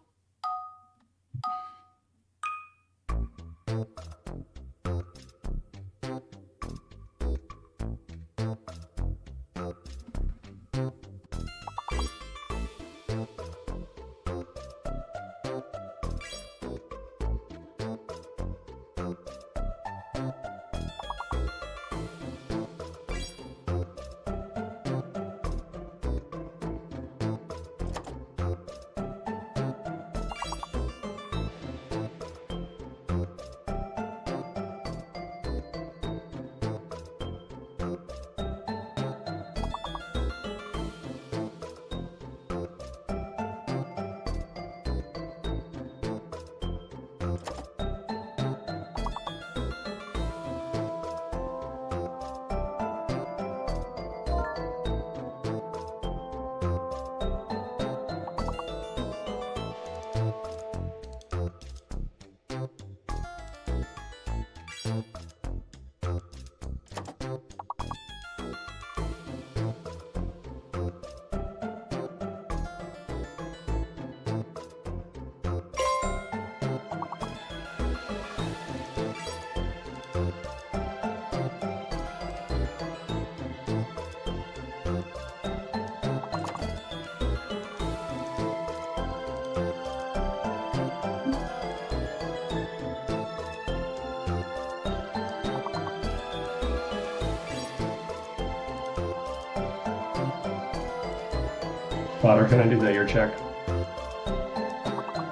Father, can I do that? Your check.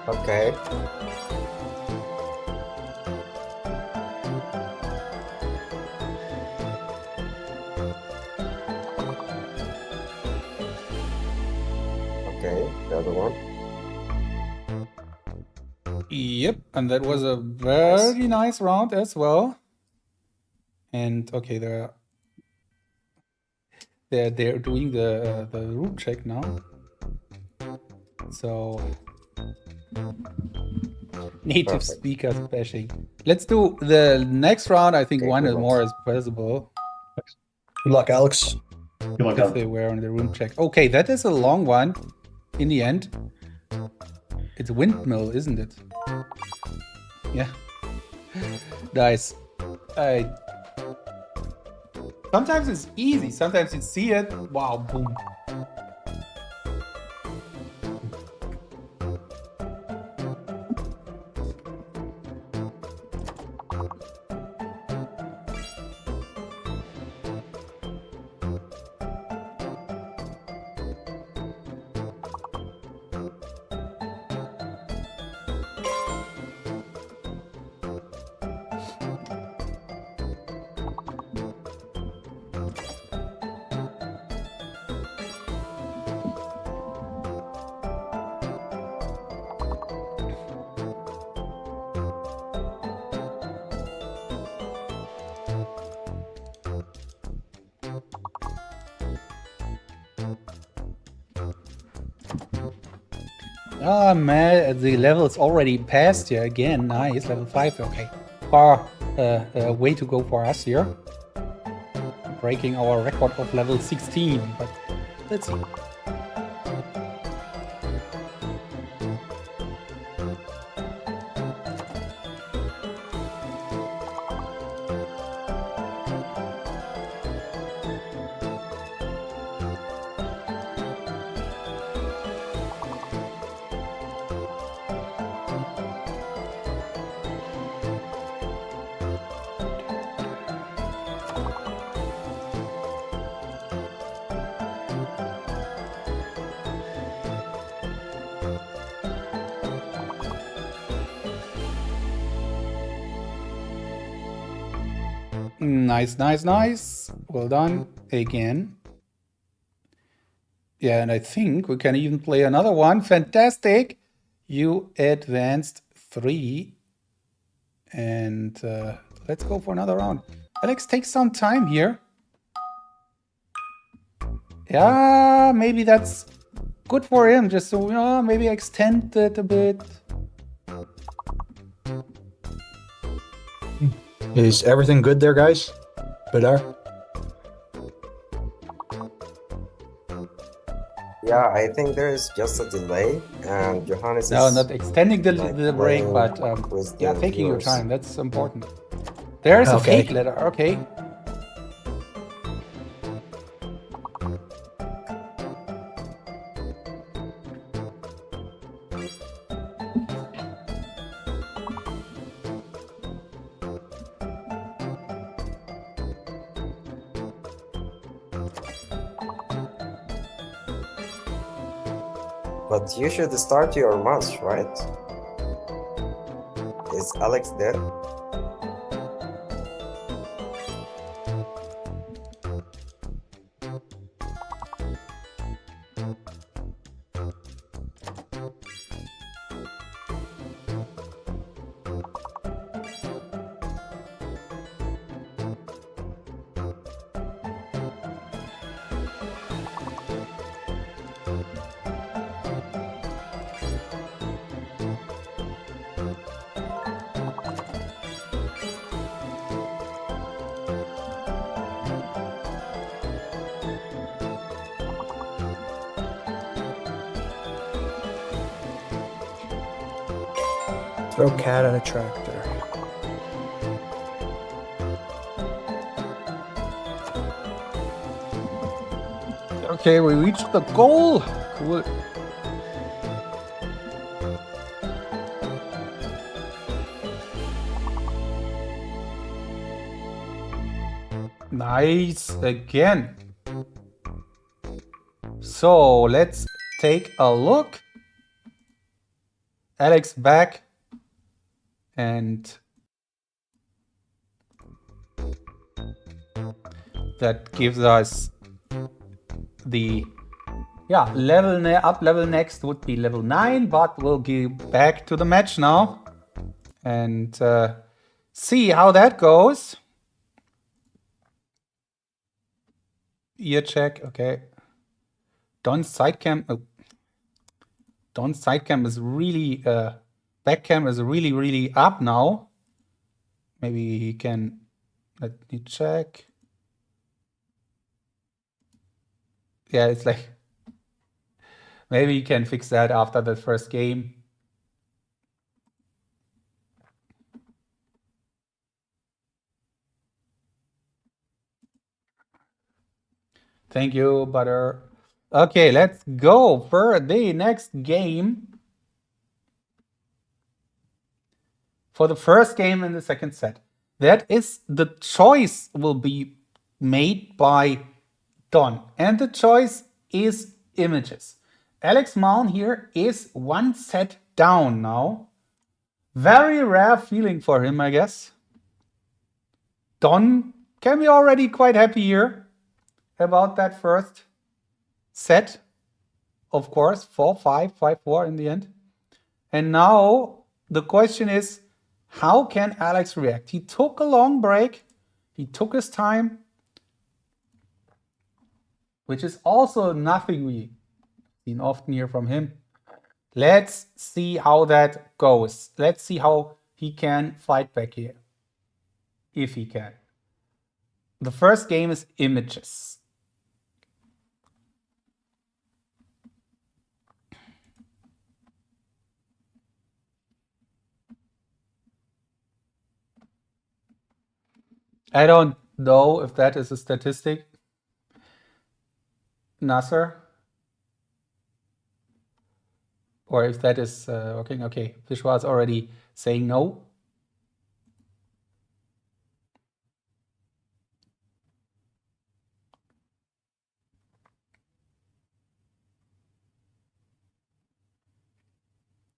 Okay. Okay, the other one. Yep, and that was a very nice round as well. And okay, they're doing the room check now. So native Perfect. speakers bashing. Let's do the next round. I think Okay, one good is one. more is possible Good luck, Alex. Good luck, if Don. they were on the room check. Okay, that is a long one. In the end, it's windmill, isn't it? Yeah. Nice. Sometimes it's easy. Sometimes you see it. Wow, boom. Ah, man, the level's already passed here again. Nice, level 5. Okay. Far way to go for us here. Breaking our record of level 16, but let's see. Nice, nice, nice. Well done again. Yeah, and I think we can even play another one. Fantastic. You advanced 3. And let's go for another round. Alex, take some time here. Yeah, maybe that's good for him. Just so, maybe extend it a bit. Is everything good there, guys? Vidar? Yeah, I think there is just a delay, and Johannes No, is not extending the, like the break, playing but with yeah, the taking your viewers. time. That's important. There's a Okay. fake letter. Okay. But you should start your match, right? Is Alex there? Throw cat at a tractor. Okay, we reached the goal. Cool. Nice again. So let's take a look. Alex back. And that gives us the up level next would be level 9, but we'll get back to the match now and see how that goes. Ear check, okay. Don's sidecam is really back cam is really up now. Maybe he can, let me check. Yeah, it's like maybe you can fix that after the first game. Thank you, Butter. Okay, let's go for the next game. For the first game in the second set. That is, the choice will be made by Don. And the choice is images. Alex Mullen here is one set down now. Very rare feeling for him, I guess. Don can be already quite happy here about that first set. Of course, 4-5, 5-4 in the end. And now the question is, how can Alex react? He took a long break. He took his time, which is also nothing we seen often hear from him. Let's see how that goes. Let's see how he can fight back here. If he can. The first game is images. I don't know if that is a statistic. Nasser? Or if that is working. Okay, Vishwa is already saying no.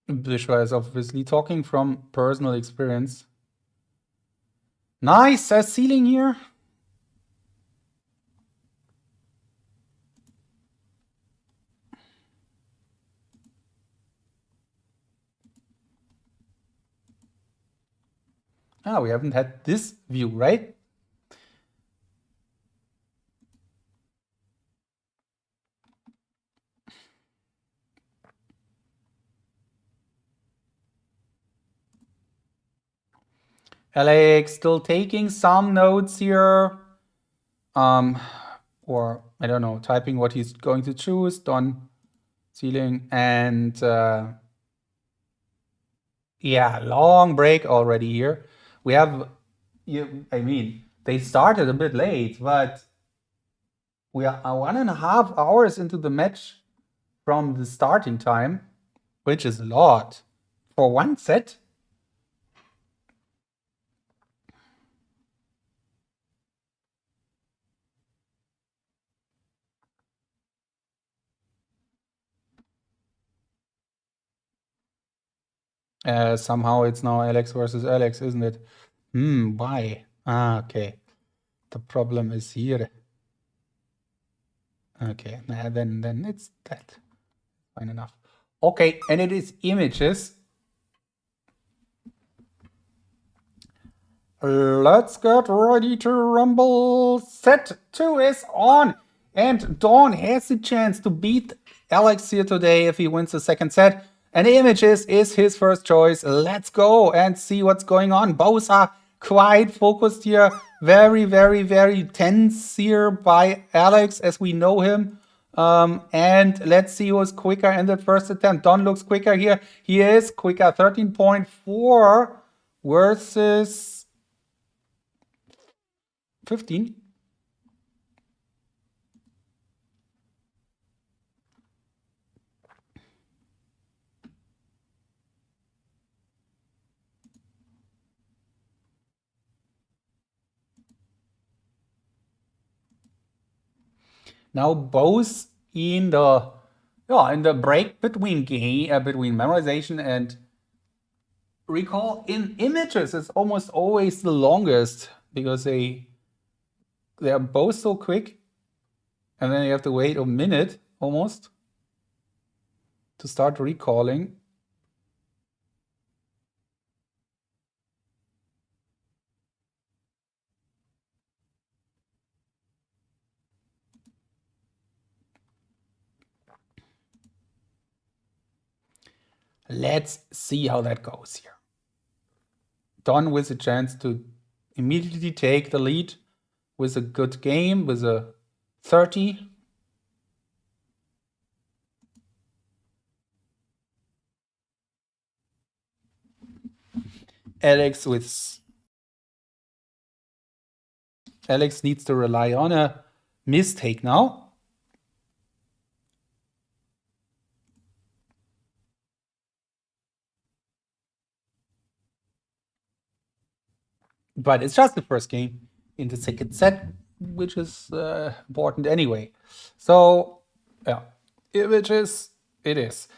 Vishwa is obviously talking from personal experience. Nice ceiling here. Ah, we haven't had this view, right? Alex still taking some notes here. Or I don't know, typing what he's going to choose. Don Sealing and yeah, long break already here. We have, I mean, they started a bit late, but we are 1.5 hours into the match from the starting time, which is a lot for one set. Somehow it's now Alex versus Alex, isn't it? Why? Okay. The problem is here. Okay, then it's that. Fine enough. Okay, and it is images. Let's get ready to rumble. Set 2 is on. And Dawn has the chance to beat Alex here today if he wins the second set. And images is his first choice. Let's go and see what's going on. Both are quite focused here. Very, very, very tense here by Alex as we know him. And let's see who's quicker in the first attempt. Don looks quicker here. He is quicker. 13.4 versus 15. Now both in the break between between memorization and recall in images is almost always the longest because they are both so quick, and then you have to wait a minute almost to start recalling. Let's see how that goes here. Don with a chance to immediately take the lead with a good game, with a 30. Alex needs to rely on a mistake now. But it's just the first game in the second set, which is important anyway. So, yeah, it is.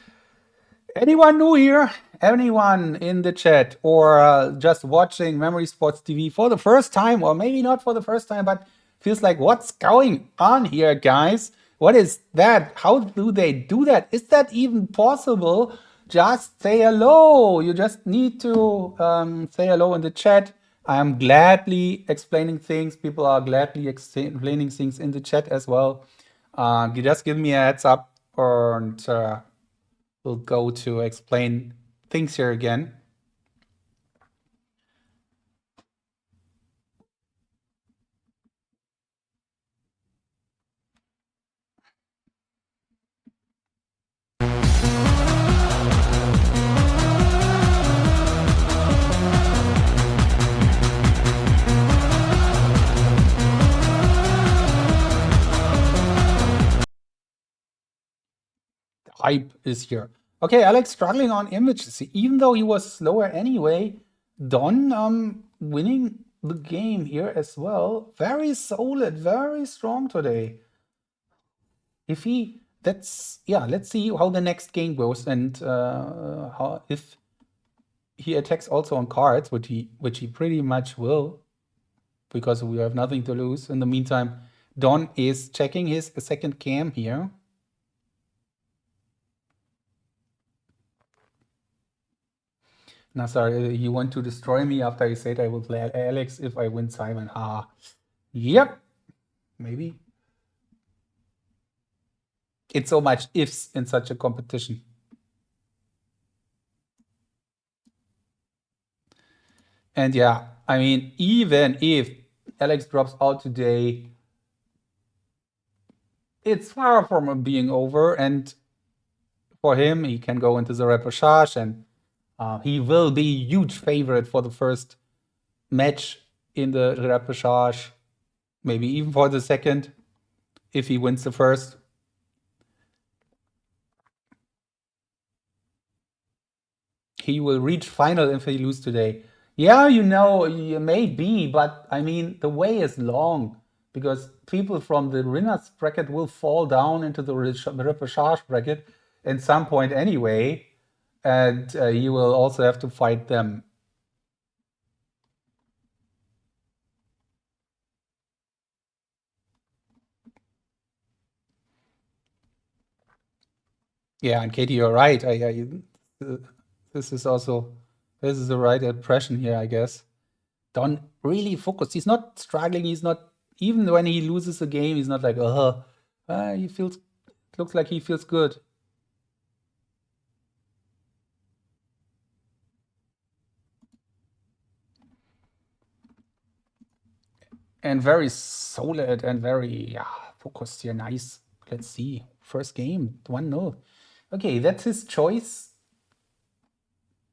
Anyone new here? Anyone in the chat or just watching Memory Sports TV for the first time, or maybe not for the first time, but feels like, what's going on here, guys? What is that? How do they do that? Is that even possible? Just say hello. You just need to say hello in the chat. I'm gladly explaining things. People are gladly explaining things in the chat as well. You just give me a heads up and we'll go to explain things here again. Hype is here. Okay, Alex struggling on images. Even though he was slower anyway, Don winning the game here as well. Very solid, very strong today. If he, let's see how the next game goes and how if he attacks also on cards, which he pretty much will, because we have nothing to lose. In the meantime, Don is checking his second cam here. No, sorry, you want to destroy me after I said I will play Alex if I win Simon. Yep, maybe. It's so much ifs in such a competition. And yeah, I mean, even if Alex drops out today, it's far from being over. And for him, he can go into the repechage, and he will be huge favorite for the first match in the repechage, maybe even for the second, if he wins the first. He will reach final if he lose today. Yeah, you may be, but I mean, the way is long because people from the winners bracket will fall down into the repechage bracket at some point anyway, and you will also have to fight them. Yeah, and Katie, you're right. This is the right impression here, I guess. Don really focused. He's not struggling. He's not, even when he loses a game, he's not like, looks like he feels good. And very solid and very focused here. Nice. Let's see. First game, 1-0. Okay, that's his choice.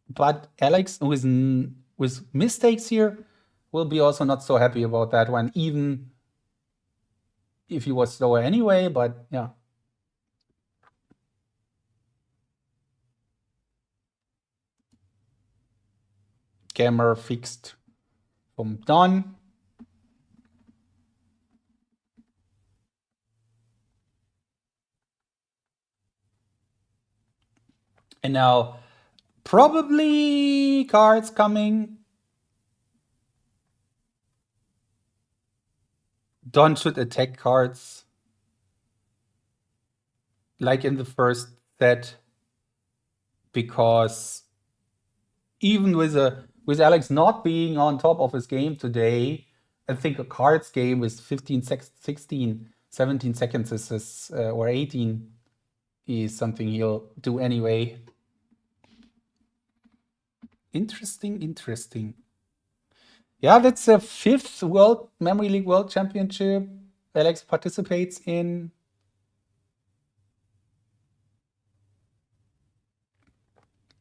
But Alex, with mistakes here, will be also not so happy about that one, even if he was slower anyway. But yeah. Camera fixed from Don. And now probably cards coming. Don should attack cards like in the first set, because even with Alex not being on top of his game today, I think a cards game with 16, 17 seconds is or 18 is something he'll do anyway. Interesting. Yeah, that's the 5th World Memory League World Championship Alex participates in.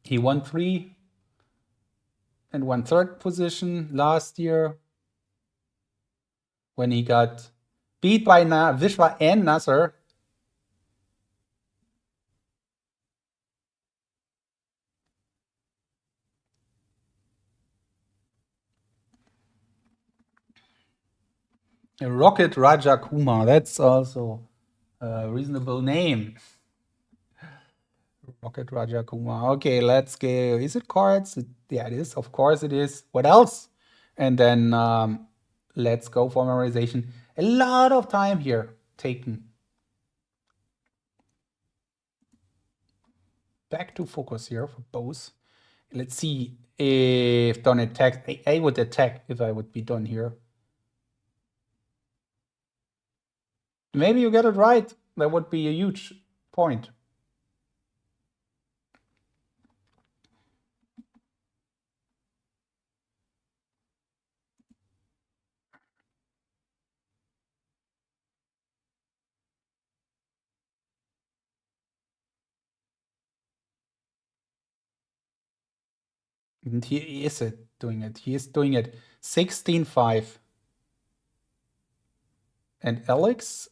He won 3 and won 3rd position last year when he got beat by Vishwa and Nasser. Rocket Raja Kumar, that's also a reasonable name. Rocket Raja Kumar. Okay, let's go. Is it cards? Yeah, it is. Of course it is. What else? And then let's go for memorization. A lot of time here taken. Back to focus here for both. Let's see if Don attacks. I would attack if I would be done here. Maybe you get it right. That would be a huge point. And he is doing it. He is doing it. 16-5. And Alex,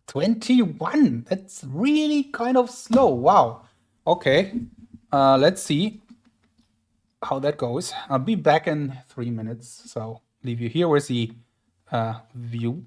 21. That's really kind of slow. Wow. Okay. Let's see how that goes. I'll be back in 3 minutes. So leave you here with the view.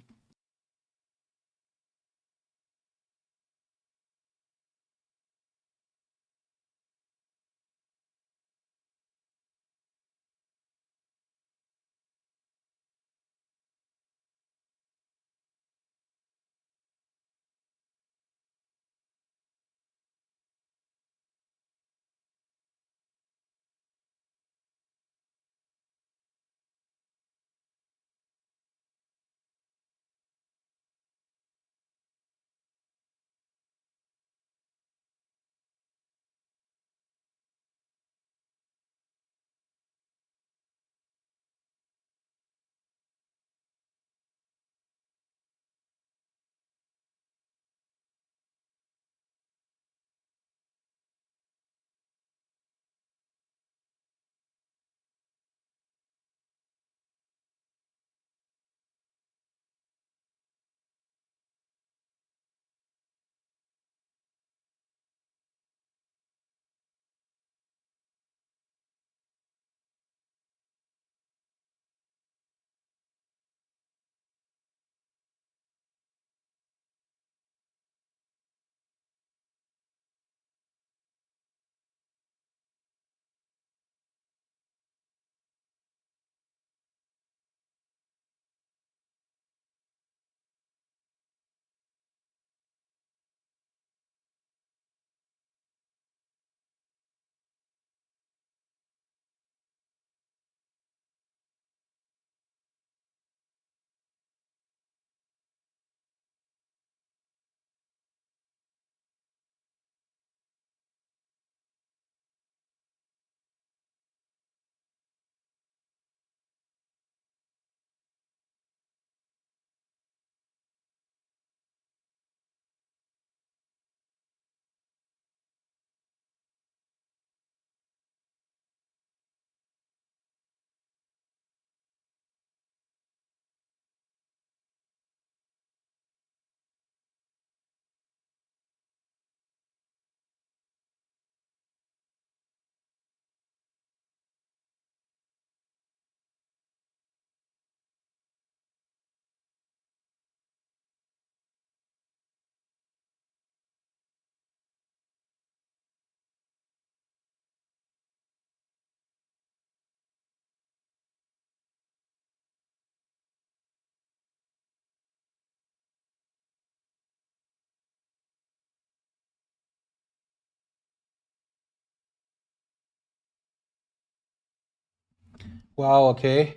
Wow, okay.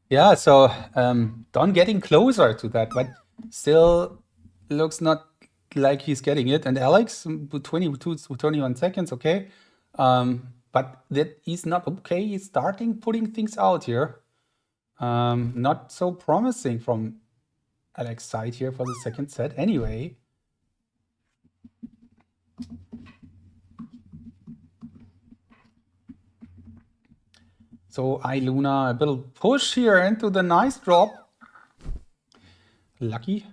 Yeah, so Don getting closer to that, but still looks not like he's getting it. And Alex, 22, 21 seconds, okay. But that he's not okay. He's starting putting things out here. Not so promising from Alex's side here for the second set anyway. So Luna, a little push here into the nice drop. Lucky.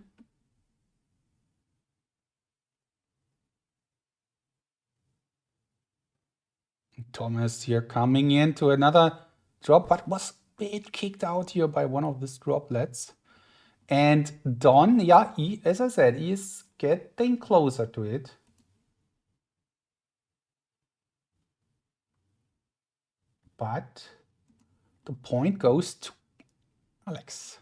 Thomas here coming into another drop, but was a bit kicked out here by one of these droplets. And Don, yeah, as I said, he's getting closer to it. But the point goes to Alex.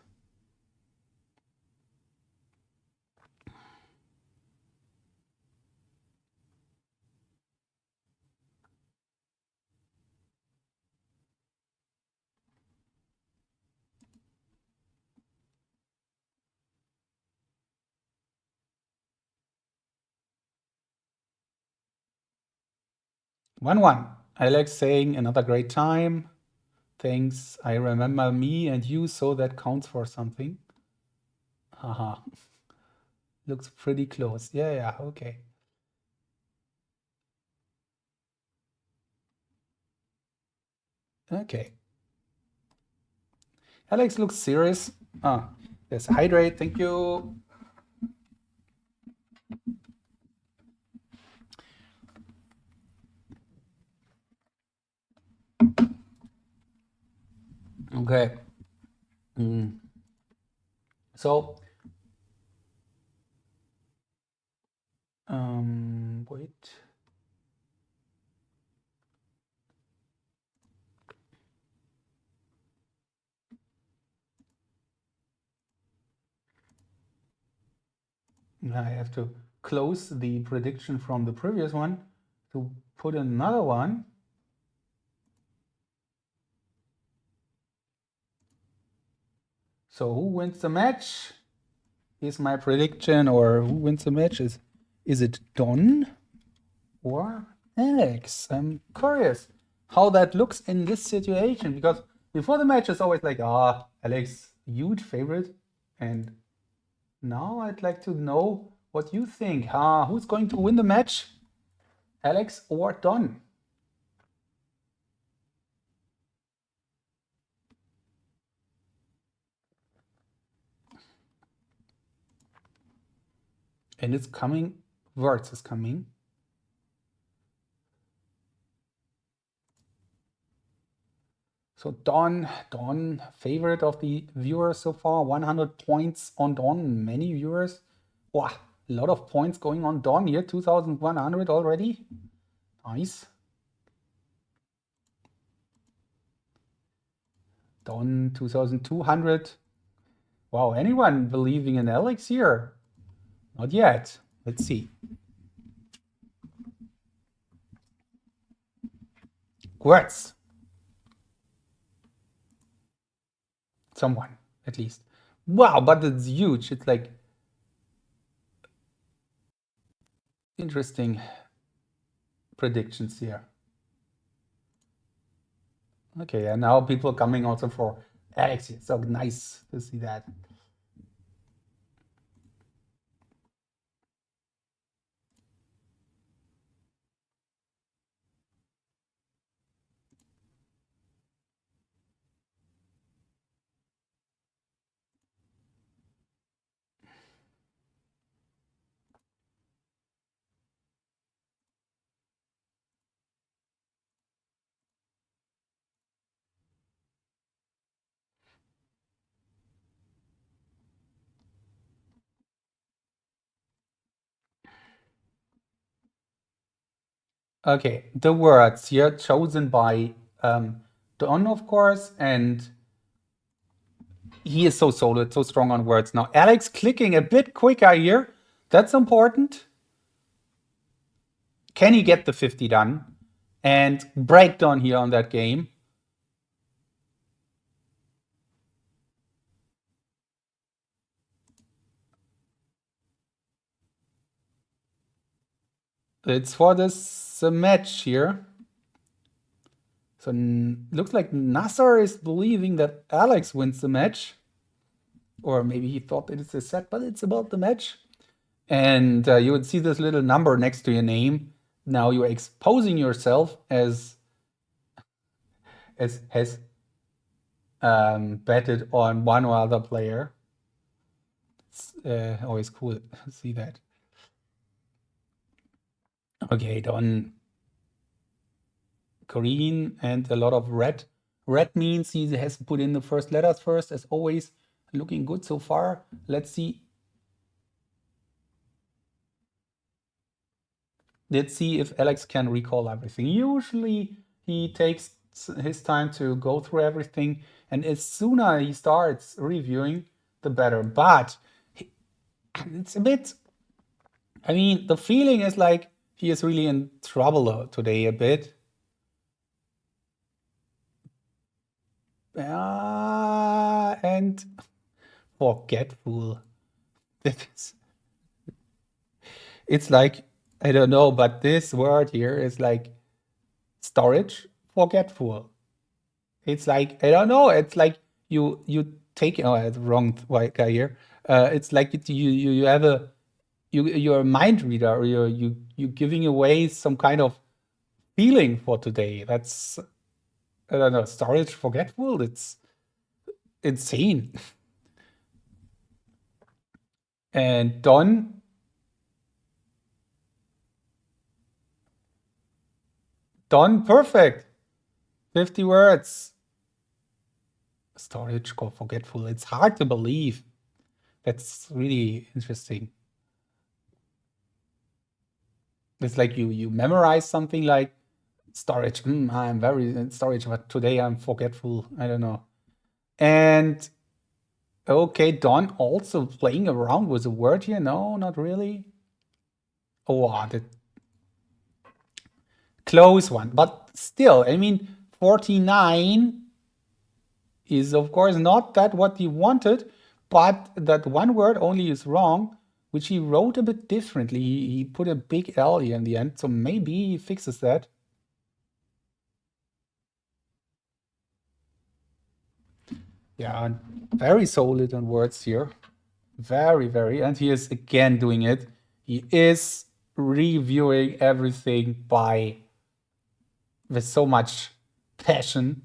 One. Alex saying another great time. Thanks. I remember me and you, so that counts for something. Haha. Looks pretty close. Yeah, okay. Okay. Alex looks serious. Yes, hydrate. Thank you. Okay. So, wait. I have to close the prediction from the previous one to put another one. So who wins the match is my prediction, or who wins the match is it Don or Alex? I'm curious how that looks in this situation, because before the match it's always like, Alex, huge favorite, and now I'd like to know what you think. Who's going to win the match? Alex or Don? And it's coming, words is coming. So Don, favorite of the viewers so far, 100 points on Don, many viewers. Wow, a lot of points going on Don here, 2,100 already. Nice. Don, 2,200. Wow, anyone believing in Alex here? Not yet. Let's see. Words. Someone, at least. Wow, but it's huge. It's like interesting predictions here. Okay, and now people coming also for Alex. It's so nice to see that. Okay, the words here chosen by Don, of course, and he is so solid, so strong on words. Now, Alex clicking a bit quicker here. That's important. Can he get the 50 done and break Don here on that game? It's for this match here. So looks like Nasser is believing that Alex wins the match. Or maybe he thought that it's a set, but it's about the match. And you would see this little number next to your name. Now you're exposing yourself as has betted on one or other player. It's always cool to see that. Okay, Don. Green and a lot of red. Red means he has put in the first letters first, as always. Looking good so far. Let's see. Let's see if Alex can recall everything. Usually he takes his time to go through everything, and as sooner he starts reviewing, the better. But it's a bit, I mean, the feeling is like he is really in trouble today a bit. And forgetful. It's like, I don't know, but this word here is like storage forgetful. It's like, I don't know, it's like you take, oh, it's wrong white guy here. It's like you have you're a mind reader, or you're giving away some kind of feeling for today. That's, I don't know, storage forgetful. It's insane. And Don. Perfect. 50 words. Storage forgetful. It's hard to believe. That's really interesting. It's like you memorize something like storage. I'm very in storage, but today I'm forgetful. I don't know. And okay, Don also playing around with a word here. No, not really. Oh, the close one. But still, I mean, 49 is, of course, not that what he wanted, but that one word only is wrong, which he wrote a bit differently. He put a big L here in the end, so maybe he fixes that. Yeah, very solid on words here. Very, very. And he is again doing it. He is reviewing everything with so much passion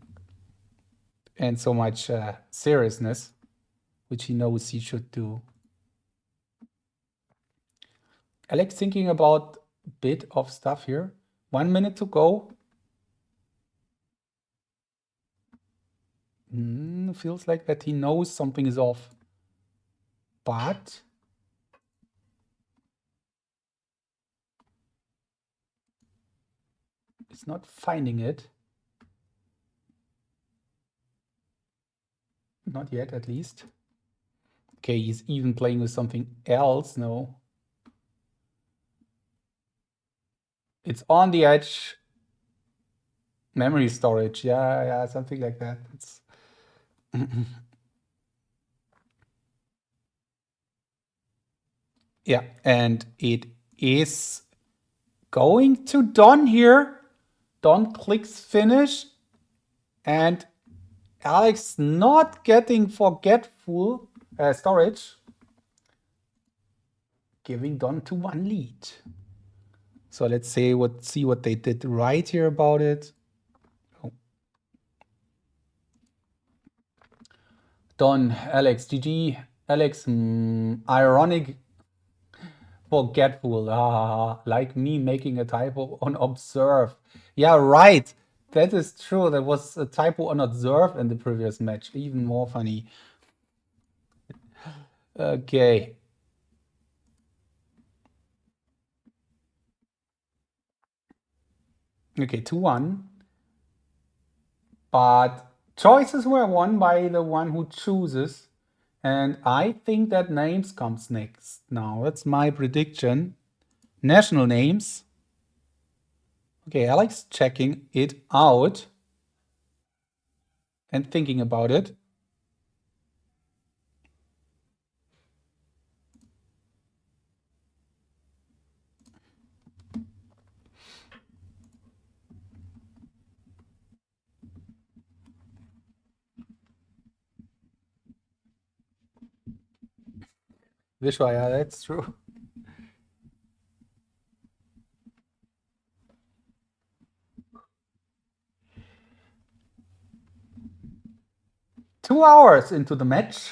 and so much seriousness, which he knows he should do. Alex thinking about a bit of stuff here. 1 minute to go. Feels like that he knows something is off. But he's not finding it. Not yet, at least. Okay, he's even playing with something else. No. It's on the edge. Memory storage. Yeah, something like that. It's yeah, and it is going to Don here. Don clicks finish, and Alex not getting forgetful storage, giving Don 2-1 lead. So let's see what they did right here about it. Don, Alex, GG, Alex, ironic forgetful, like me making a typo on observe. Yeah, right. That is true. There was a typo on observe in the previous match. Even more funny. Okay. Okay, 2-1. But choices were won by the one who chooses. And I think that names comes next. Now, that's my prediction. National names. Okay, Alex checking it out and thinking about it. Vishwa, yeah, that's true. Two hours into the match.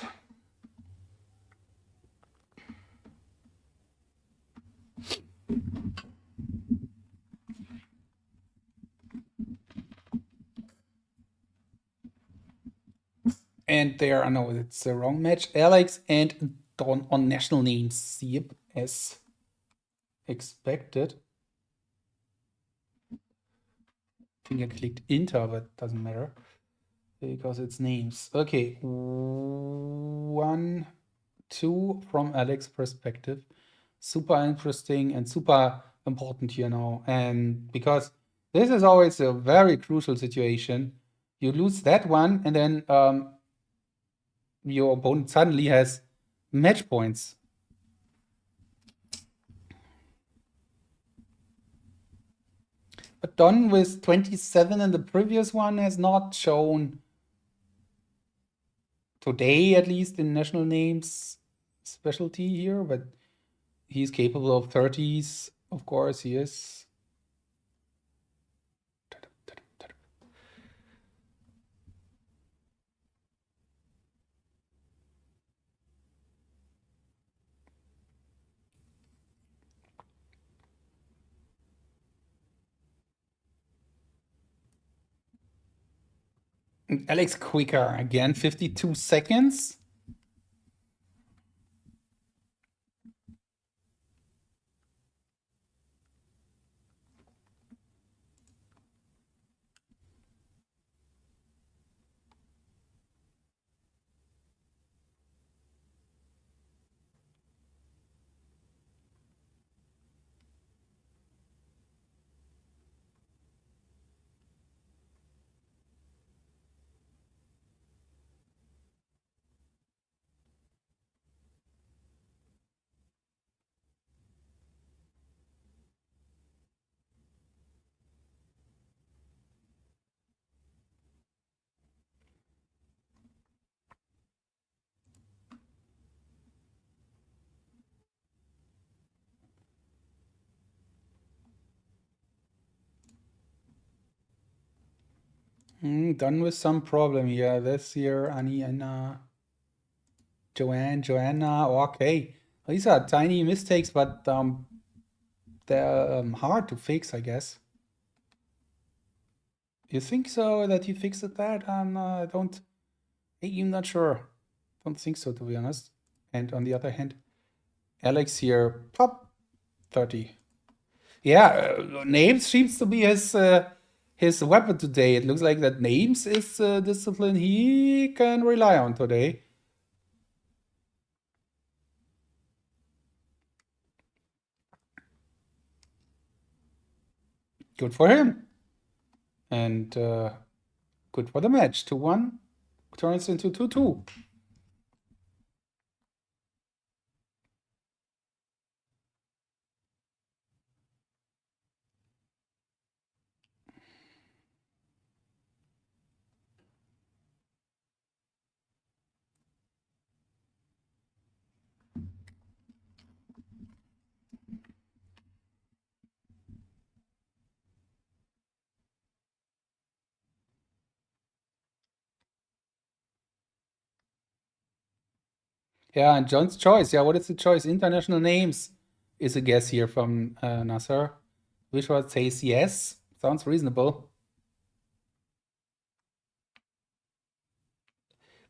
And there, no, it's the wrong match. Alex and Don on national names. Yep, as expected. I think I clicked enter, but doesn't matter because it's names. Okay, 1, 2 from Alex's perspective. Super interesting and super important here now. And because this is always a very crucial situation. You lose that one, and then your opponent suddenly has match points. But Don with 27 in the previous one has not shown today, at least in national names, specialty here, but he's capable of 30s. Of course, he is. Alex quicker again, 52 seconds. Done with some problem here. This year, Annie, Anna, Joanna. Okay, these are tiny mistakes, but they're hard to fix, I guess. You think so that you fixed that? I don't. I'm not sure. Don't think so, to be honest. And on the other hand, Alex here, pop, 30. Yeah, names seems to be his weapon today. It looks like that names is a discipline he can rely on today. Good for him. And good for the match. 2-1 turns into 2-2. Yeah, and John's choice. Yeah, what is the choice? International names is a guess here from Nasser. Vishwa says yes. Sounds reasonable.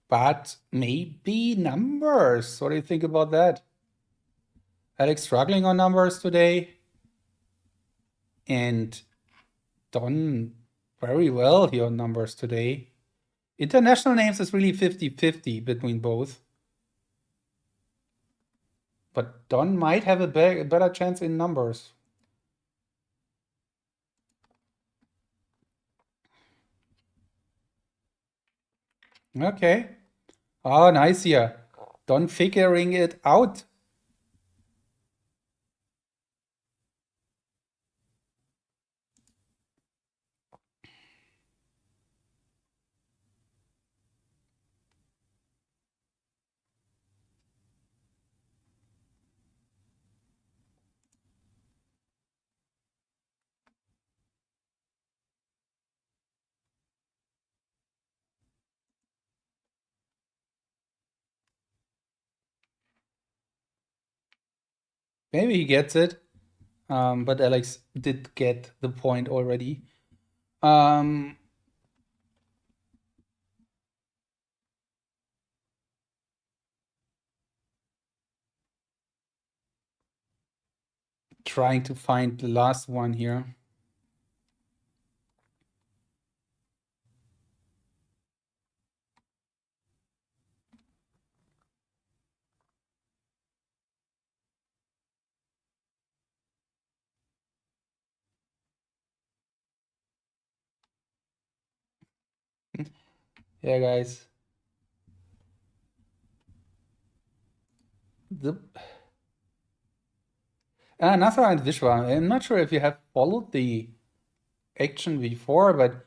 But maybe numbers. What do you think about that? Alex struggling on numbers today. And Don very well here on numbers today. International names is really 50-50 between both. But Don might have a better chance in numbers. Okay. Oh, nice here. Don figuring it out. Maybe he gets it. But Alex did get the point already. Trying to find the last one here. Yeah, guys. Nasa and Vishwa. I'm not sure if you have followed the action before, but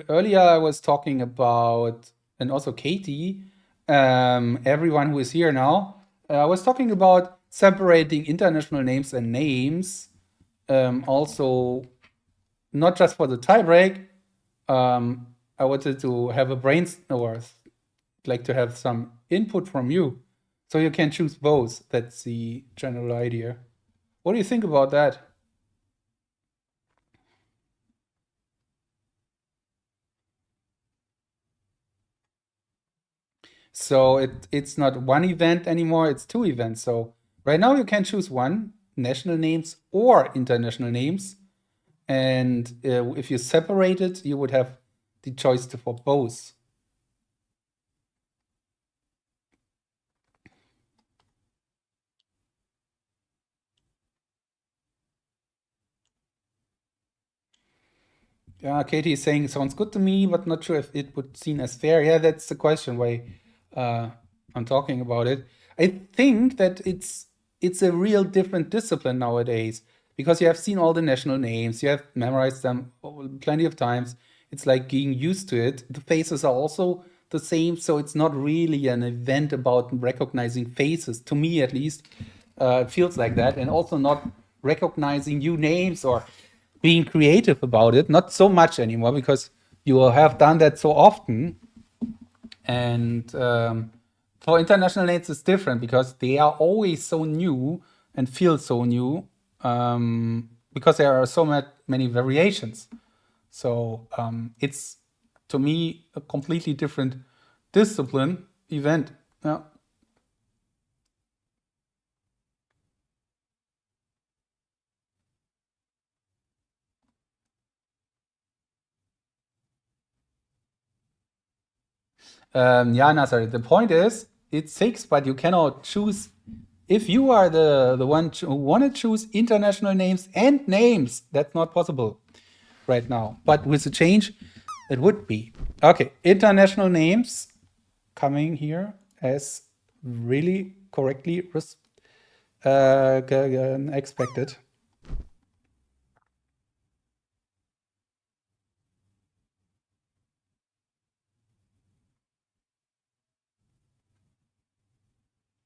earlier I was talking about, and also Katie, everyone who is here now, I was talking about separating international names and names. Also, not just for the tiebreak. I wanted to have a or like to have some input from you, so you can choose both. That's the general idea. What do you think about that? So it's not one event anymore, it's two events. So right now you can choose one, national names or international names. And if you separate it, you would have the choice for both. Yeah, Katie is saying sounds good to me, but not sure if it would seen as fair. Yeah, that's the question why I'm talking about it. I think that it's a real different discipline nowadays because you have seen all the national names, you have memorized them plenty of times. It's like getting used to it. The faces are also the same, so it's not really an event about recognizing faces. To me, at least, it feels like that, and also not recognizing new names or being creative about it. Not so much anymore because you have done that so often. And for international names, it's different because they are always so new and feel so new because there are so many variations. So it's, to me, a completely different discipline event. Yeah. Yeah, Nazar, the point is, it's 6, but you cannot choose. If you are the one who want to choose international names and names, that's not possible right now. But with the change, it would be. Okay, international names coming here as really correctly expected.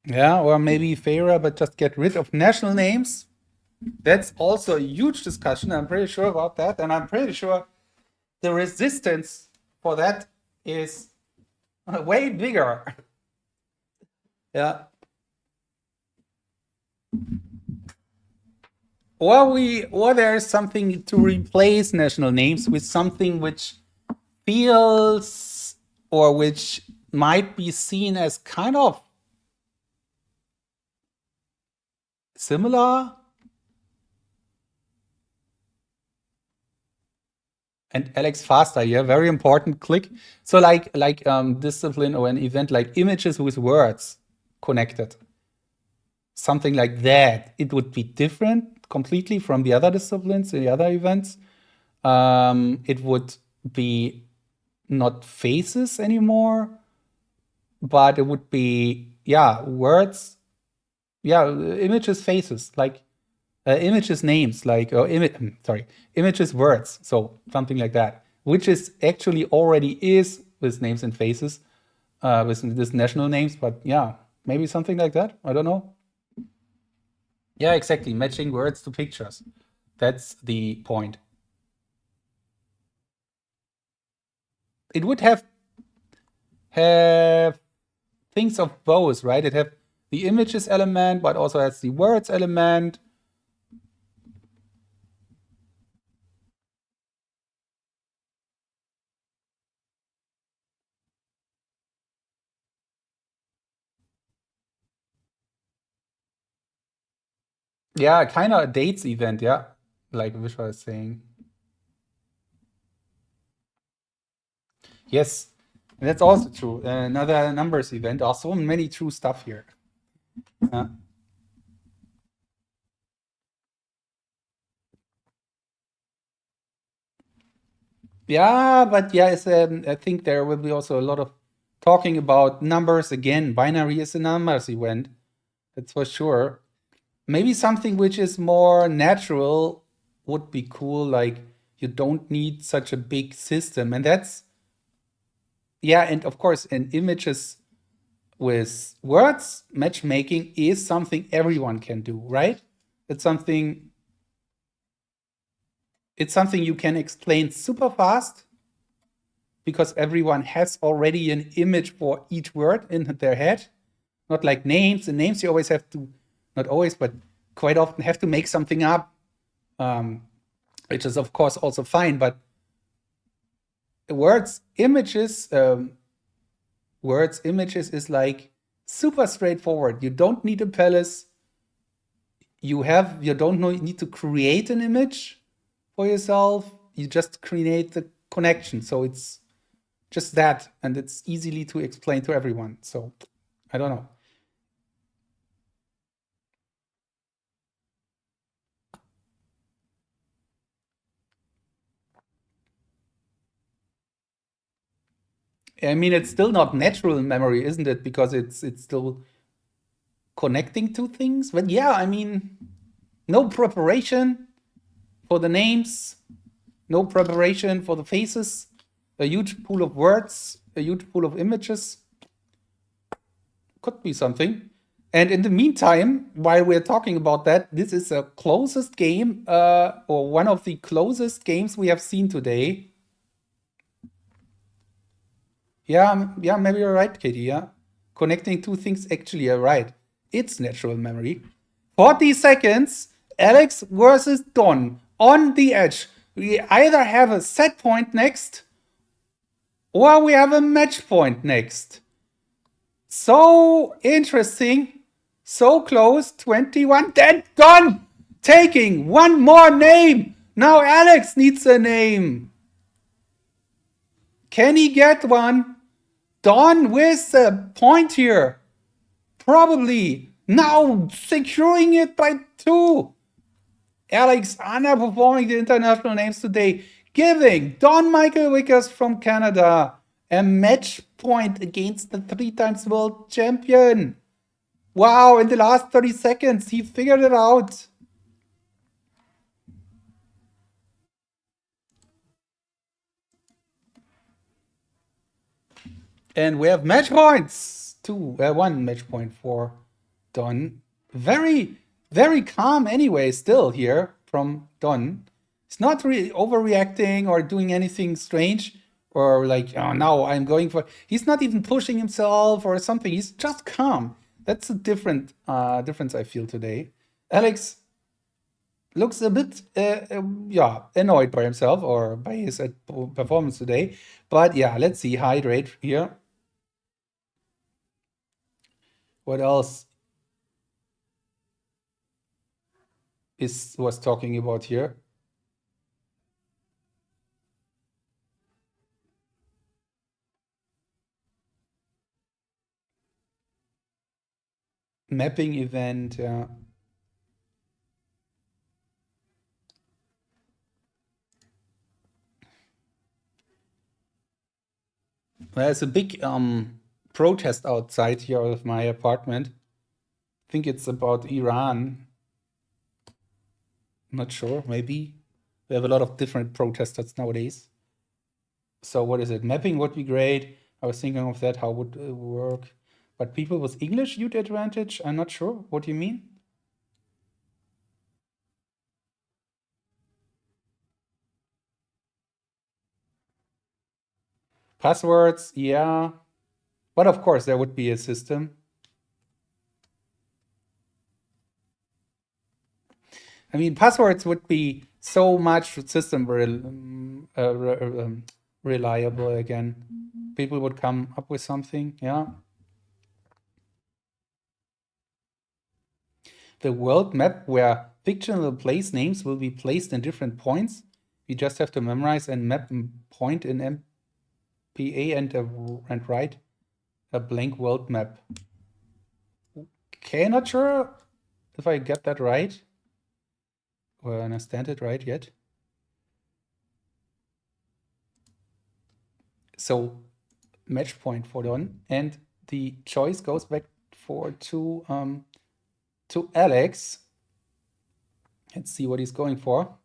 Yeah, or maybe fairer, but just get rid of national names. That's also a huge discussion. I'm pretty sure about that. And I'm pretty sure the resistance for that is way bigger. Yeah. Or there is something to replace national names with something which feels or which might be seen as kind of similar. And Alex, faster, yeah, very important. Click. So like discipline or an event like images with words connected. Something like that. It would be different completely from the other disciplines, the other events. It would be not faces anymore, but it would be, yeah, words. Yeah, images, faces, like images, names, like, images, words. So something like that, which is actually already is with names and faces, with this national names. But yeah, maybe something like that. I don't know. Yeah, exactly. Matching words to pictures. That's the point. It would have things of both, right? It have the images element, but also has the words element. Yeah, kind of a dates event, yeah. Like Vishwa is saying. Yes, that's also true. Another numbers event. Also, many true stuff here. Yeah, but yeah, I think there will be also a lot of talking about numbers again. Binary is a numbers event, that's for sure. Maybe something which is more natural would be cool. Like you don't need such a big system, and that's yeah. And of course, in images with words, matchmaking is something everyone can do, right? It's something you can explain super fast because everyone has already an image for each word in their head. Not like names. In names, you always have to, not always, but quite often have to make something up, which is, of course, also fine. But words, images is like super straightforward. You don't need a palace. You don't need to create an image for yourself. You just create the connection. So it's just that, and it's easily to explain to everyone. So I don't know. I mean, it's still not natural memory, isn't it? Because it's still connecting to things. But yeah, I mean, no preparation for the names, no preparation for the faces, a huge pool of words, a huge pool of images. Could be something. And in the meantime, while we're talking about that, this is the closest game, or one of the closest games we have seen today. Yeah, maybe you're right, Katie. Yeah, connecting two things actually, you're right. It's natural memory. 40 seconds, Alex versus Don on the edge. We either have a set point next or we have a match point next. So interesting. So close. 21. Then Don taking one more name. Now Alex needs a name. Can he get one? Don with a point here. Probably. Now securing it by 2. Alex underperforming the international names today, giving Don Michael Vickers from Canada a match point against the 3-time world champion. Wow, in the last 30 seconds, he figured it out. And we have match points. 1 match point for Don. Very, very calm anyway, still here from Don. He's not really overreacting or doing anything strange or like, oh, now I'm going for. He's not even pushing himself or something. He's just calm. That's a difference I feel today. Alex looks a bit, annoyed by himself or by his performance today. But yeah, let's see. Hydrate here. What else was talking about here? Mapping event, yeah. There's a big protest outside here of my apartment. I think it's about Iran. Not sure, maybe. We have a lot of different protesters nowadays. So what is it? Mapping would be great. I was thinking of that, how would it work? But people with English you'd advantage? I'm not sure. What do you mean? Passwords, yeah. But of course, there would be a system. I mean, passwords would be so much system reliable again. People would come up with something, yeah. the world map where fictional place names will be placed in different points. You just have to memorize and map a point in MPA and write a blank world map. Okay, not sure if I get that right or understand it right yet. So match point for Don, and the choice goes back to Alex. Let's see what he's going for.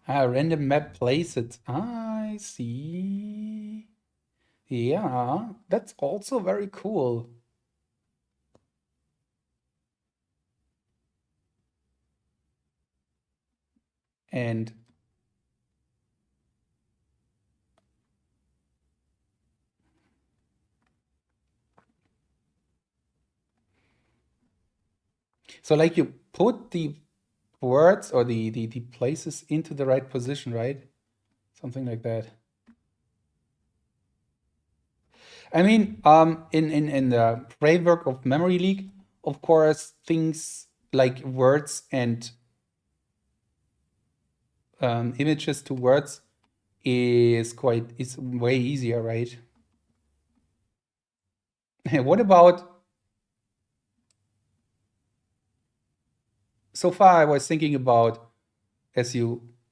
Random map place it. I see. Yeah, that's also very cool. And so like you put the words or the places into the right position, right? Something like that. I mean, in the framework of Memory League, of course, things like words and images to words is way easier, right? What about, so far I was thinking about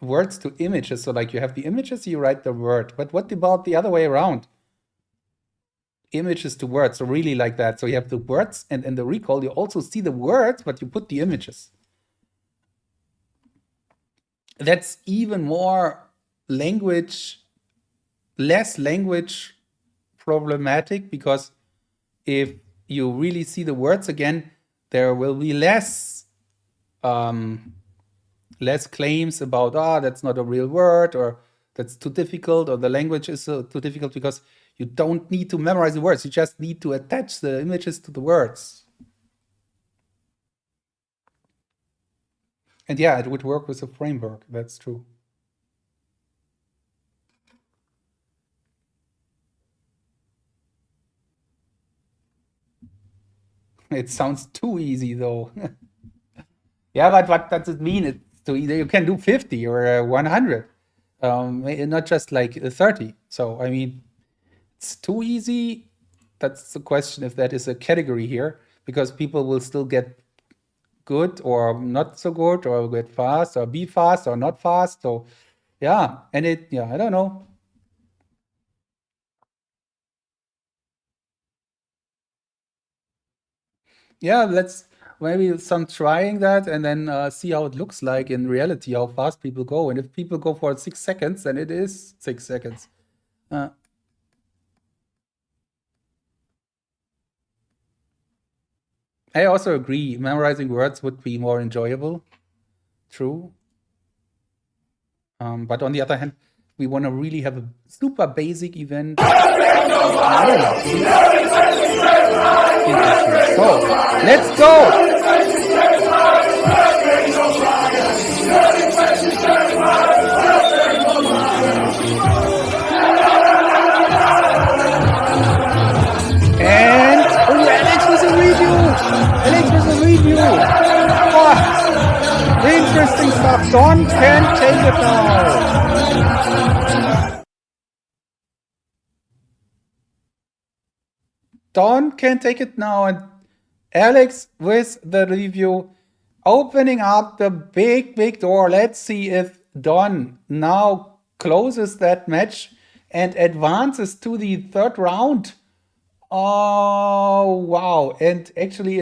words to images, so like you have the images, you write the word, but what about the other way around? Images to words, so really like that. So you have the words, and in the recall you also see the words, but you put the images. That's even more less language problematic, because if you really see the words again, there will be less claims about, that's not a real word, or that's too difficult, or the language is too difficult, because you don't need to memorize the words. You just need to attach the images to the words. And yeah, it would work with a framework. That's true. It sounds too easy, though. Yeah, but what does it mean? It's too easy. You can do 50 or 100, not just like 30. So, I mean, it's too easy. That's the question, if that is a category here, because people will still get good or not so good, or get fast or be fast or not fast. So, yeah, and I don't know. Yeah, let's maybe some trying that, and then see how it looks like in reality, how fast people go. And if people go for 6 seconds, then it is 6 seconds. I also agree, memorizing words would be more enjoyable. True. But on the other hand, we want to really have a super basic event. So, let's go! And Alex was a review! Oh, interesting stuff. Don can take it now. Don can take it now, and Alex with the review, opening up the big door. Let's see if Don now closes that match and advances to the third round. Oh, wow. And actually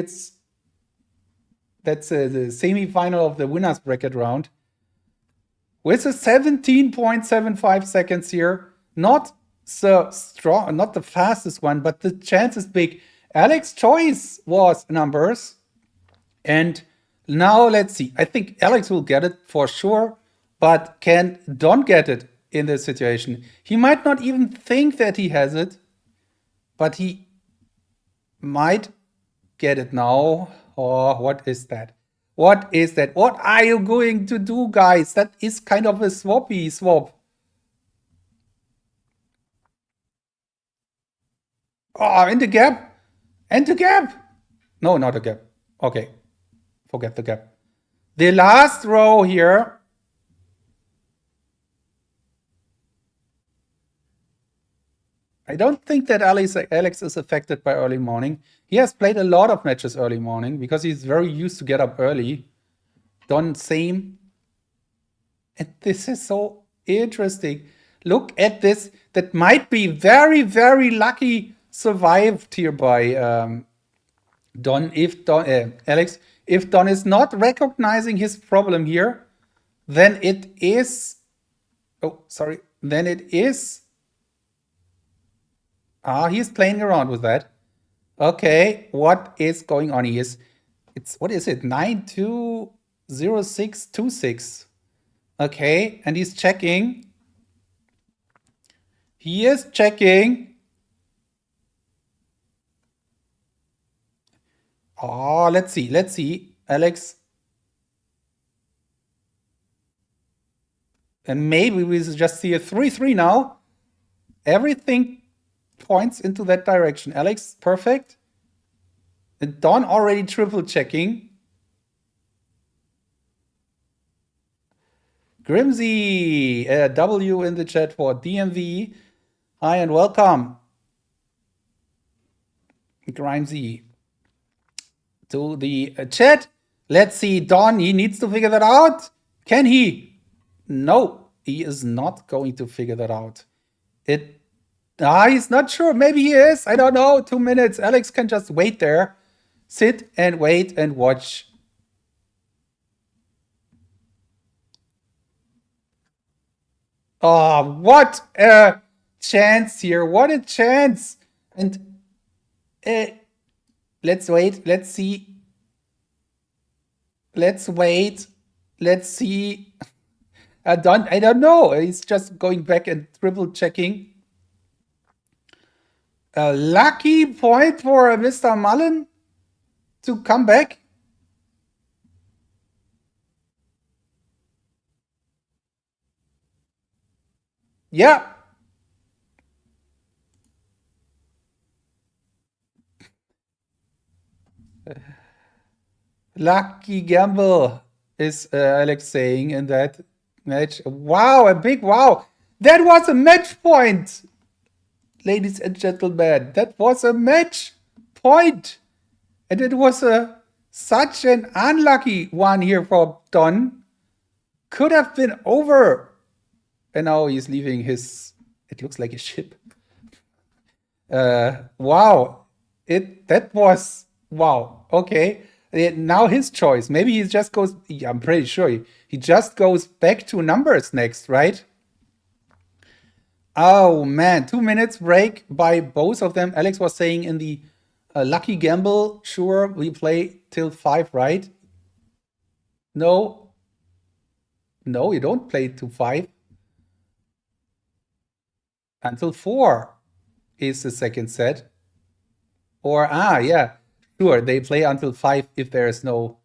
that's the semi-final of the winner's bracket round. With a 17.75 seconds here. Not so strong, not the fastest one, but the chance is big. Alex's choice was numbers. And now let's see. I think Alex will get it for sure, but can Don get it in this situation? He might not even think that he has it, but he might get it now. Oh, what is that? What is that? What are you going to do, guys? That is kind of a swappy swap. Oh, in the gap. And the gap. No, not a gap. Okay. Forget the gap. The last row here. I don't think that Alex is affected by early morning. He has played a lot of matches early morning because he's very used to get up early. Don, same. And this is so interesting. Look at this. That might be very, very lucky survived here by Don. Alex, if Don is not recognizing his problem here, then it is. Oh, sorry. Then it is. He's playing around with that. Okay, what is going on? What is it? 920626. Okay, and he's checking. He is checking. Let's see. Alex. And maybe we just see a 3-3 now. Everything points into that direction. Alex, perfect. And Don already triple checking. Grimsy, W in the chat for DMV. Hi and welcome. Grimsy to the chat. Let's see, Don, he needs to figure that out. Can he? No, he is not going to figure that out. He's not sure. Maybe he is. I don't know. 2 minutes. Alex can just wait there. Sit and wait and watch. Oh, what a chance here. What a chance. And let's wait. Let's see. Let's wait. Let's see. I don't know. He's just going back and triple checking. A lucky point for Mr. Mullen to come back. Yeah. Lucky gamble is Alex saying in that match. Wow, a big wow. That was a match point. Ladies and gentlemen, that was a match point. And it was such an unlucky one here for Don. Could have been over. And now he's leaving it looks like a ship. Wow. That was, wow. Okay. Now his choice. Maybe he just goes, I'm pretty sure he just goes back to numbers next, right? Oh man, 2 minutes break by both of them. Alex was saying in the lucky gamble, sure, we play till 5, right? No, you don't play till 5. Until 4 is the second set. Or, yeah, sure, they play until 5 if there is no,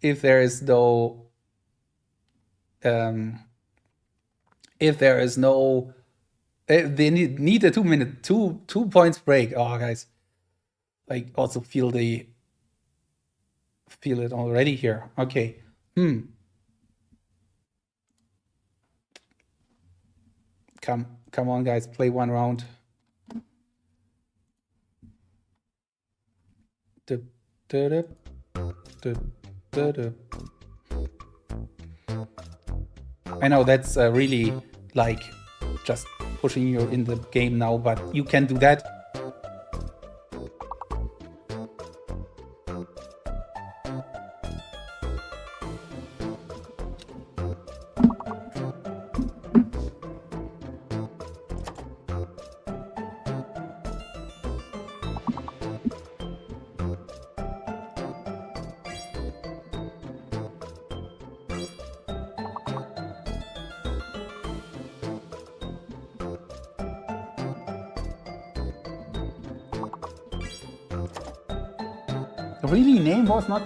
if there is no, they need a 2 minute, 2 points break. Oh, guys, I also feel it already here. Okay. Come on, guys, play one round. I know that's really like just pushing you in the game now, but you can do that. Really, name was not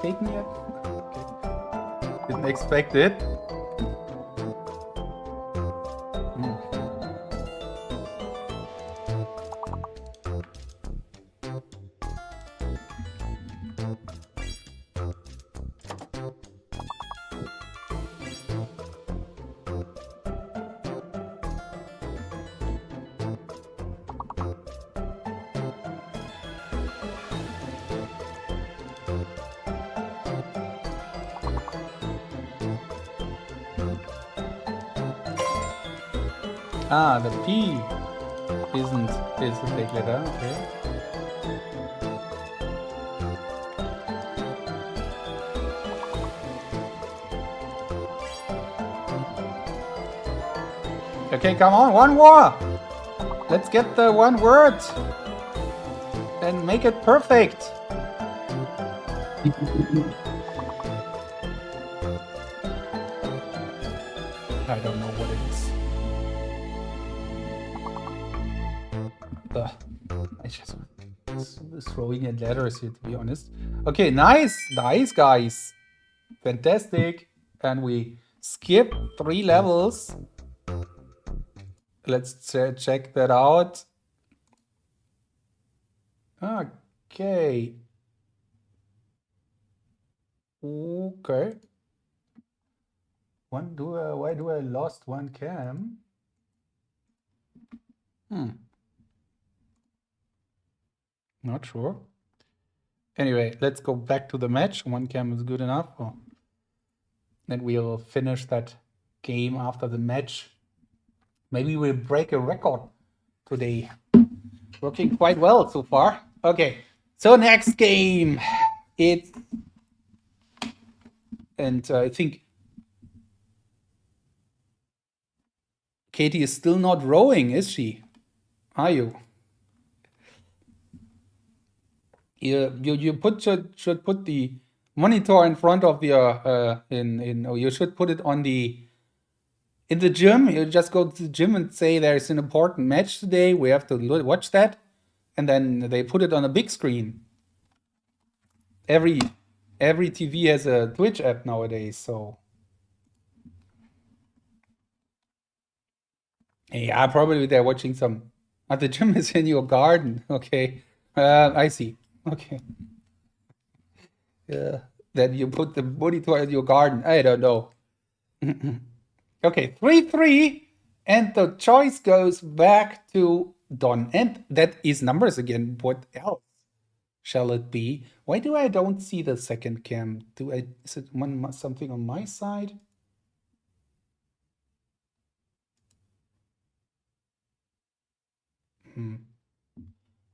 taken yet? Okay. Didn't expect it. Ah, the P is the big letter, okay. Okay, come on, one more! Let's get the one word and make it perfect. I don't know what it is. I just throwing in letters here, to be honest. Okay, nice, guys. Fantastic. And we skip 3 levels. Let's check that out. Okay. Okay. Why do I lost one cam? Not sure. Anyway, let's go back to the match. One cam is good enough. Then we'll finish that game after the match. Maybe we'll break a record today. Working quite well so far. Okay, so next game. I think Katie is still not rowing, is she? Are you? You should put the monitor in front of your you should put it on in the gym. You just go to the gym and say there's an important match today. We have to watch that, and then they put it on a big screen. Every TV has a Twitch app nowadays, so yeah, probably they're watching some. The gym is in your garden. Okay, I see. Okay. Yeah, then you put the monitor in your garden. I don't know. Okay, 3-3, and the choice goes back to Don. And that is numbers again. What else shall it be? Why do I don't see the second cam? Is it something on my side?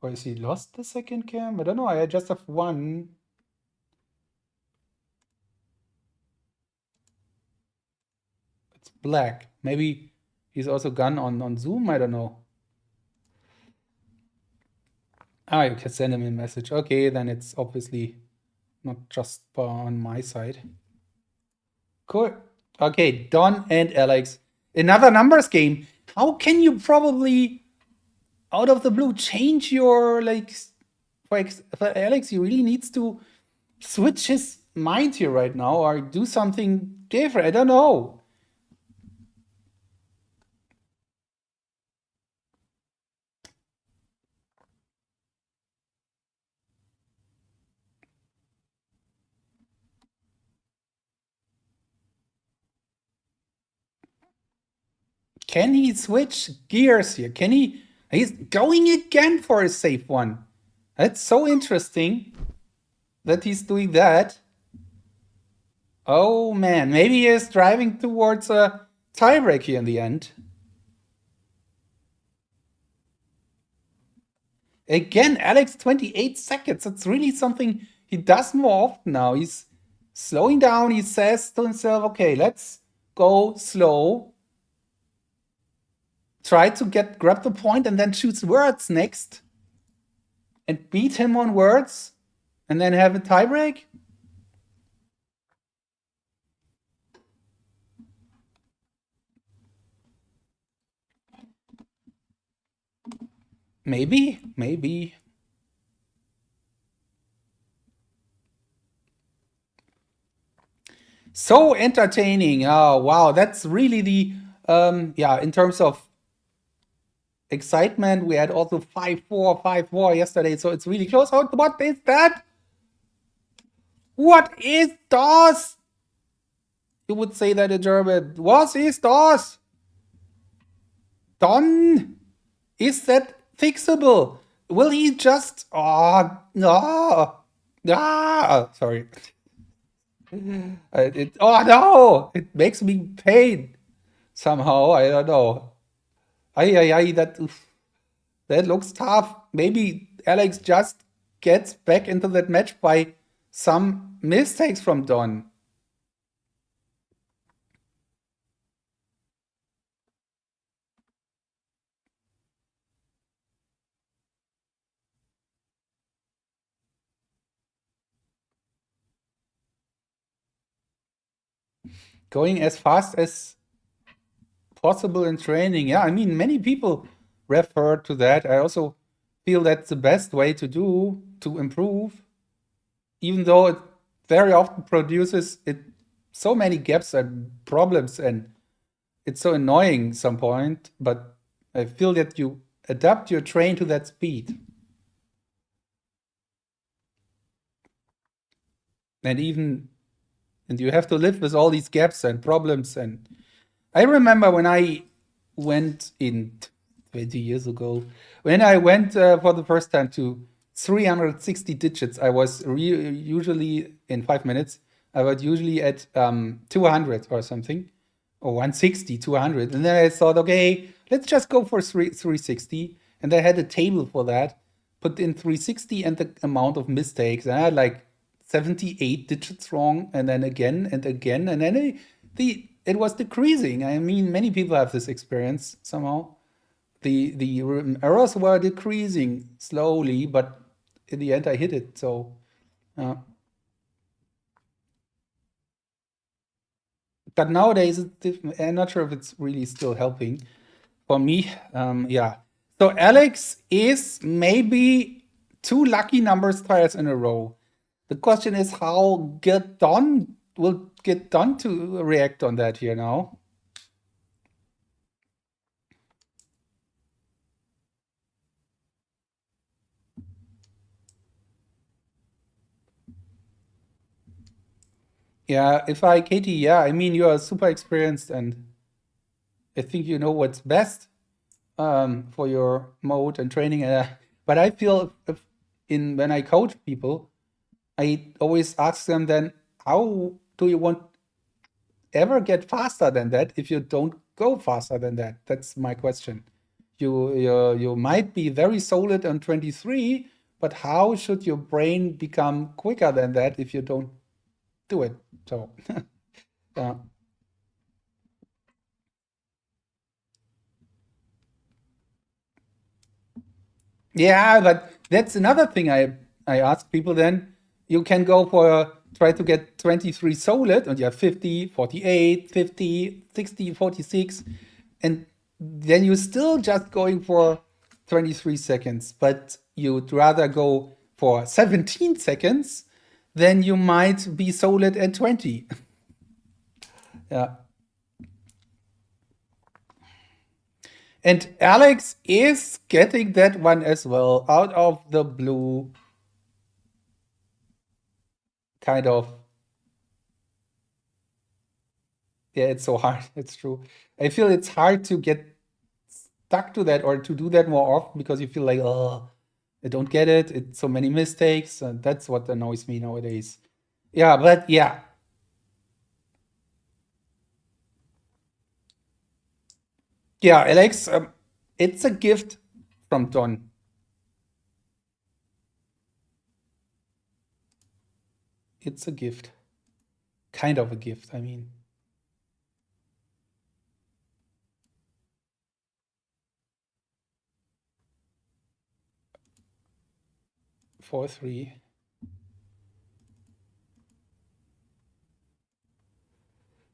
Or is he lost the second cam? I don't know. I just have one. It's black. Maybe he's also gone on Zoom. I don't know. You can send him a message. Okay, then it's obviously not just on my side. Cool. Okay, Don and Alex. Another numbers game. How can you probably, out of the blue, change your, for Alex, he really needs to switch his mind here right now or do something different. I don't know. Can he switch gears here? Can he? He's going again for a safe one. That's so interesting that he's doing that. Oh man, maybe he is driving towards a tiebreak here in the end. Again, Alex, 28 seconds. That's really something he does more often now. He's slowing down. He says to himself, okay, let's go slow. Try to grab the point and then choose words next. And beat him on words. And then have a tiebreak. Maybe. So entertaining. Oh, wow. That's really the, in terms of excitement, we had also 5-4, 5-4 yesterday, so it's really close. Oh, what is that? What is das? You would say that in German. Was ist das? Don? Is that fixable? Will he just... Oh, no. Ah, sorry. Oh, no. It makes me pain somehow. I don't know. That looks tough. Maybe Alex just gets back into that match by some mistakes from Don. Going as fast as possible in training. Yeah, I mean, many people refer to that. I also feel that's the best way to improve, even though it very often produces so many gaps and problems, and it's so annoying at some point. But I feel that you adapt your train to that speed. And you have to live with all these gaps and problems. And I remember when I went in 20 years ago, when I went for the first time to 360 digits, I was usually in 5 minutes, I was usually at 200 or something, or 160, 200. And then I thought, okay, let's just go for 360. And I had a table for that, put in 360 and the amount of mistakes. And I had like 78 digits wrong, and then again and again. And then it was decreasing. I mean, many people have this experience somehow. The errors were decreasing slowly, but in the end I hit it. So, but nowadays I'm not sure if it's really still helping for me. Yeah. So Alex is maybe 2 lucky numbers tires in a row. The question is how will get done to react on that here now. Yeah, Katie, I mean, you are super experienced and I think you know what's best for your mode and training. But I feel when I coach people, I always ask them then, how do you want ever get faster than that if you don't go faster than that? That's my question. You might be very solid on 23, but how should your brain become quicker than that if you don't do it? So, yeah, but that's another thing I ask people then. You can go try to get 23 solid and you have 50, 48, 50, 60, 46, and then you're still just going for 23 seconds, but you'd rather go for 17 seconds, then you might be solid at 20. Yeah. And Alex is getting that one as well, out of the blue. Kind of. Yeah, it's so hard. It's true. I feel it's hard to get stuck to that or to do that more often because you feel like, oh, I don't get it. It's so many mistakes. And that's what annoys me nowadays. Yeah, but yeah. Yeah, Alex, it's a gift from Don. It's a gift. Kind of a gift, I mean. 4-3.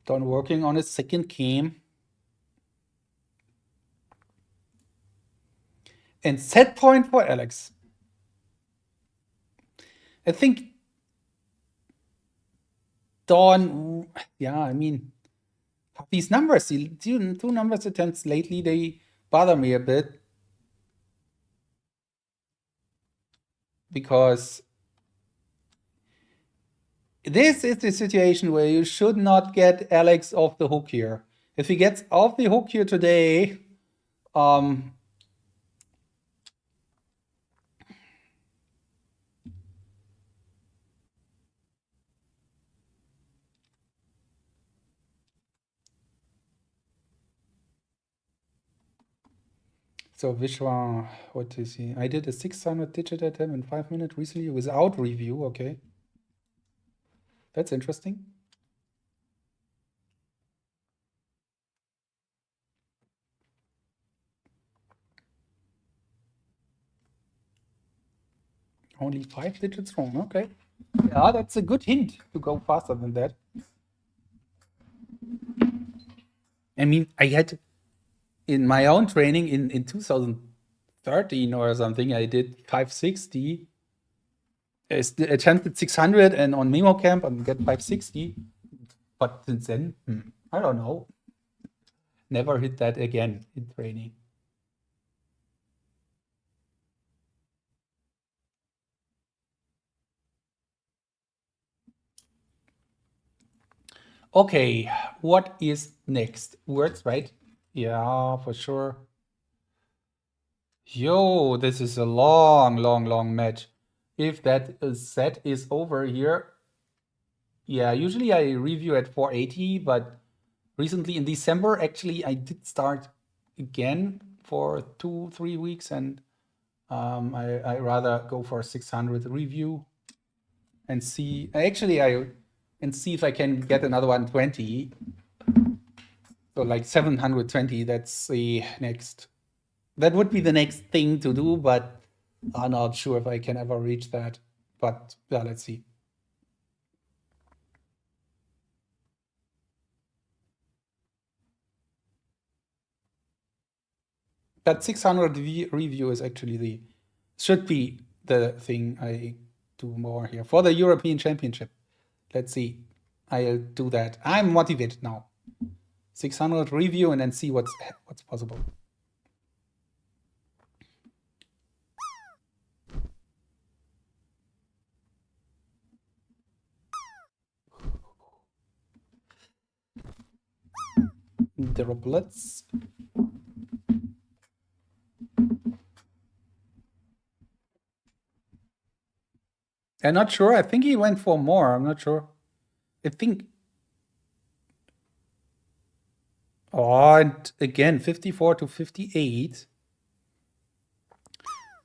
Don working on his second game. And set point for Alex. I think Dawn, yeah, I mean, these numbers, the two numbers attempts lately, they bother me a bit. Because this is the situation where you should not get Alex off the hook here. If he gets off the hook here today, so Vishwa, what is he? I did a 600 digit attempt in 5 minutes recently without review. Okay, that's interesting. Only 5 digits wrong. Okay, yeah, that's a good hint to go faster than that. I mean, I had in my own training in 2013 or something, I did 560. I attempted 600 and on Memo Camp and get 560. But since then, I don't know. Never hit that again in training. Okay, what is next? Words, right? Yeah, for sure. Yo, this is a long match. If that set is over here, yeah, usually I review at 480, but recently in December, actually, I did start again for 2-3 weeks, and I rather go for a 600 review and see. Actually, and see if I can get another 120. So like 720. That's the next. That would be the next thing to do, but I'm not sure if I can ever reach that. But yeah, let's see. That 600 review is actually should be the thing I do more here for the European Championship. Let's see. I'll do that. I'm motivated now. 600 review and then see what's possible. Droplets. I'm not sure. I think he went for more. I'm not sure. I think. Oh, and again, 54 to 58.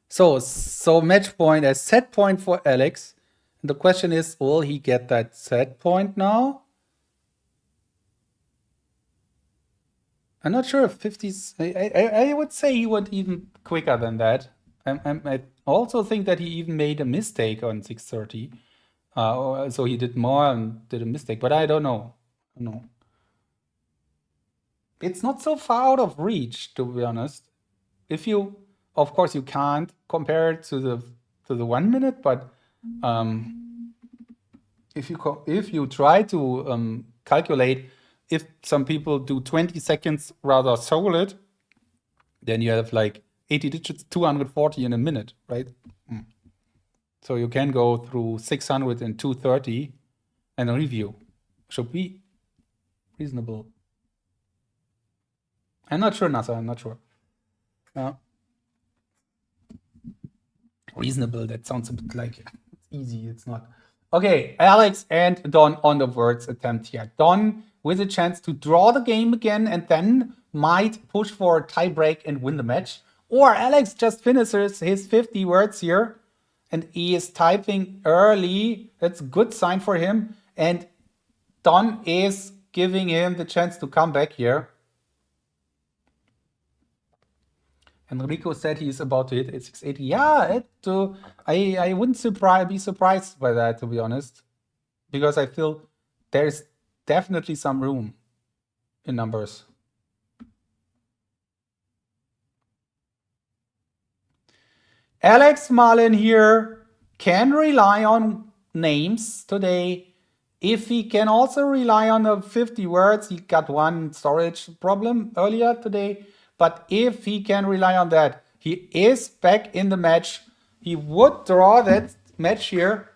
So match point, a set point for Alex. And the question is, will he get that set point now? I'm not sure if 50s. I would say he went even quicker than that. I also think that he even made a mistake on 630. So he did more and did a mistake, but I don't know. It's not so far out of reach, to be honest. If you, of course, you can't compare it to the 1 minute, but if you try to calculate if some people do 20 seconds rather solid, then you have like 80 digits, 240 in a minute, right? So you can go through 600 and 230 and a review. Should be reasonable. I'm not sure, Nasa, I'm not sure. Reasonable, that sounds a bit like it's easy, it's not. Okay, Alex and Don on the words attempt here. Don with a chance to draw the game again and then might push for a tie break and win the match. Or Alex just finishes his 50 words here and he is typing early. That's a good sign for him. And Don is giving him the chance to come back here. Enrico said he's about to hit 680. Yeah, I wouldn't be surprised by that, to be honest, because I feel there's definitely some room in numbers. Alex Mullen here can rely on names today If he can also rely on the 50 words, he got one storage problem earlier today. But if he can rely on that, he is back in the match. He would draw that match here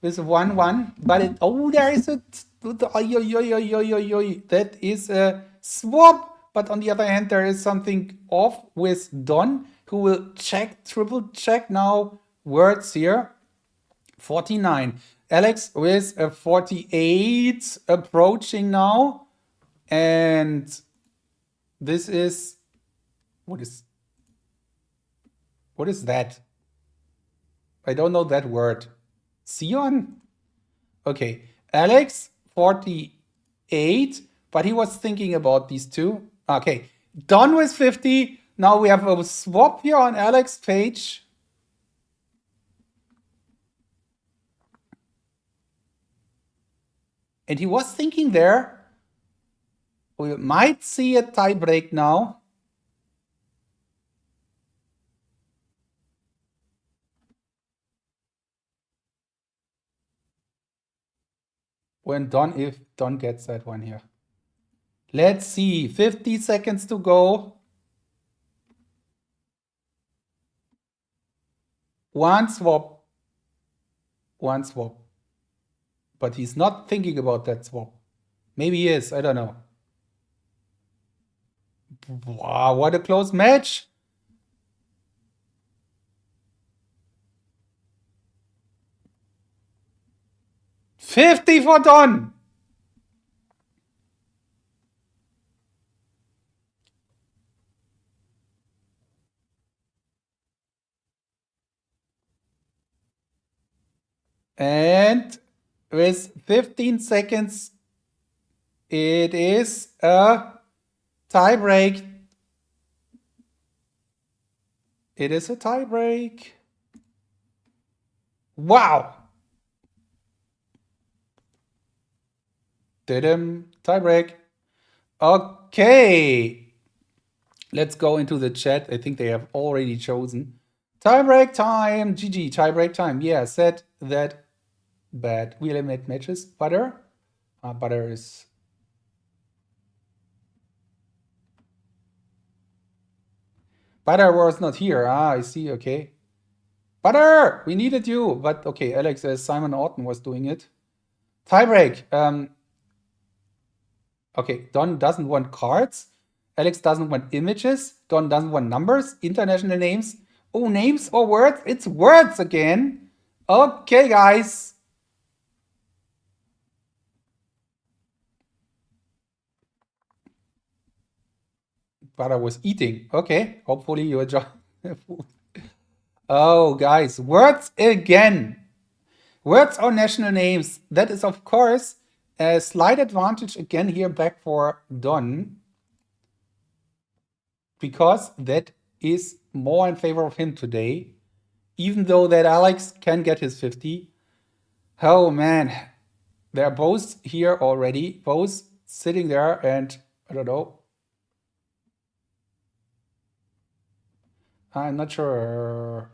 with 1-1. But there is a that is a swap. But on the other hand, there is something off with Don, who will triple check now words here. 49. Alex with a 48 approaching now. And this is what is that? I don't know that word. Sion? Okay. Alex 48, but he was thinking about these two. Okay. Don with 50. Now we have a swap here on Alex's page. And he was thinking there, we might see a tie break now. If Don gets that one here. Let's see, 50 seconds to go. One swap. But he's not thinking about that swap. Maybe he is, I don't know. Wow, what a close match. $50 for Don. And with 15 seconds, it is a tie break. It is a tie break. Wow. Tie break. Okay. Let's go into the chat. I think they have already chosen. Tie break time. GG. Tie break time. Yeah, said that bad. We eliminate matches. Butter. Butter is... Butter was not here. I see. Okay. Butter! We needed you. But okay, Alex says Simon Orton was doing it. Tiebreak. Okay, Don doesn't want cards. Alex doesn't want images. Don doesn't want numbers. International names. Oh, names or words? It's words again. Okay, guys. Butter was eating. Okay, hopefully you enjoy the food. Oh, guys, words again. Words or national names. That is, of course, a slight advantage again here back for Don. Because that is more in favor of him today. Even though that Alex can get his 50. Oh, man. They're both here already. Both sitting there and, I don't know. I'm not sure.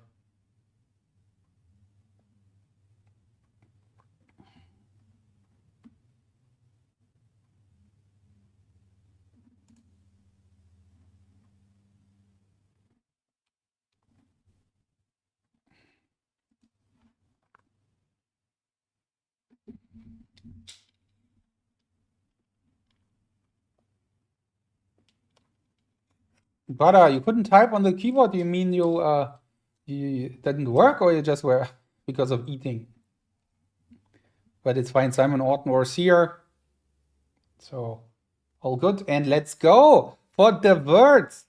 But you couldn't type on the keyboard. You mean you didn't work, or you just were because of eating? But it's fine. Simon Orton was here, so all good. And let's go for the words.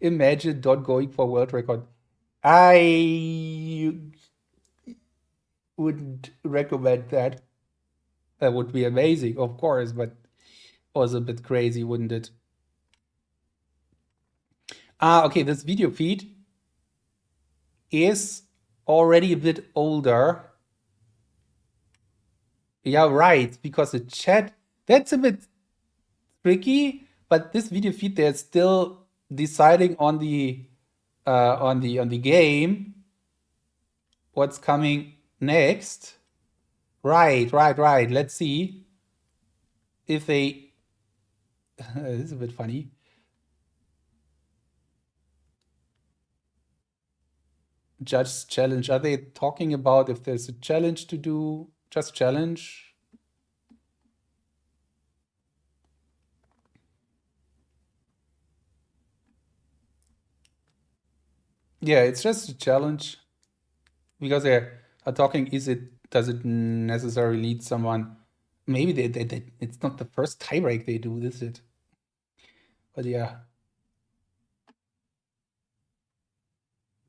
Imagine Don going for world record. I wouldn't recommend that. That would be amazing, of course, but also a bit crazy, wouldn't it? Okay, this video feed is already a bit older. Yeah, right, because the chat, that's a bit tricky, but this video feed, they're still deciding on the game. what's coming next. Right. Let's see if they... This is a bit funny. Judge challenge. Are they talking about if there's a challenge to do? Just challenge? Yeah, it's just a challenge. Because they are talking, does it necessarily lead someone? Maybe it's not the first tiebreak they do, is it? But yeah.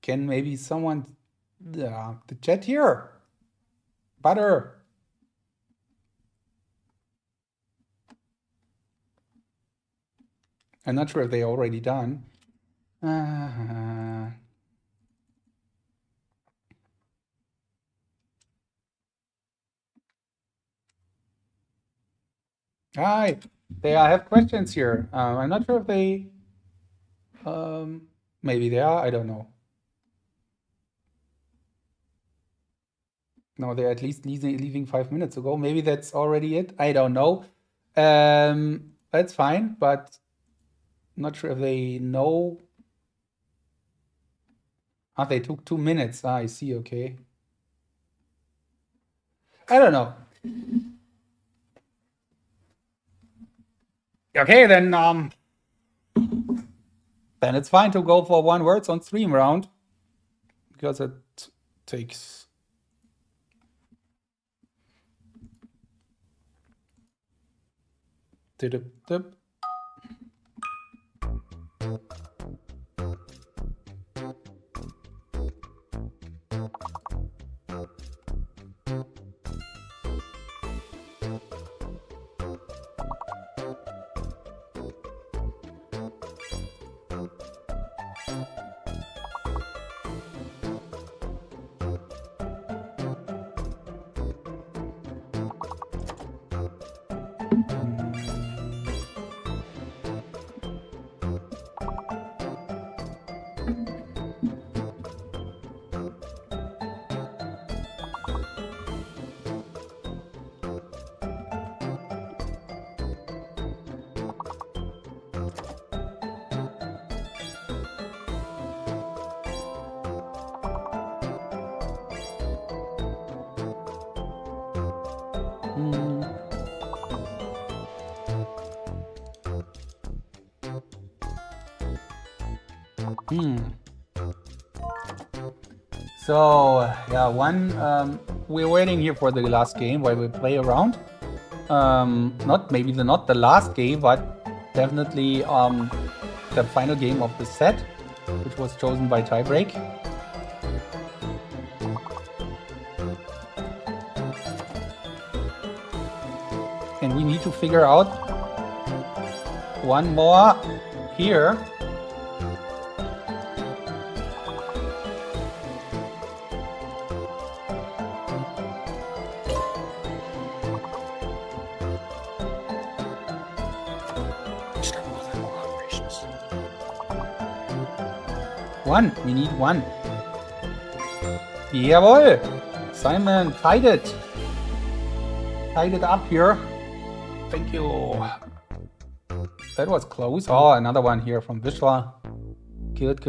Can maybe someone, the chat here, butter. I'm not sure if they already done. Hi, I have questions here. I'm not sure if they, maybe they are, I don't know. No, they're at least leaving 5 minutes ago. Maybe that's already it. I don't know. That's fine, but not sure if they know. Ah, they took 2 minutes. Ah, I see. Okay. I don't know. Okay, then it's fine to go for 1 words on stream round because it takes. Dip. So yeah, we're waiting here for the last game while we play around. Not the last game, but definitely the final game of the set, which was chosen by tiebreak. And we need to figure out one more here. We need one. Jawohl! Simon, tied it. Tied it up here. Thank you. That was close. Oh, another one here from Vishwa. Good.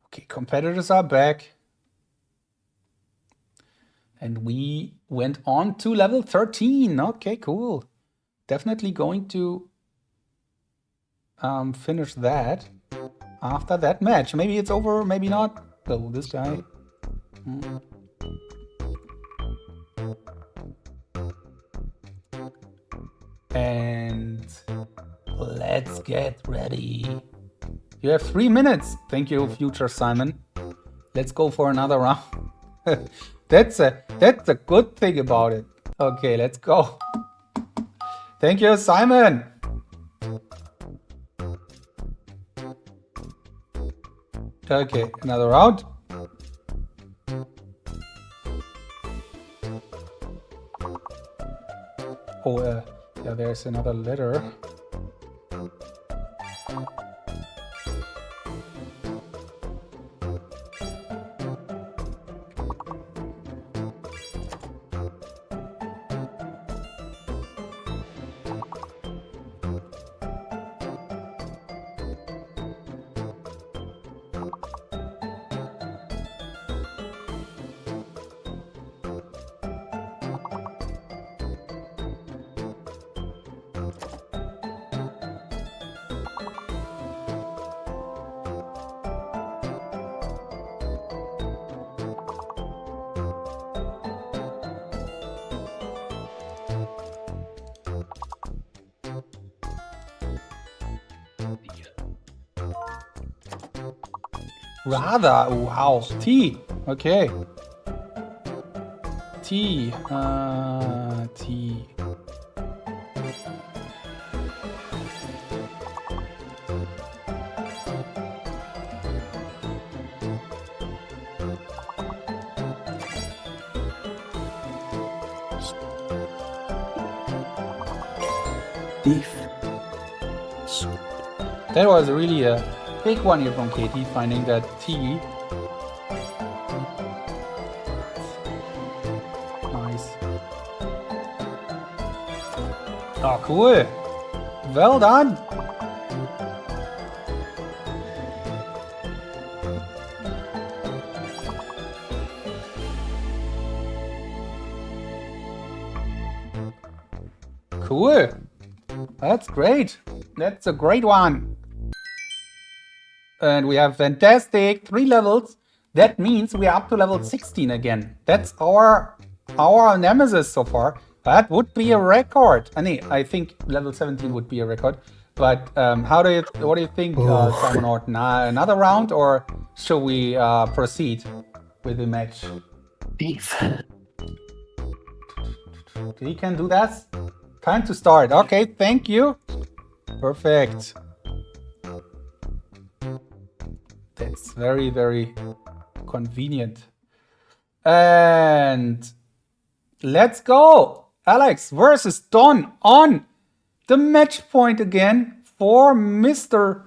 Okay, competitors are back. And we went on to level 13. Okay, cool. Definitely going to finish that after that match. Maybe it's over, maybe not. Oh, this guy. And let's get ready. You have 3 minutes. Thank you, future Simon. Let's go for another round. That's a good thing about it. Okay, let's go. Thank you, Simon. Okay, another round. Oh, yeah, there's another letter. Rather, wow. T. Okay. T. T. Thief. That was really a big one here from Katie, finding that T. Nice. Oh, cool. Well done. Cool. That's great. That's a great one. And we have fantastic 3 levels. That means we are up to level 16 again. That's our nemesis so far. That would be a record. I think level 17 would be a record. But what do you think, Simon Orton? Another round, or should we proceed with the match? Thief. He can do that. Time to start. Okay, thank you. Perfect. That's very, very convenient. And let's go. Alex versus Don on the match point again for Mr.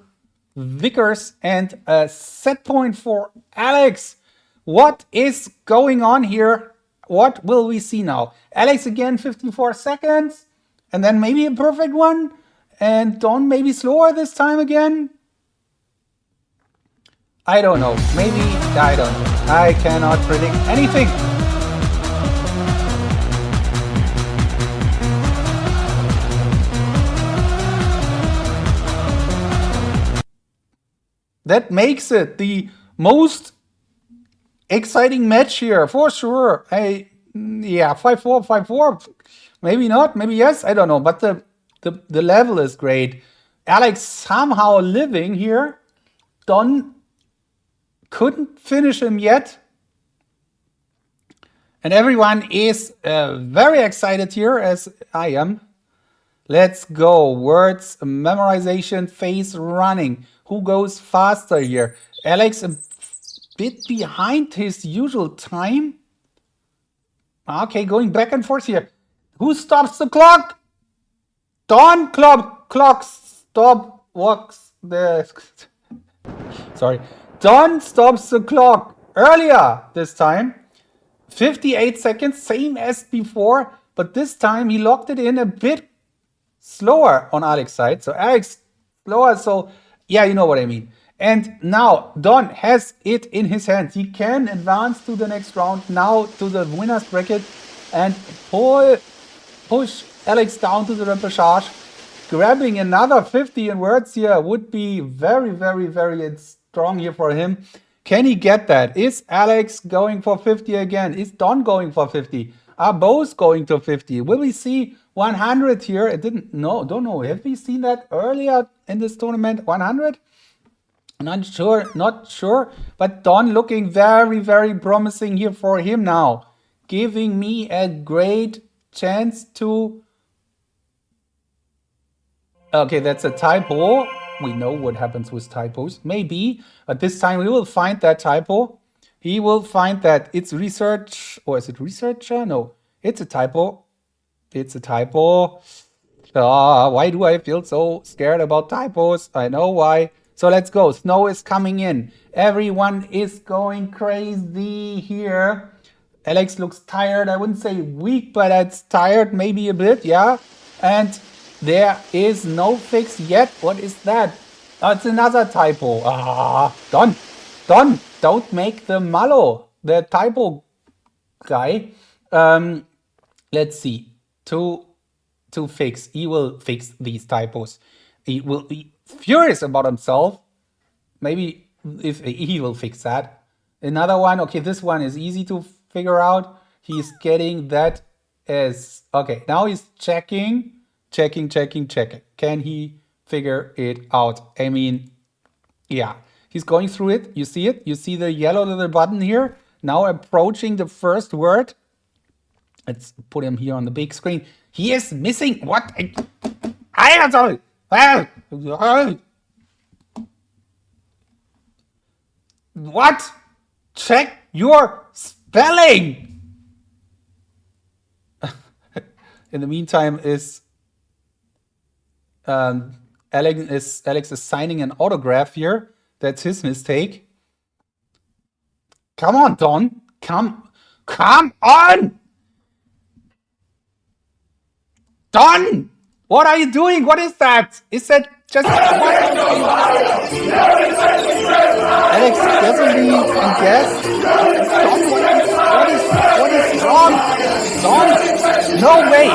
Vickers and a set point for Alex. What is going on here? What will we see now? Alex again, 54 seconds. And then maybe a perfect one. And Don maybe slower this time again. I don't know. Maybe, I don't know. I cannot predict anything. That makes it the most exciting match here, for sure. Yeah, 5-4, 5-4. Maybe not, maybe yes, I don't know. But the level is great. Alex somehow living here. Don couldn't finish him yet. And everyone is very excited here, as I am. Let's go. Words, memorization, face, running. Who goes faster here? Alex a bit behind his usual time. Okay, going back and forth here. Who stops the clock? Don clock stop walks the sorry. Don stops the clock earlier this time. 58 seconds, same as before, but this time he locked it in a bit slower on Alex's side. So Alex slower, so yeah, you know what I mean. And now Don has it in his hands. He can advance to the next round, now to the winner's bracket, and push Alex down to the repechage. Grabbing another 50 in words here would be very, very, very strong here for him. Can he get that? Is Alex going for 50 again? Is Don going for 50? Are both going to 50? Will we see 100 here? Don't know. Have we seen that earlier in this tournament? 100? Not sure. But Don looking very, very promising here for him now. Giving me a great chance to... Okay, that's a typo. We know what happens with typos. Maybe, but this time we will find that typo. He will find that it's research, or is it researcher? No, it's a typo. It's a typo. Why do I feel so scared about typos? I know why. So let's go. Snow is coming in. Everyone is going crazy here. Alex looks tired. I wouldn't say weak, but it's tired maybe a bit, yeah. And there is no fix yet. What is that? Oh, it's another typo. Don, don't make the Mallow, the typo guy. Let's see. To fix. He will fix these typos. He will be furious about himself. Maybe if he will fix that. Another one. Okay, this one is easy to figure out. He's getting that as... Okay, now he's checking. Can he figure it out. I mean, yeah, he's going through it. You see it? You see the yellow little button here? Now approaching the first word. Let's put him here on the big screen. He is missing what? What? Check your spelling. In the meantime, Alex is signing an autograph here. That's his mistake. Come on, Don. Come on! Don! What are you doing? What is that? Is that just... Alex definitely can guess. Don, what is wrong? Don? No way! I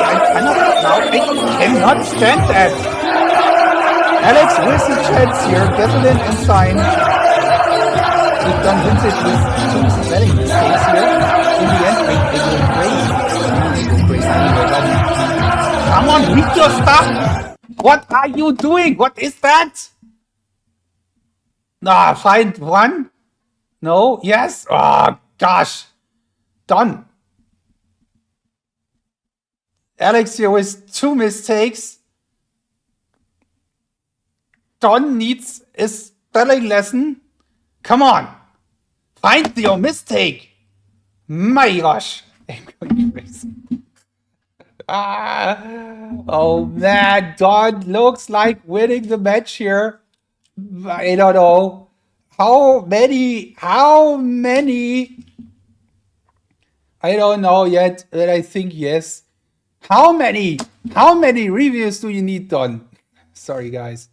cannot stand that. Alex with the chance here. Devlin and sign. If Don wins it with two spelling mistakes here, in the end, I go crazy. Come on, read your stuff! What are you doing? What is that? Find one? No? Yes? Oh, gosh. Done. Alex here with two mistakes. Don needs a spelling lesson. Come on. Find your mistake. My gosh. I'm going crazy. Oh man, Don looks like winning the match here. I don't know. How many? I don't know yet, but I think yes. How many reviews do you need, Don? Sorry, guys.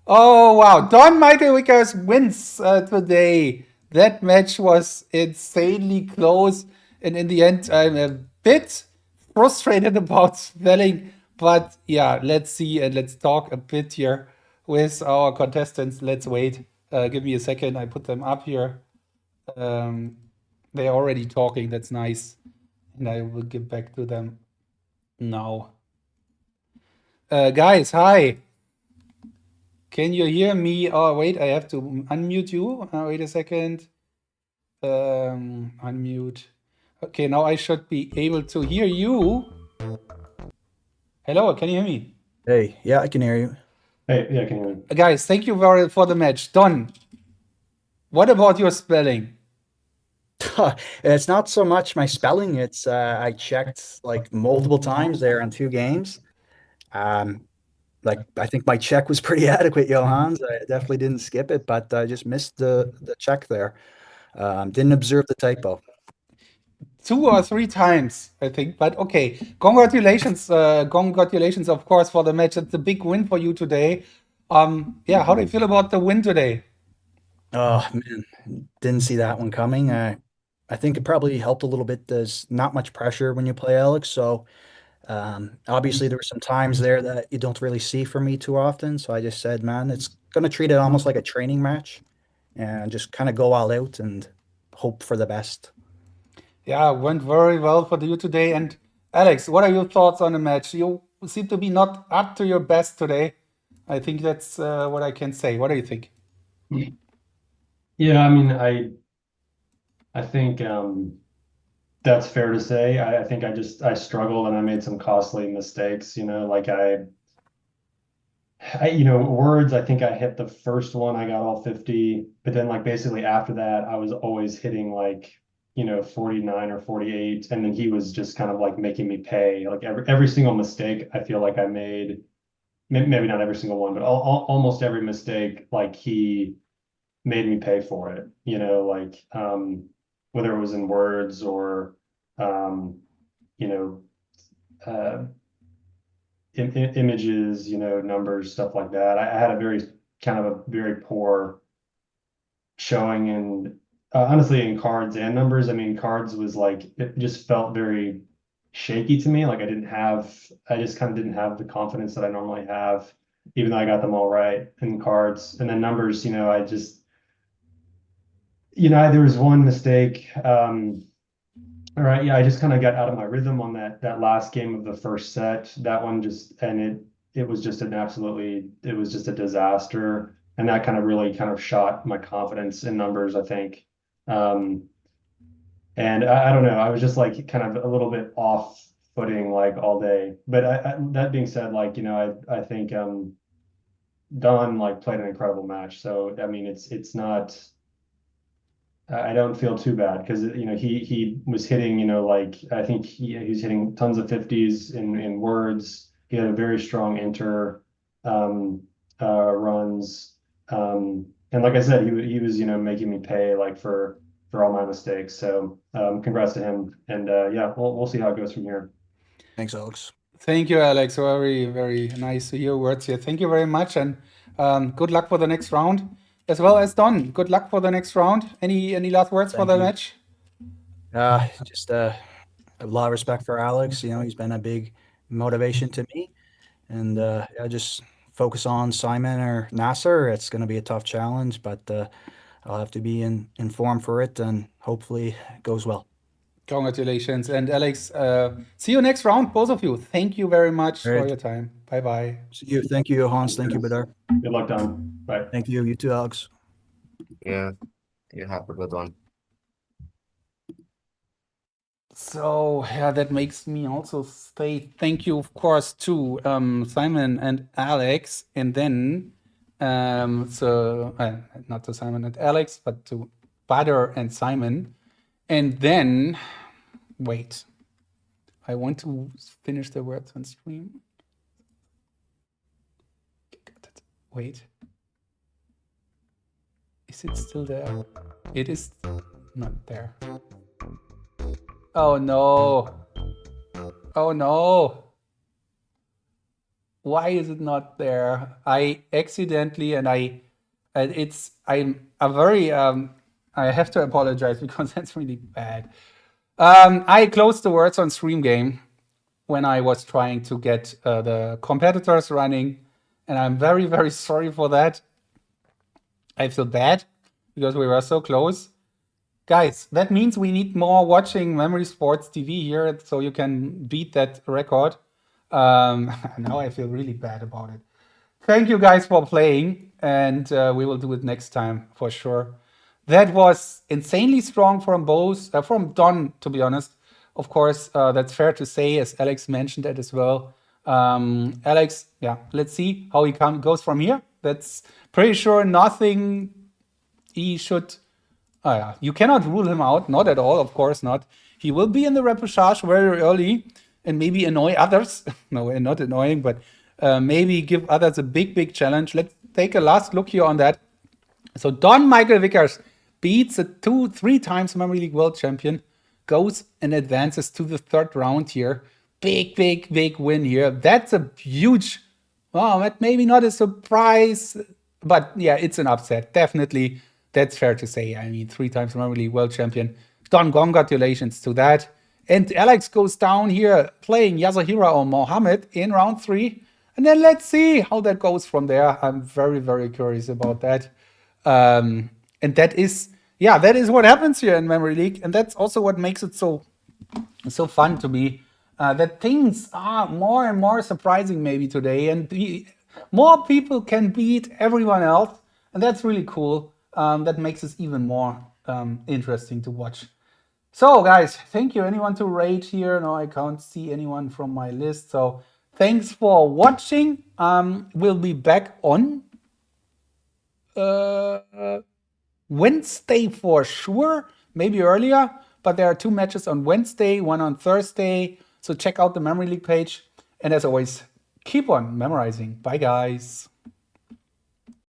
Oh wow, Don Michael Vickers wins today. That match was insanely close. And in the end, I'm a bit frustrated about spelling. But yeah, let's see and let's talk a bit here with our contestants. Let's wait. Give me a second. I put them up here. They're already talking. That's nice. And I will get back to them now. Guys, hi. Can you hear me? Oh, wait, I have to unmute you. Wait a second. Unmute. Okay, now I should be able to hear you. Hello, can you hear me? Hey, yeah, I can hear you. Hey, yeah, can you hear me? Guys, thank you for the match. Don, what about your spelling? It's not so much my spelling. It's I checked like multiple times there on 2 games. Like I think my check was pretty adequate, Johans. I definitely didn't skip it, but I just missed the check there. Didn't observe the typo. 2 or 3 times, I think. But okay, congratulations, congratulations, of course, for the match. It's a big win for you today. Yeah, how do you feel about the win today? Oh man, didn't see that one coming. I think it probably helped a little bit. There's not much pressure when you play Alex, so obviously there were some times there that you don't really see from me too often. So I just said, man, it's gonna treat it almost like a training match, and just kind of go all out and hope for the best. Yeah, went very well for you today. And Alex, what are your thoughts on the match? You seem to be not up to your best today. I think that's what I can say. What do you think? Yeah, I mean, I think that's fair to say. I think I struggled and I made some costly mistakes. Like words. I think I hit the first one. I got all 50, but then like basically after that, I was always hitting like 49 or 48, and then he was just kind of like making me pay. Like every single mistake I feel like I made, maybe not every single one, but almost every mistake, like he made me pay for it. Like whether it was in words or images, numbers, stuff like that. I had a very poor showing in honestly in cards and numbers. I mean, cards was like, it just felt very shaky to me. Like I just kind of didn't have the confidence that I normally have, even though I got them all right in cards. And then numbers, I just, there was one mistake. All right, yeah, I just kind of got out of my rhythm on that last game of the first set. That one just, and it was just a disaster. And that kind of really kind of shot my confidence in numbers, I think. And I don't know, I was just like kind of a little bit off footing like all day. But that being said, like, I think Don like played an incredible match. So I mean, it's not. I don't feel too bad because he was hitting like I think he's hitting tons of 50s in words. He had a very strong inter runs, and like I said, he was making me pay like for all my mistakes. So congrats to him, and yeah, we'll see how it goes from here. Thanks, Alex. Thank you, Alex. Very, very nice to hear your words here. Thank you very much, and good luck for the next round, as well as Don. Good luck for the next round. Any last words for Thank the you. match? Just a lot of respect for Alex. He's been a big motivation to me, and I just focus on Simon or Nasser. It's going to be a tough challenge, but I'll have to be in form for it, and hopefully it goes well. Congratulations, and Alex. See you next round, both of you. Thank you very much All for right. your time. Bye bye. See you. Thank you, Hans. Thank you, Badar. Good luck, Don. Bye. Thank you. You too, Alex. Yeah, you have a good one. So yeah, that makes me also say thank you, of course, to Simon and Alex, and then not to Simon and Alex, but to Badr and Simon, and then wait, I want to finish the words on stream. Wait, is it still there? It is not there. Oh no. Oh no. Why is it not there? I accidentally I have to apologize because that's really bad. I closed the words on Stream Game when I was trying to get the competitors running, and I'm very, very sorry for that. I feel bad because we were so close. Guys, that means we need more watching Memory Sports TV here so you can beat that record. Now I feel really bad about it. Thank you guys for playing, and we will do it next time for sure. That was insanely strong from both, from Don, to be honest. Of course, that's fair to say, as Alex mentioned it as well. Alex, yeah, let's see how he goes from here. That's pretty sure nothing he should. Oh, yeah. You cannot rule him out, not at all, of course not. He will be in the repechage very early and maybe annoy others. No, not annoying, but maybe give others a big, big challenge. Let's take a last look here on that. So Don Michael Vickers beats a 3 times Memory League World Champion, goes and advances to the 3rd round here. Big, big, big win here. That's a huge, well, maybe not a surprise, but yeah, it's an upset, definitely. That's fair to say. I mean, 3 times Memory League World Champion. Don, congratulations to that. And Alex goes down here playing Yasuhiro or Mohammed in round 3. And then let's see how that goes from there. I'm very, very curious about that. And that is what happens here in Memory League. And that's also what makes it so fun to me. That things are more and more surprising maybe today. And more people can beat everyone else. And that's really cool. That makes it even more interesting to watch. So, guys, thank you. Anyone to rate here? No, I can't see anyone from my list. So, thanks for watching. We'll be back on Wednesday for sure. Maybe earlier, but there are 2 matches on Wednesday, 1 on Thursday. So, check out the Memory League page. And as always, keep on memorizing. Bye, guys.